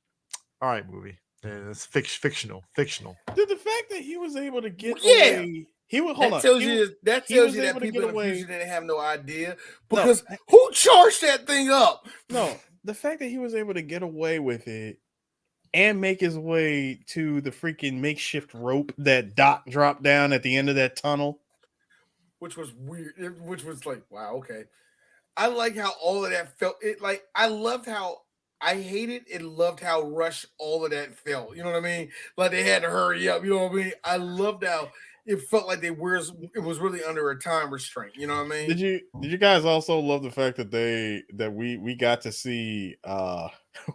All right, movie. And it's fictional. Dude, the fact that he was able to get away. That tells you that people in the future didn't have no idea because who charged that thing up? No, the fact that he was able to get away with it and make his way to the freaking makeshift rope that Doc dropped down at the end of that tunnel, which was weird. Which was like, wow, okay. I like how all of that felt. It like I loved how I hated and loved how rushed all of that felt. You know what I mean? Like they had to hurry up. You know what I mean? I loved how it felt like it was really under a time restraint. You know what I mean? Did you guys also love the fact that we got to see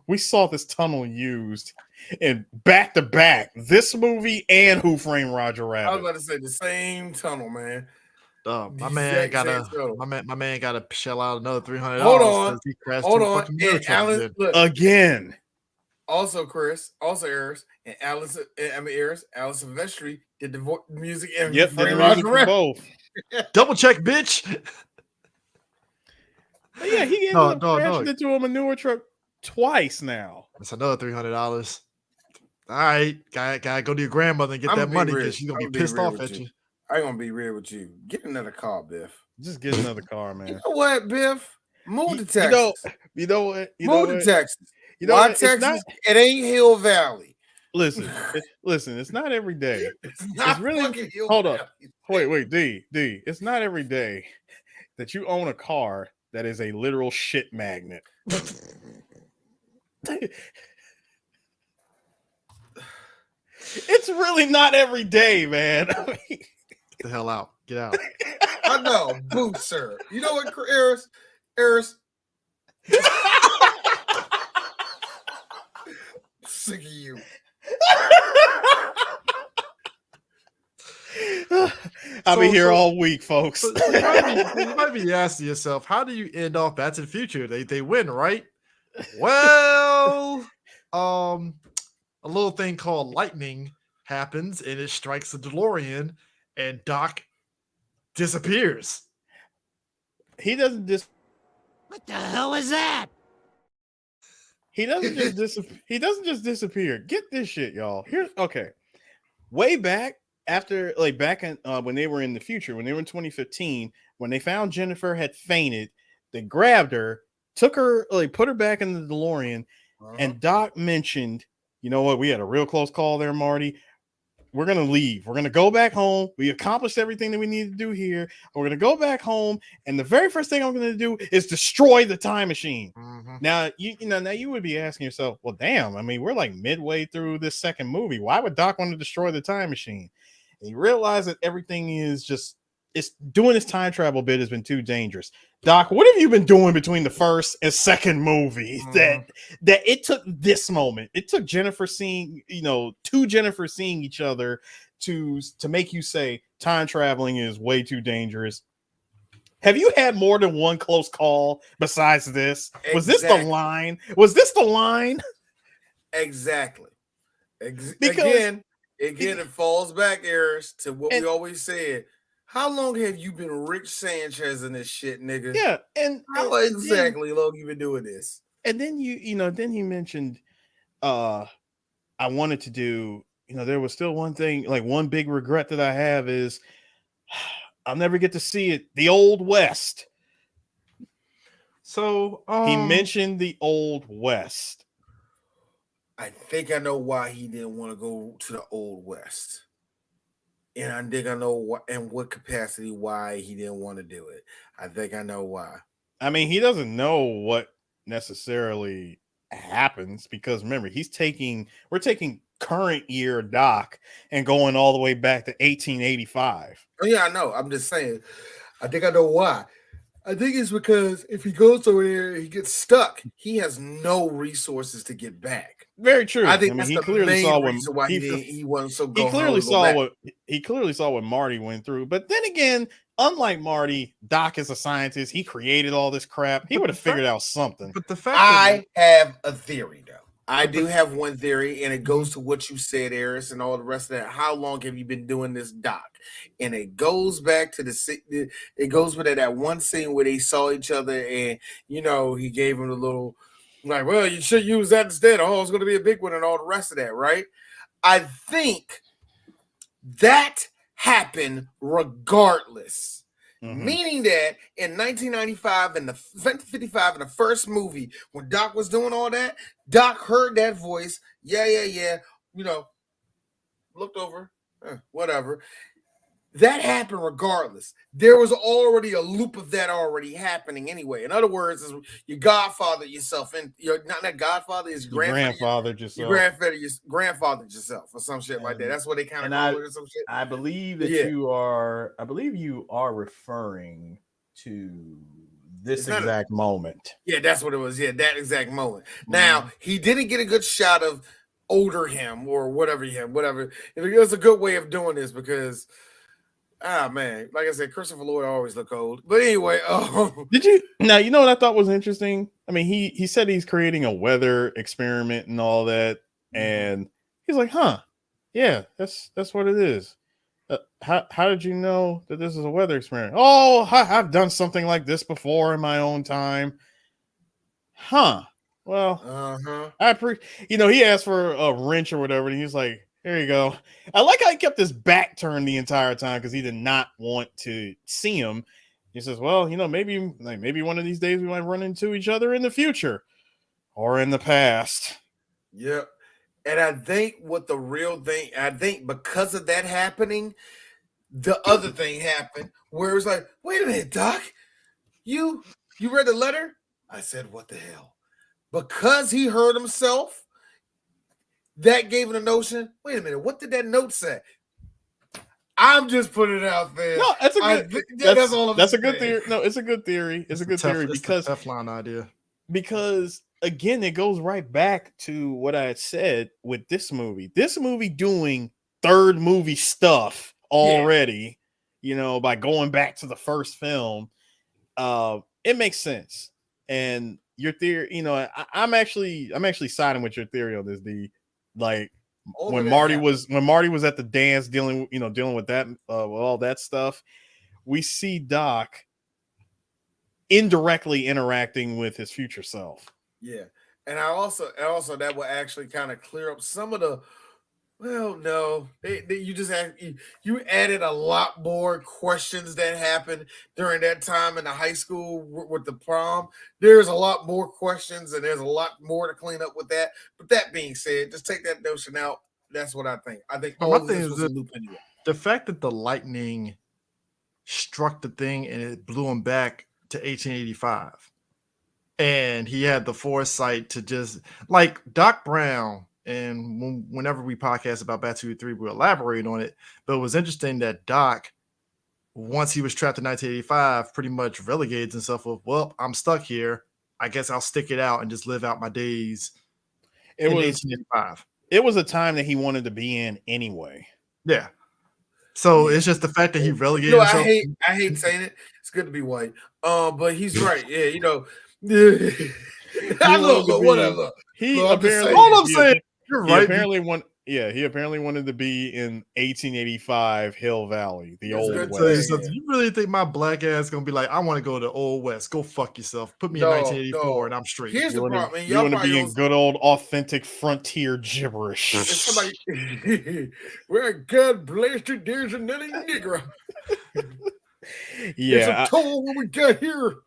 we saw this tunnel used in back to back this movie and Who Framed Roger Rabbit? I was about to say the same tunnel, man. My man gotta shell out another $300. Hold on. And Alan, look, again. Also, Chris, also Eris, and Allison Silvestri did the music and both. Double check, bitch. But yeah, he ended up crashing into a manure truck twice now. That's another $300. All right, gotta go to your grandmother and get that money because she's gonna be pissed off at you. I'm gonna be real with you. Get another car, Biff. Just get another car, man. You know what, Biff? Move to Texas. You know what? Move to Texas. You know why Texas? It ain't Hill Valley. Listen. It's not every day. It's really hold up. Wait, D. It's not every day that you own a car that is a literal shit magnet. It's really not every day, man. Get the hell out. Get out. I know. Boo, sir. You know what, Eris? Sick of you. I'll be here all week, folks. You might be asking yourself, how do you end off Back to the Future? They win, right? Well, a little thing called lightning happens and it strikes the DeLorean and Doc disappears. He doesn't What the hell is that? He doesn't just disappear. Get this shit, y'all. Way back after, back in when they were in the future, when they were in 2015, when they found Jennifer had fainted, they grabbed her, took her, put her back in the DeLorean, and Doc mentioned, you know what? We had a real close call there, Marty. We're going to leave. We're going to go back home. We accomplished everything that we need to do here. We're going to go back home. And the very first thing I'm going to do is destroy the time machine. Mm-hmm. Now now you would be asking yourself, well, damn. I mean, we're like midway through this second movie. Why would Doc want to destroy the time machine? And you realize that everything is just it's doing this time travel bit has been too dangerous. Doc, what have you been doing between the first and second movie that it took this moment? It took Jennifer seeing, two Jennifer seeing each other to make you say time traveling is way too dangerous. Have you had more than one close call besides this? Exactly. Was this the line? Was this the line? Exactly. Again, it falls back, Eris, to what we always said. How long have you been Rich Sanchez in this shit, nigga? Yeah, and how exactly long you been doing this? And then then he mentioned, I wanted to do, there was still one thing, like one big regret that I have is I'll never get to see it. The Old West. So he mentioned the Old West. I think I know why he didn't want to go to the Old West. And I think I know what and what capacity why he didn't want to do it. I think I know why. I mean, he doesn't know what necessarily happens because remember, we're taking current year Doc and going all the way back to 1885. Oh, yeah, I know. I'm just saying. I think I know why. I think it's because if he goes over there, he gets stuck. He has no resources to get back. Very true. I think that's he clearly saw why he wasn't so. He clearly saw what Marty went through. But then again, unlike Marty, Doc is a scientist. He created all this crap. He would have figured out something. But the fact I have a theory, though. I do have one theory, and it goes to what you said, Eris, and all the rest of that. How long have you been doing this, Doc? And it goes back to it goes with that one scene where they saw each other, and he gave him the little, like, well, you should use that instead. Oh, it's going to be a big one, and all the rest of that, right? I think that happened regardless. Mm-hmm. Meaning that in 1995 and the 55 in the first movie, when Doc was doing all that, Doc heard that voice. Yeah. Looked over, whatever. That happened regardless. There was already a loop of that already happening anyway. In other words, is your godfather yourself, and you're not that godfather is your grandfather yourself. Your grandfather yourself, or some shit like that. That's what they kind of call it, or some shit. I believe that you are referring to this exact moment. Yeah, that's what it was. Yeah, that exact moment. Now he didn't get a good shot of older him or whatever. It was a good way of doing this because. Ah, man, like I said, Christopher Lloyd always look old. But anyway, did you? Now, you know what I thought was interesting? I mean, he said he's creating a weather experiment and all that, and he's like, huh, yeah, that's what it is. How did you know that this is a weather experiment? Oh, I've done something like this before in my own time. Huh. Well, I appreciate, he asked for a wrench or whatever, and he's like, there you go. I like how he kept his back turned the entire time because he did not want to see him. He says, well, maybe one of these days we might run into each other in the future or in the past. Yep. And I think because of that happening, the other thing happened where it was like, wait a minute, Doc, you read the letter? I said, what the hell? Because he heard himself, that gave him the notion. Wait a minute, what did that note say? I'm just putting it out there. No, that's a good. That's a good theory. No, it's a good theory. It's a good theory because Teflon idea. Because again, it goes right back to what I had said with this movie. This movie doing third movie stuff already. By going back to the first film, it makes sense. And your theory, I'm actually siding with your theory on this, D. Like when Marty was at the dance dealing with that with all that stuff, we see Doc indirectly interacting with his future self. Yeah. And I also that will actually kind of clear up some of the you added a lot more questions that happened during that time in the high school with the prom. There's a lot more questions and there's a lot more to clean up with that. But that being said, just take that notion out. That's what I think. I think all of this was a loop anyway. The fact that the lightning struck the thing and it blew him back to 1885. and he had the foresight to just like Doc Brown. And whenever we podcast about Back 2 3, we'll elaborate on it. But it was interesting that Doc, once he was trapped in 1985, pretty much relegated himself with, well, I'm stuck here. I guess I'll stick it out and just live out my days in 1885. It was a time that he wanted to be in anyway. Yeah. So it's just the fact that he relegated himself. I hate saying it. It's good to be white. But he's right. Yeah, you know. I look, whatever. All I'm saying, you're right. He apparently wanted to be in 1885 Hill Valley, the old West. You really think my black ass gonna be like, I want to go to Old West? Go fuck yourself. Put me in 1984 and I'm straight. Here's the problem. You want to be in good old authentic frontier gibberish. Well, God bless you, there's another nigger. Yeah. It's a toll when we got here.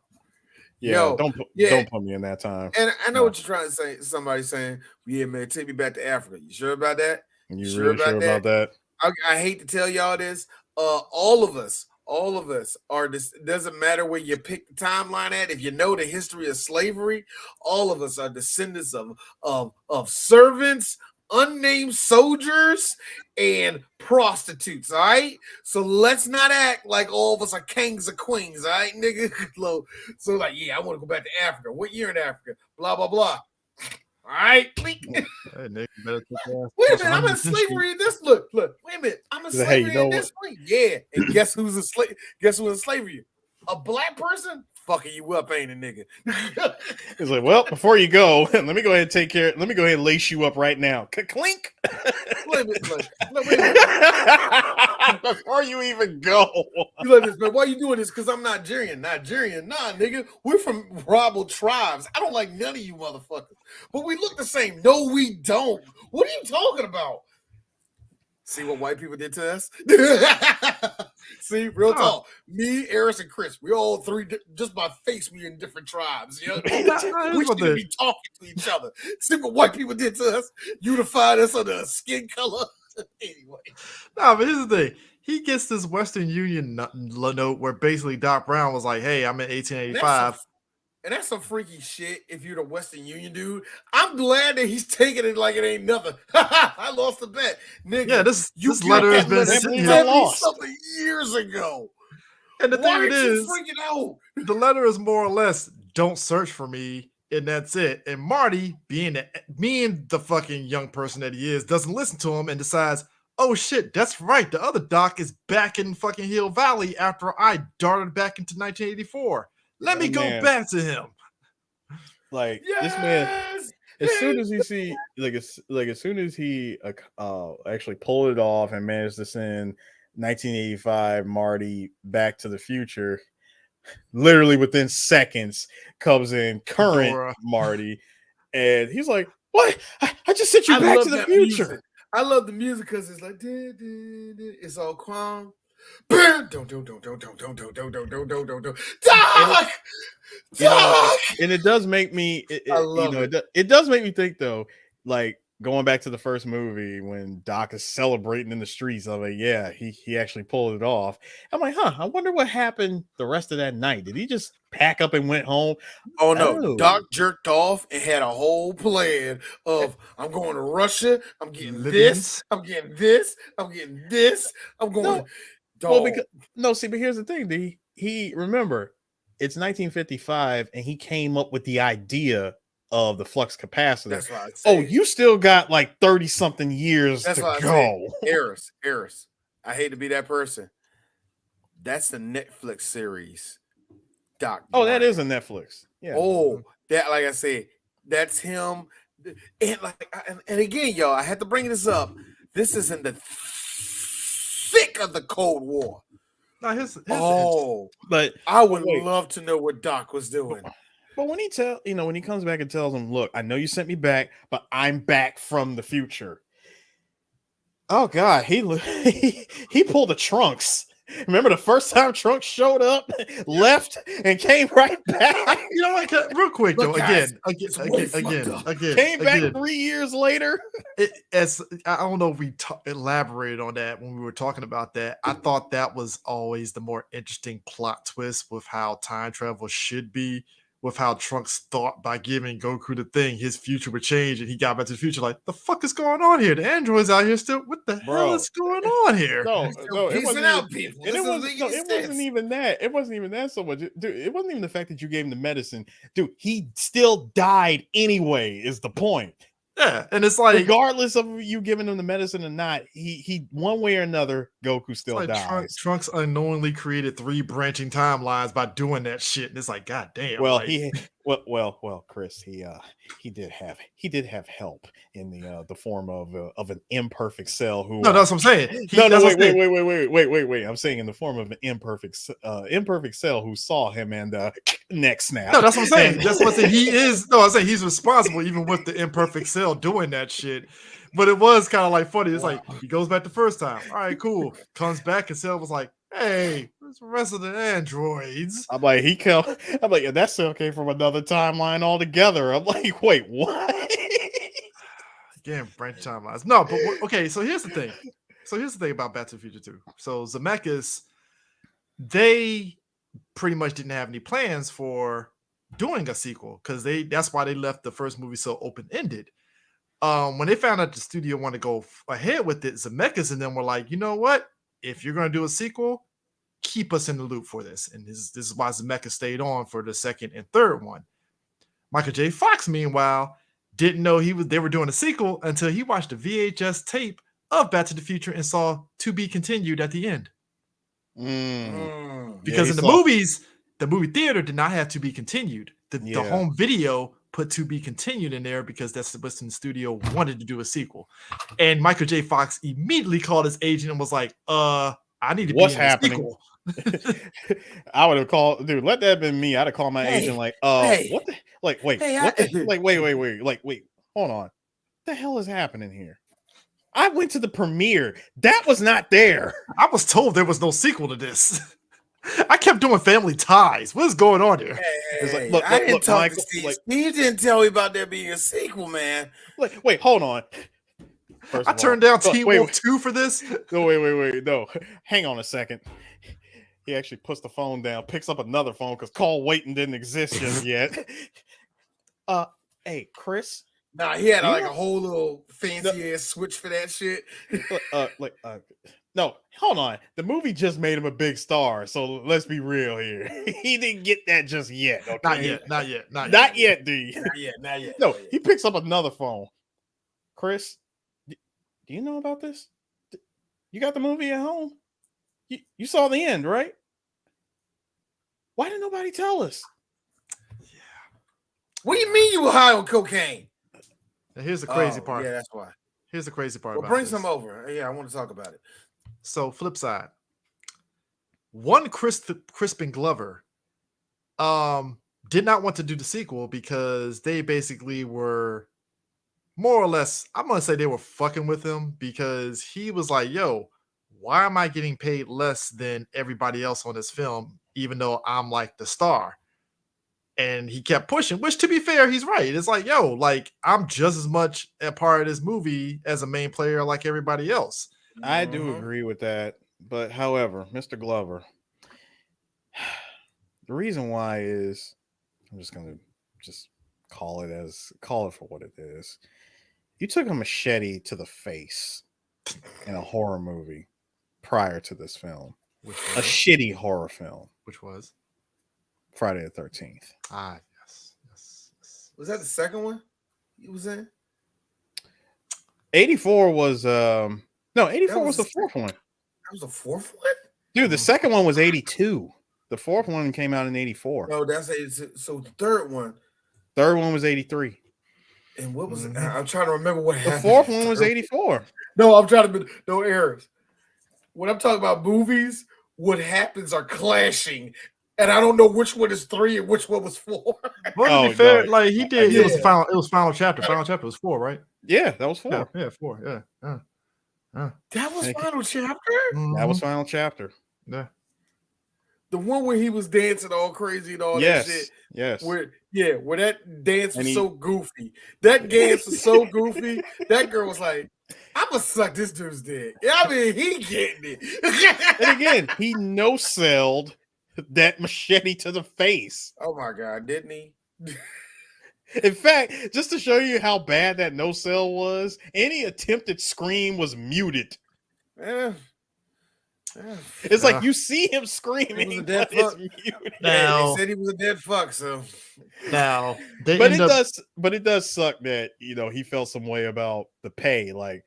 Yeah, don't put me in that time. And I know what you're trying to say. Somebody's saying, yeah, man, take me back to Africa. You sure about that? You sure about that? I hate to tell y'all this. All of us are this. Doesn't matter where you pick the timeline at. If you know the history of slavery, all of us are descendants of servants, unnamed soldiers, and prostitutes. All right, so let's not act like all of us are kings or queens. All right, nigga. So like, yeah, I want to go back to Africa. What year in Africa? Blah blah blah. All right, hey, Nick, wait a minute, I'm in slavery in this. Look, wait a minute, I'm in slavery in this way. Yeah, and guess who's in slavery? Guess who's in slavery? A black person? Fucking you up, ain't a nigga? It's like, well, before you go, let me go ahead and take care. Let me go ahead and lace you up right now. Clink. Wait a minute. Before you even go. You like this, man? Why you doing this? Because I'm Nigerian. Nah, nigga. We're from rival tribes. I don't like none of you motherfuckers. But we look the same. No, we don't. What are you talking about? See what white people did to us? See, real talk. Me, Eris, and Chris, we all three, just by face, we in different tribes. You know? We should be talking to each other. See what white people did to us? Unified us under a skin color. Anyway. Nah, but here's the thing. He gets this Western Union note where basically Doc Brown was like, hey, I'm in 1885. And that's some freaky shit if you're the Western Union dude. I'm glad that he's taking it like it ain't nothing. I lost the bet. Nigga, yeah, this letter has been sitting here something years ago. And the thing is, freaking out? The letter is more or less, don't search for me, and that's it. And Marty, being the fucking young person that he is, doesn't listen to him and decides, oh shit, that's right. The other Doc is back in fucking Hill Valley after I darted back into 1984. Let me go back to him. Like this man, as soon as he see, as soon as he actually pulled it off and managed to send 1985 Marty Back to the Future, literally within seconds comes in current Marty, and he's like, "What? I just sent you back to the future." Music. I love the music because it's like, it's all calm. And it does make me it does make me think though, like going back to the first movie when Doc is celebrating in the streets of it. Yeah, he actually pulled it off. I'm like, I wonder what happened the rest of that night. Did he just pack up and went home? Oh no, Doc jerked off and had a whole plan of I'm going to Russia, I'm getting this, I'm getting this, I'm getting this, I'm going but here's the thing, he remember it's 1955 and he came up with the idea of the flux capacitor. That's why you still got like 30 something years to go. Eris, I hate to be that person. That's the Netflix series. Doc. Oh, that is a Netflix. Yeah. Oh, that, like I said, that's him. And again, y'all, I had to bring this up. This is in the thick of the Cold War. But I would love to know what Doc was doing. But when he comes back and tells him, "Look, I know you sent me back, but I'm back from the future." Oh God, he pulled the Trunks. Remember the first time Trunks showed up, left, and came right back. You know what? Real quick though, again, came back 3 years later. I don't know if we elaborated on that when we were talking about that. I thought that was always the more interesting plot twist with how time travel should be, with how Trunks thought by giving Goku the thing, his future would change, and he got back to the future. Like, the fuck is going on here? The androids out here still. What the hell is going on here? No, it wasn't out even, people. And it wasn't even that. It wasn't even that so much, dude. It wasn't even the fact that you gave him the medicine, dude. He still died anyway. Is the point? Yeah, and it's like, regardless of you giving him the medicine or not, he one way or another, Goku still like dies. Trunks unknowingly created 3 branching timelines by doing that shit, and it's like, god damn. Well, like, Chris, he did have help in the form of an imperfect cell. Who? No, that's what I'm saying. Wait. I'm saying in the form of an imperfect cell who saw him and neck snap. No, that's what I'm saying. That's what I'm saying. He is. No, I'm saying he's responsible even with the imperfect cell doing that shit. But it was kind of like funny. It's like he goes back the first time. All right, cool. Comes back and Cell was like, "Hey, where's the rest of the androids?" I'm like, yeah, that cell came from another timeline altogether. I'm like, wait, what? Again, branch timelines. No, but okay. So here's the thing. About Back to the Future 2. So Zemeckis, they pretty much didn't have any plans for doing a sequel because that's why they left the first movie so open-ended. When they found out the studio wanted to go ahead with it, Zemeckis and them were like, you know what? If you're going to do a sequel, keep us in the loop for this. And this is why Zemeckis stayed on for the second and third one. Michael J. Fox, meanwhile, didn't know they were doing a sequel until he watched a VHS tape of Back to the Future and saw "To Be Continued" at the end. Because in the movies, the movie theater did not have "To Be Continued." The home video put "To Be Continued" in there because that's the Western studio wanted to do a sequel. And Michael J. Fox immediately called his agent and was like, I need to be in the sequel. I would have called, dude, let that have been me. I'd have called my agent like, what the, like, wait, wait, hold on. What the hell is happening here? I went to the premiere. That was not there. I was told there was no sequel to this. I kept doing Family Ties. What is going on here? Hey, I didn't talk to Steve. Steve didn't tell me about there being a sequel, man. Wait, hold on. I turned down Teen Wolf 2 for this. No, wait. No, hang on a second. He actually puts the phone down, picks up another phone because call waiting didn't exist just yet. Hey, Chris. Nah, he had like a whole little fancy ass switch for that shit. No, hold on. The movie just made him a big star, so let's be real here. He didn't get that just yet. Okay? Not yet, dude. Not yet. No, he picks up another phone. Chris, do you know about this? You got the movie at home? You saw the end, right? Why didn't nobody tell us? Yeah. What do you mean you were high on cocaine? Now here's the crazy part. Yeah, that's why. Here's the crazy part. Well, bring some over. Yeah, I want to talk about it. So, flip side. One Crispin Glover did not want to do the sequel because they basically were more or less, I'm going to say they were fucking with him because he was like, yo, why am I getting paid less than everybody else on this film, even though I'm like the star? And he kept pushing, which to be fair, he's right. It's like, yo, like I'm just as much a part of this movie as a main player like everybody else. I do agree with that. But however, Mr. Glover, the reason why is I'm just going to just call it for what it is. You took a machete to the face in a horror movie prior to this film. A shitty horror film. Which was? Friday the 13th. Ah, yes. Was that the second one he was in? 84 was 84 was the fourth one. That was the fourth one? Dude, the second one was 82. The fourth one came out in 84. No, that's 82. So the third one was 83. And what was it? I'm trying to remember what happened. The fourth one was 84. No, I'm trying to no errors. When I'm talking about movies, what happens are clashing. And I don't know which one is 3 and which one was 4. Well, to be fair, like he did, it was final chapter. Final chapter was 4, right? Yeah, that was 4. Yeah, 4. Yeah. That was final chapter? That was final chapter. Yeah. The one where he was dancing all crazy and all that shit. Yes. Where that dance was so goofy. That dance was so goofy. That girl was like, I'm gonna suck this dude's dick. Yeah, I mean, he getting it. And again, he no-selled that machete to the face. Oh my God, didn't he? In fact, just to show you how bad that no sell was, any attempted scream was muted. Yeah. It's like you see him screaming, he was a dead but fuck. it's muted. Now, they said he was a dead fuck. So now, but it does suck that he felt some way about the pay. Like,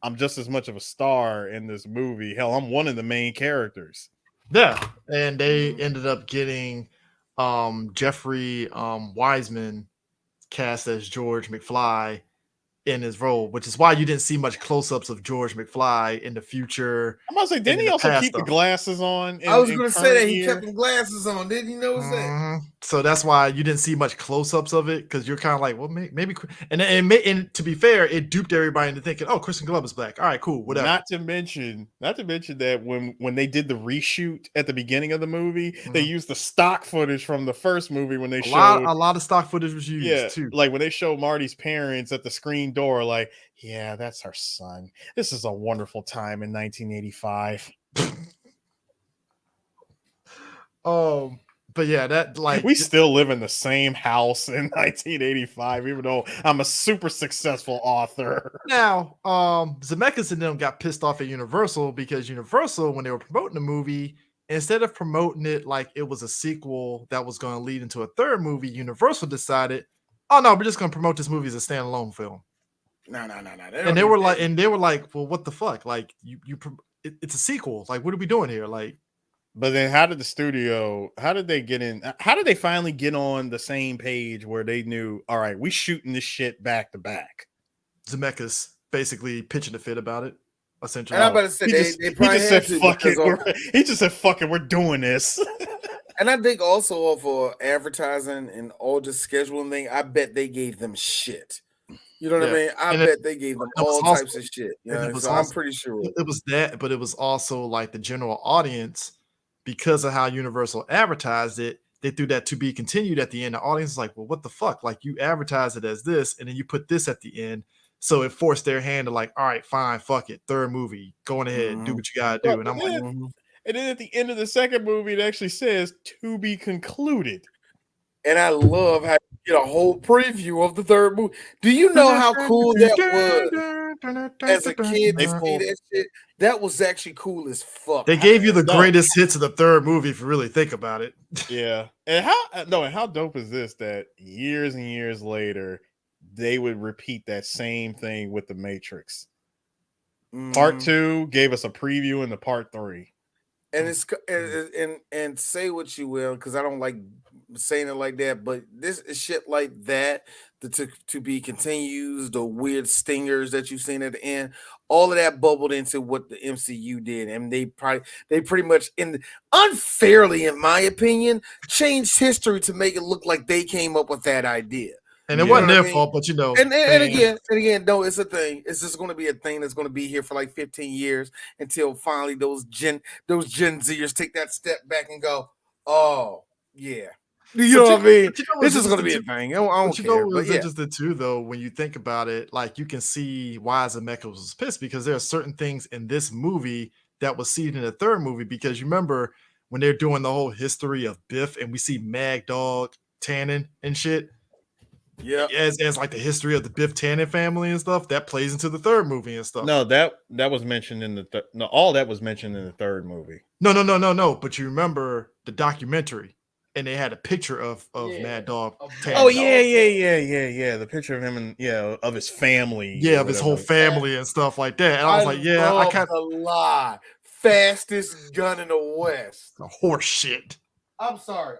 I'm just as much of a star in this movie. Hell, I'm one of the main characters. Yeah, and they ended up getting Jeffrey Wiseman cast as George McFly in his role, which is why you didn't see much close-ups of George McFly in the future. I'm about to say, didn't he also keep the glasses on? I was going to say that he kept the glasses on. Didn't you notice that? So that's why you didn't see much close-ups of it, because you're kind of like, well, maybe. And to be fair, it duped everybody into thinking, oh, Kristen Glover is black. All right, cool, whatever. Not to mention that when they did the reshoot at the beginning of the movie, they used the stock footage from the first movie when they showed a lot of stock footage was used too. Like when they showed Marty's parents at the screen door, like, yeah, that's our son. This is a wonderful time in 1985. But yeah, that we still live in the same house in 1985, even though I'm a super successful author. Now, Zemeckis and them got pissed off at Universal because Universal, when they were promoting the movie, instead of promoting it like it was a sequel that was going to lead into a third movie, Universal decided, oh no, we're just going to promote this movie as a standalone film. No. And they were like, well, what the fuck? Like, it's a sequel. Like, what are we doing here? Like. But then how did they get in? How did they finally get on the same page where they knew, all right, we shooting this shit back to back? Zemeckis basically pitching a fit about it, essentially. And I'm about to say, they probably said, fuck it. He just said, fuck it, we're doing this. And I think also for advertising and all the scheduling thing, I bet they gave them shit. You know what I mean? I bet they gave them all types of shit. So I'm pretty sure. It was that, but it was also like the general audience. Because of how Universal advertised it, they threw that to be continued at the end. The audience is like, well, what the fuck? Like, you advertise it as this, and then you put this at the end. So it forced their hand to like, all right, fine, fuck it. Third movie, going ahead, do what you gotta do. And I'm like, and then at the end of the second movie, it actually says to be concluded. And I love how you get a whole preview of the third movie. Do you know how cool that was? As a kid, to see that shit, that was actually cool as fuck. They gave you the greatest hits of the third movie if you really think about it. Yeah. And how dope is this that years and years later they would repeat that same thing with the Matrix? Part 2 gave us a preview into part 3. And it's and say what you will, because I don't like saying it like that, but this is shit like that, the to be continues, the weird stingers that you've seen at the end, all of that bubbled into what the MCU did, and they pretty much unfairly, in my opinion, changed history to make it look like they came up with that idea. And it wasn't their fault, but and again, no, it's a thing. It's just going to be a thing that's going to be here for like 15 years until finally those Gen Zers take that step back and go, oh yeah, you know what I mean? This is going to be a thing. I don't care. But interesting too, though, when you think about it, like you can see why Zemeckis was pissed, because there are certain things in this movie that was seen in the third movie. Because you remember when they're doing the whole history of Biff, and we see Mad Dog Tannen and shit. Yeah, as like the history of the Biff Tannen family and stuff that plays into the third movie and stuff. No, that was mentioned in all that was mentioned in the third movie. No. But you remember the documentary, and they had a picture of Mad Dog. Tannen. Oh yeah. The picture of him and of his family. Yeah, of his whole family and stuff like that. And I was like, yeah, I kind of lie. Fastest gun in the West. The horse shit. I'm sorry.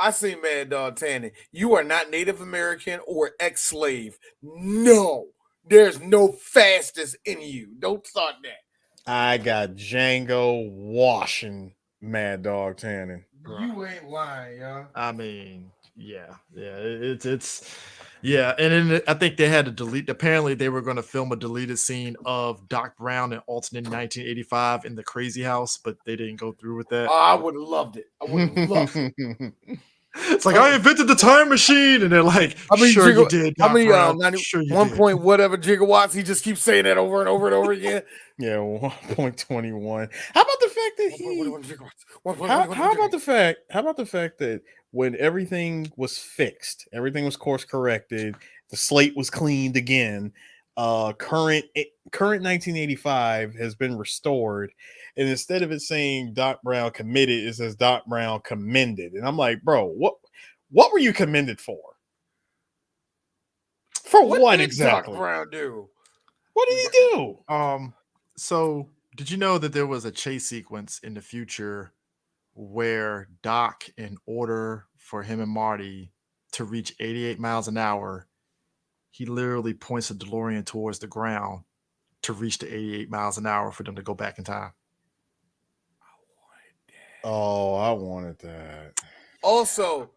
I see Mad Dog Tannen. You are not Native American or ex-slave. No, there's no fastest in you. Don't start that. I got Django washing Mad Dog Tannen. You ain't lying, y'all. I mean, yeah. It's yeah. And then I think they had to delete. Apparently, they were going to film a deleted scene of Doc Brown and Alton in 1985 in the Crazy House, but they didn't go through with that. I would have loved it. I would have loved it. It's like I invented the time machine, and they're like, "Sure you did." How many? Sure you 1 did. point whatever gigawatts. He just keeps saying that over and over and over again. Yeah, 1.21. How about the fact that how about the fact? How about the fact that when everything was fixed, everything was course corrected, the slate was cleaned again. Current 1985 has been restored, and instead of it saying Doc Brown committed, it says Doc Brown commended. And I'm like, bro, what were you commended for? For what exactly? Doc Brown do? What did he do? So did you know that there was a chase sequence in the future where Doc, in order for him and Marty to reach 88 miles an hour, he literally points the DeLorean towards the ground to reach the 88 miles an hour for them to go back in time? Oh, I wanted that. Also,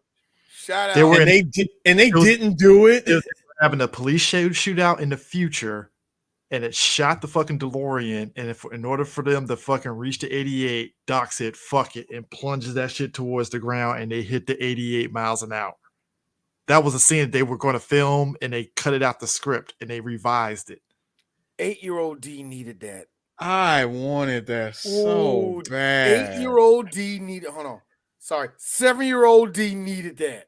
shout out. They didn't do it. They were having a police shootout in the future, and it shot the fucking DeLorean. And in order for them to fucking reach the 88, Doc said, fuck it, and plunges that shit towards the ground, and they hit the 88 miles an hour. That was a scene that they were going to film, and they cut it out the script, and they revised it. 8-year-old D needed that. I wanted that so bad. 8-year-old D needed. Hold on. Sorry. 7-year-old D needed that.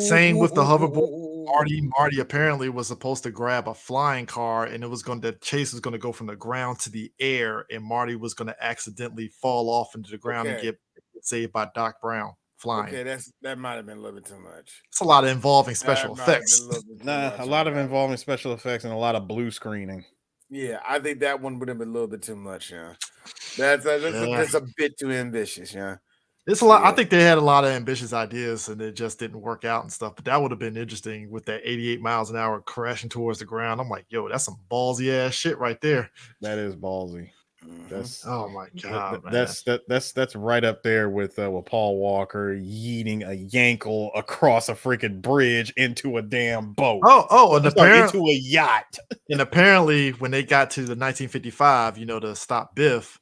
Same with the hoverboard. Marty apparently was supposed to grab a flying car, and the chase was going to go from the ground to the air, and Marty was going to accidentally fall off into the ground and get saved by Doc Brown flying. Okay, that might have been a little bit too much. It's a lot of involving special effects. A lot of involving special effects and a lot of blue screening. Yeah, I think that one would have been a little bit too much. Yeah, that's a bit too ambitious. Yeah. It's a lot. I think they had a lot of ambitious ideas, and it just didn't work out and stuff. But that would have been interesting with that 88 miles an hour crashing towards the ground. I'm like, yo, that's some ballsy ass shit right there. That is ballsy. That's oh my god, that's right up there with Paul Walker yeeting a Yankel across a freaking bridge into a damn boat. And into a yacht. And apparently, when they got to the 1955, to stop Biff,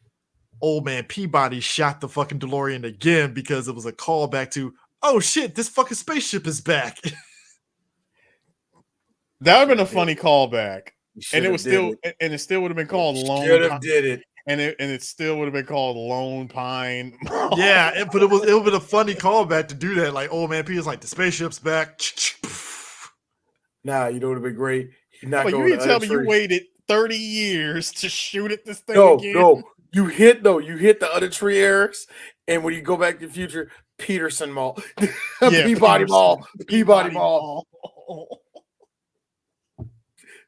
old man Peabody shot the fucking DeLorean again because it was a callback to, oh shit, this fucking spaceship is back. That would have been a funny callback. And it still would have been called Lone Pine. Did it. And it still would have been called Lone Pine. Yeah, but it would have been a funny callback to do that. Like old man P is like, the spaceship's back. Nah, you know what would have been great? You mean tell me you waited 30 years to shoot at this thing again? No. You hit the other tree errors, and when you go back to the future, Peterson Mall. Peabody Mall.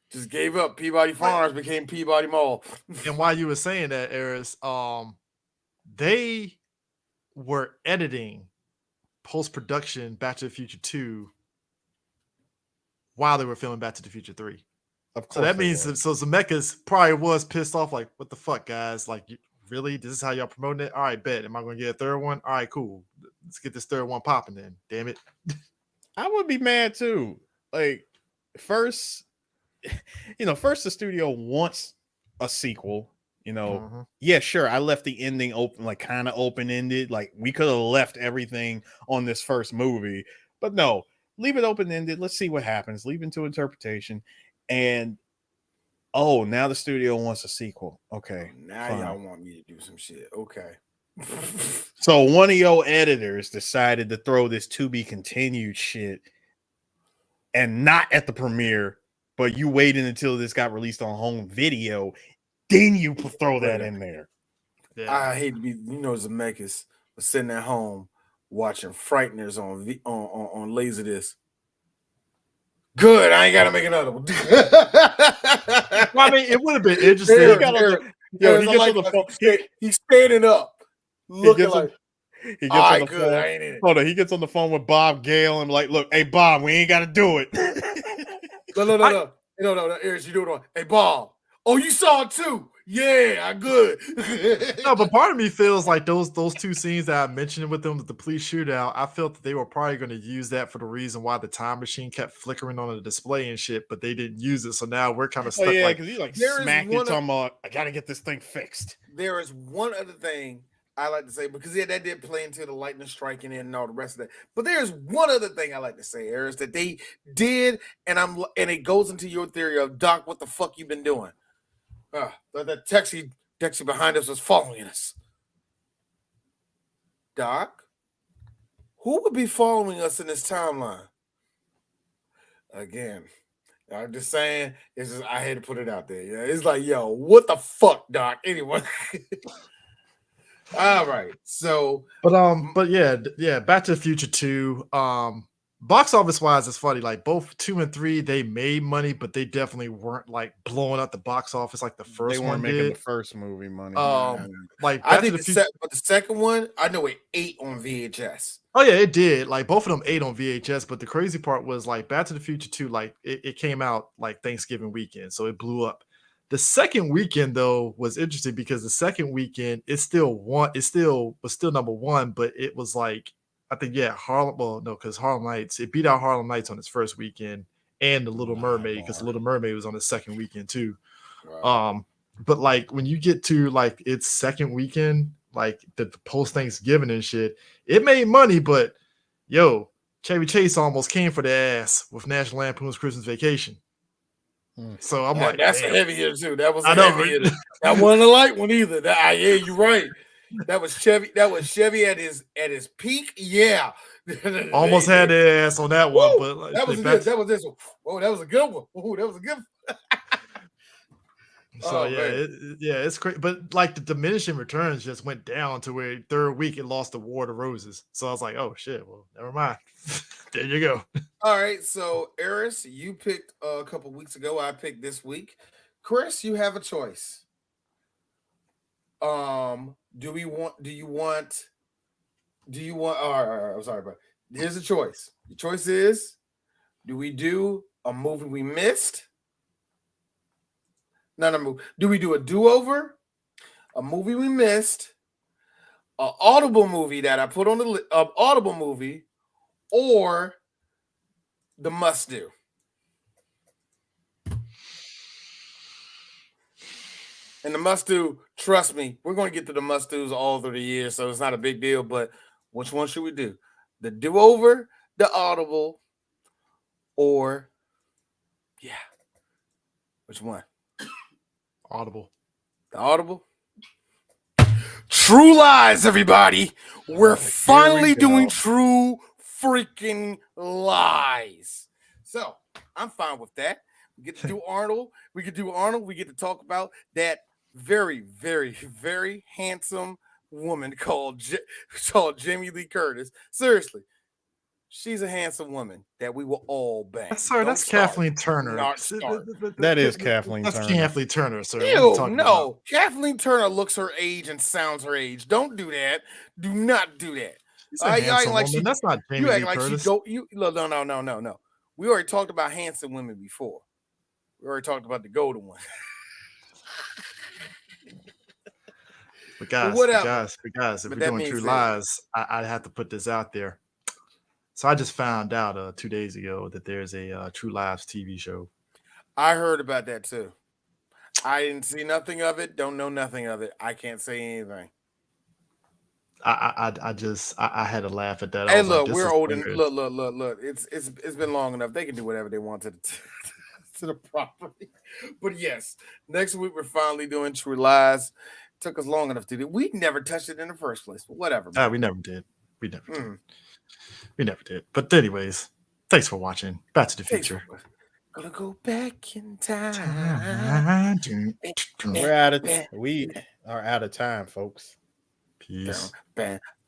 Just gave up. Peabody Farms became Peabody Mall. And while you were saying that, Eris, they were editing post-production Back to the Future 2 while they were filming Back to the Future 3. So that means Zemeckis probably was pissed off, like, what the fuck, guys? Like, really? This is how y'all promoting it? All right, bet. Am I going to get a third one? All right, cool. Let's get this third one popping then. Damn it. I would be mad too. Like, first the studio wants a sequel. Yeah, sure. I left the ending open, like kind of open-ended. Like, we could have left everything on this first movie, but no, leave it open-ended. Let's see what happens. Leave it to interpretation. And now the studio wants a sequel. Okay. Now y'all want me to do some shit. Okay. So one of your editors decided to throw this to be continued shit and not at the premiere, but you waited until this got released on home video, then you throw that in there. Yeah. I hate to be, Zemeckis was sitting at home watching Frighteners on Laserdisc. Good, I ain't gotta make another one. Well, I mean, it would have been interesting. He's standing up, looking like. He gets on the phone with Bob Gale and like, look, hey Bob, we ain't got to do it. No, Eris, you do it on. Hey Bob, you saw it too. Yeah, I'm good. No, but part of me feels like those two scenes that I mentioned with them, the police shootout, I felt that they were probably going to use that for the reason why the time machine kept flickering on the display and shit, but they didn't use it. So now we're kind of stuck. Because he smacked it talking about, I got to get this thing fixed. There is one other thing I like to say, because that did play into the lightning striking in and all the rest of that. But there's one other thing I like to say, Eris, that they did, and it goes into your theory of Doc, what the fuck you been doing? That taxi behind us was following us. Doc, who would be following us in this timeline? Again, I'm just saying, I had to put it out there. Yeah, it's like, yo, what the fuck, Doc? Anyway. All right. So, but yeah, Back to the Future 2. Box office wise, it's funny. Like both 2 and 3, they made money, but they definitely weren't like blowing up the box office like the first one making did. the first movie money. Like I think but the second one, I know it ate on VHS. Oh yeah, it did. Like both of them ate on VHS, but the crazy part was like Back to the Future 2, like it came out like Thanksgiving weekend, so it blew up. The second weekend though was interesting because the second weekend it was still number one, but it was like I think because Harlem Nights, it beat out Harlem Nights on its first weekend and The Little Mermaid, because The Little Mermaid was on the second weekend too. Wow. But like when you get to like its second weekend, like the post Thanksgiving and shit, it made money, but yo, Chevy Chase almost came for the ass with National Lampoon's Christmas Vacation. So I'm like, that's a heavy hitter too. That was a heavy hitter. That wasn't a light one either. Yeah, you're right. That was Chevy. That was Chevy at his peak. Yeah, almost had their ass on that one. But like, that was this one. Oh, that was a good one. Oh, that was a good one. So it's crazy. But like the diminishing returns just went down to where third week it lost the War of the Roses. So I was like, oh shit. Well, never mind. There you go. All right. So Eris, you picked a couple weeks ago. I picked this week. Chris, you have a choice. I'm sorry, but here's a choice. The choice is, do we do a movie we missed? Do we do a do-over? A movie we missed? An Audible movie that I put on the list, Audible movie, or the must-do? And the must-do, trust me, we're going to get to the must-dos all through the year, so it's not a big deal, but which one should we do? The do-over, the Audible, or, which one? Audible. The Audible? True Lies, everybody. We're finally doing True freaking Lies. So, I'm fine with that. We get to do Arnold. We get to talk about that very, very, very handsome woman called Jamie Lee Curtis. Seriously, she's a handsome woman that we will all bang. Sorry, that's Kathleen Turner. That is Kathleen Turner. That's Kathleen Turner, sir. No. Kathleen Turner looks her age and sounds her age. Don't do that. Do not do that. That's not Jamie Lee Curtis. No. We already talked about handsome women before. We already talked about the golden one. But guys, if we're doing True Lies, I have to put this out there. So I just found out 2 days ago that there's a True Lies TV show. I heard about that too. I didn't see nothing of it. Don't know nothing of it. I can't say anything. I had to laugh at that. Hey, look, we're old and look. It's been long enough. They can do whatever they want to the property. But yes, next week we're finally doing True Lies. Took us long enough to do. We never touched it in the first place, but whatever. We never did. We never did. But anyways, thanks for watching Back to the Future. Gonna go back in time. We are out of time, folks. Peace.